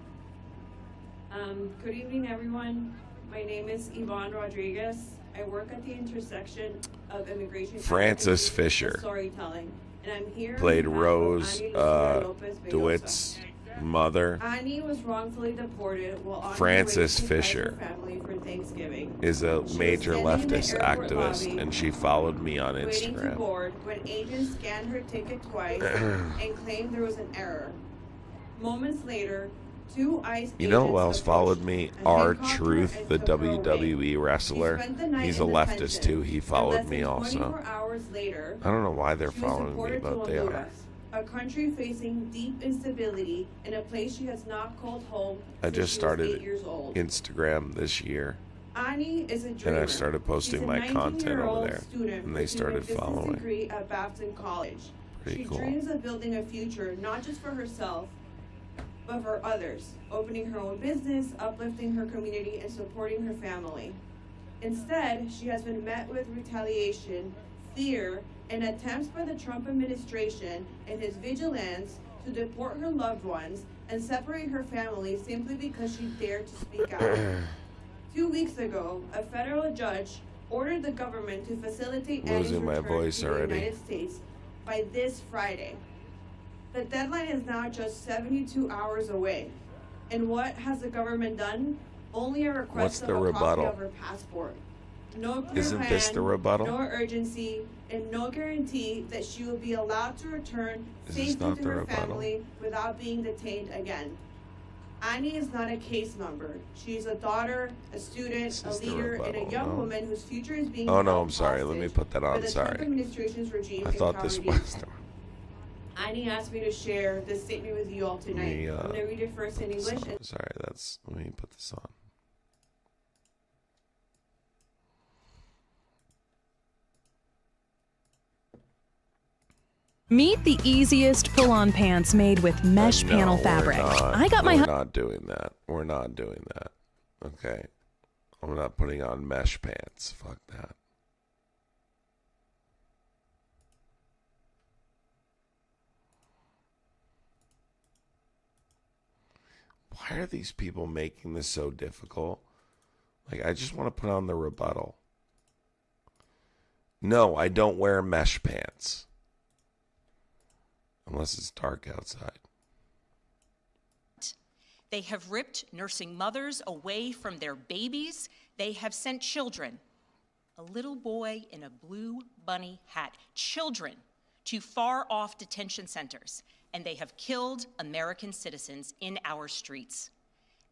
Good evening, everyone. My name is Yvonne Rodriguez. I work at the intersection of immigration Frances advocacy and Fisher storytelling, and I'm here played on behalf of Rose Ani Lucía Lopez Bellosa. DeWitt's mother. Ani was wrongfully deported while on Frances her way to Fisher her family for Thanksgiving. is a She was major standing in the leftist airport activist, lobby, and she followed me on waiting to Instagram. board when agents scanned her ticket twice and claimed there was an error. Moments later, two ICE You know who agents else followed approached me? and R handcuffed her Truth, and the took her away. WWE wrestler. She spent the night He's a in leftist detention, too. He and followed less me than also. 24 hours later, I don't know why they're she was following me, deported to but they are. Honduras, a country facing deep instability in a place she has not called home I since just she was started 8 years old. Instagram this year, Ani is a dreamer. and I started posting She's a my content 19-year-old over there, student and they pursuing a started business following. degree at Babson College. Pretty She cool. dreams of building a future not just for herself, but for others, opening her own business, uplifting her community, and supporting her family. Instead, she has been met with retaliation, fear, and attempts by the Trump administration and his vigilantes to deport her loved ones and separate her family simply because she dared to speak out. 2 weeks ago, a federal judge ordered the government to facilitate Annie's Losing my return voice to the already. United States by this Friday. The deadline is now just 72 hours away. And what has the government done? Only a request What's of the a rebuttal? copy of her passport. No clear Isn't plan, this the rebuttal? no urgency, and no guarantee that she will be allowed to return Is this safely not to the her rebuttal? family without being detained again. Ani is not a case number. She is a daughter, a student, This a is the leader, and a rebuttal, young no? woman whose future is being Oh no, held I'm sorry. Let me hostage put that by on. the Trump Sorry. administration's regime I and thought this cowardice. was. Ani asked me to share this statement with you all tonight. Me, I'm going to read it first in English. And Sorry, that's. Let me put this on. Meet the easiest pull-on pants made with mesh No, panel we're fabric. not. I got my We're not doing that. We're not doing that. Okay. I'm not putting on mesh pants. Fuck that. Why are these people making this so difficult? Like, I just want to put on the rebuttal. No, I don't wear mesh pants. Unless it's dark outside. They have ripped nursing mothers away from their babies. They have sent children, a little boy in a blue bunny hat, children to far-off detention centers, and they have killed American citizens in our streets.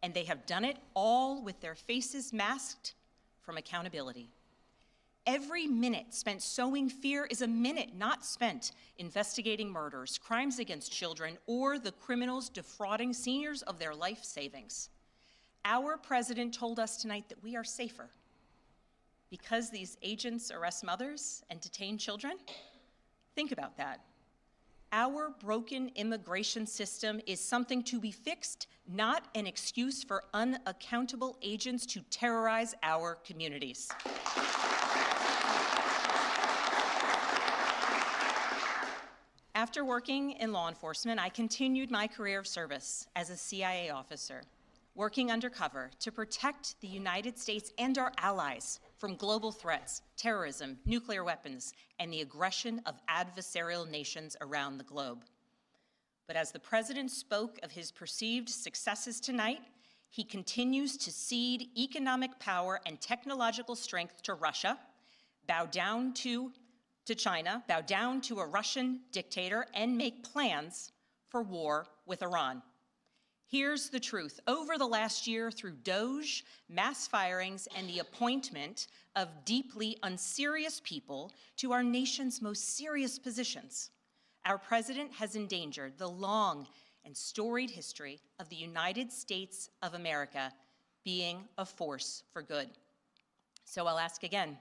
And they have done it all with their faces masked from accountability. Every minute spent sowing fear is a minute not spent investigating murders, crimes against children, or the criminals defrauding seniors of their life savings. Our president told us tonight that we are safer because these agents arrest mothers and detain children. Think about that. Our broken immigration system is something to be fixed, not an excuse for unaccountable agents to terrorize our communities. After working in law enforcement, I continued my career of service as a CIA officer, working undercover to protect the United States and our allies from global threats, terrorism, nuclear weapons, and the aggression of adversarial nations around the globe. But as the president spoke of his perceived successes tonight, he continues to cede economic power and technological strength to Russia, bow down to China, bow down to a Russian dictator, and make plans for war with Iran. Here's the truth. Over the last year, through DOGE, mass firings, and the appointment of deeply unserious people to our nation's most serious positions, our president has endangered the long and storied history of the United States of America being a force for good. So I'll ask again,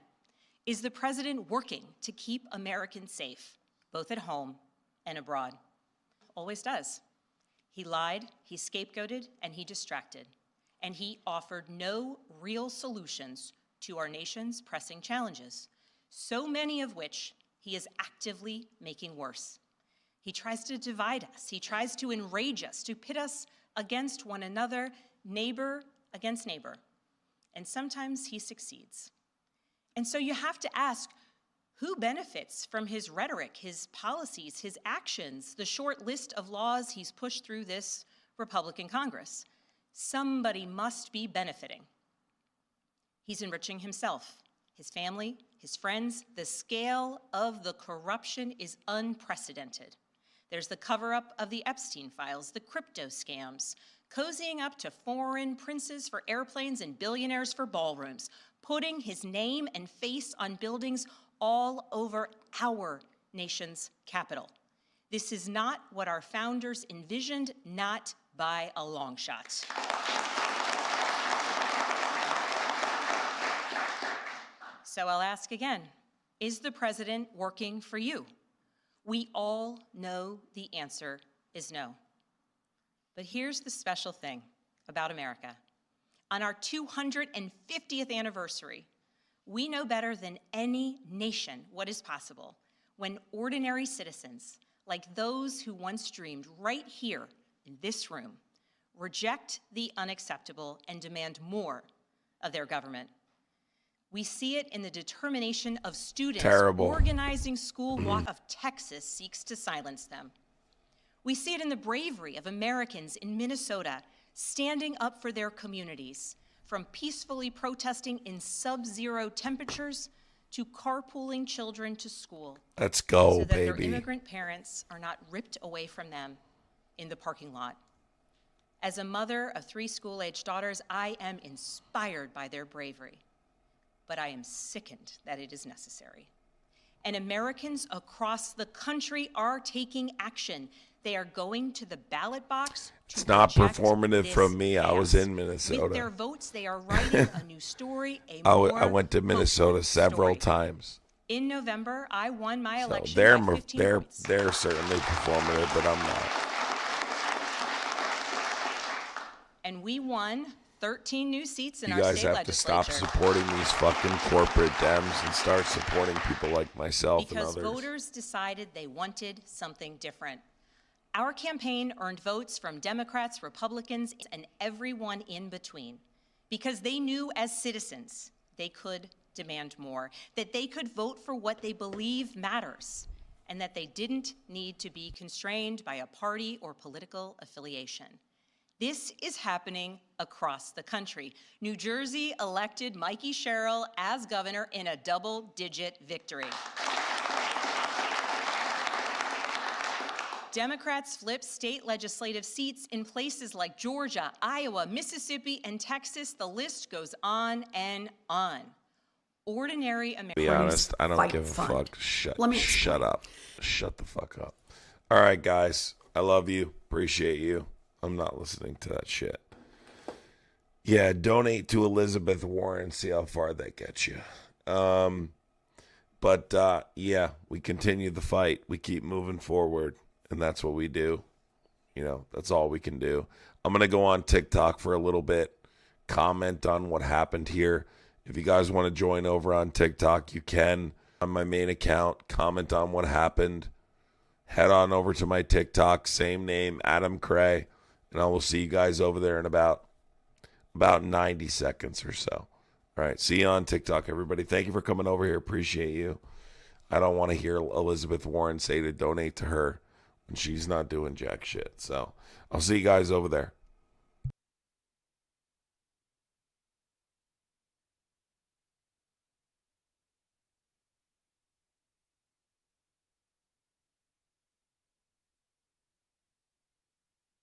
is the president working to keep Americans safe, both at home and abroad? Always does. He lied, he scapegoated, and he distracted. And he offered no real solutions to our nation's pressing challenges, so many of which he is actively making worse. He tries to divide us. He tries to enrage us, to pit us against one another, neighbor against neighbor. And sometimes he succeeds. And so you have to ask, who benefits from his rhetoric, his policies, his actions, the short list of laws he's pushed through this Republican Congress? Somebody must be benefiting. He's enriching himself, his family, his friends. The scale of the corruption is unprecedented. There's the cover-up of the Epstein files, the crypto scams, cozying up to foreign princes for airplanes and billionaires for ballrooms, putting his name and face on buildings all over our nation's capital. This is not what our founders envisioned, not by a long shot. So I'll ask again, is the president working for you? We all know the answer is no. But here's the special thing about America. On our 250th anniversary, we know better than any nation what is possible when ordinary citizens, like those who once dreamed right here in this room, reject the unacceptable and demand more of their government. We see it in the determination of students organizing school walk of Texas seeks to silence them. We see it in the bravery of Americans in Minnesota standing up for their communities, from peacefully protesting in sub-zero temperatures to carpooling children to school. Let's go, so that baby. Their immigrant parents are not ripped away from them in the parking lot. As a mother of 3 school-aged daughters, I am inspired by their bravery, but I am sickened that it is necessary. And Americans across the country are taking action. They are going to the ballot box. It's not performative from me. I was in Minnesota. With their votes, they are writing a new story, I went to Minnesota several times. In November, I won my election So by 15 points. they're certainly performative, but I'm not. And we won 13 new seats in You our guys state have to stop legislature. supporting these fucking corporate Dems and start supporting people like myself Because and others. voters decided they wanted something different. Our campaign earned votes from Democrats, Republicans, and everyone in between, because they knew as citizens they could demand more, that they could vote for what they believe matters, and that they didn't need to be constrained by a party or political affiliation. This is happening across the country. New Jersey elected Mikey Sherrill as governor in a double-digit victory. Democrats flipped state legislative seats in places like Georgia, Iowa, Mississippi, and Texas. The list goes on and on. Ordinary Americans. Be honest, I don't give a fuck. Shut up. Shut the fuck up. All right, guys. I love you. Appreciate you. I'm not listening to that shit. Yeah, donate to Elizabeth Warren. See how far that gets you. But yeah, we continue the fight. We keep moving forward. And that's what we do. You know, that's all we can do. I'm going to go on TikTok for a little bit, comment on what happened here. If you guys want to join over on TikTok, you can. On my main account, comment on what happened. Head on over to my TikTok, same name, adamcrai, and I will see you guys over there in about 90 seconds or so. All right, see you on TikTok, everybody. Thank you for coming over here. Appreciate you. I don't want to hear Elizabeth Warren say to donate to her when she's not doing jack shit. So I'll see you guys over there.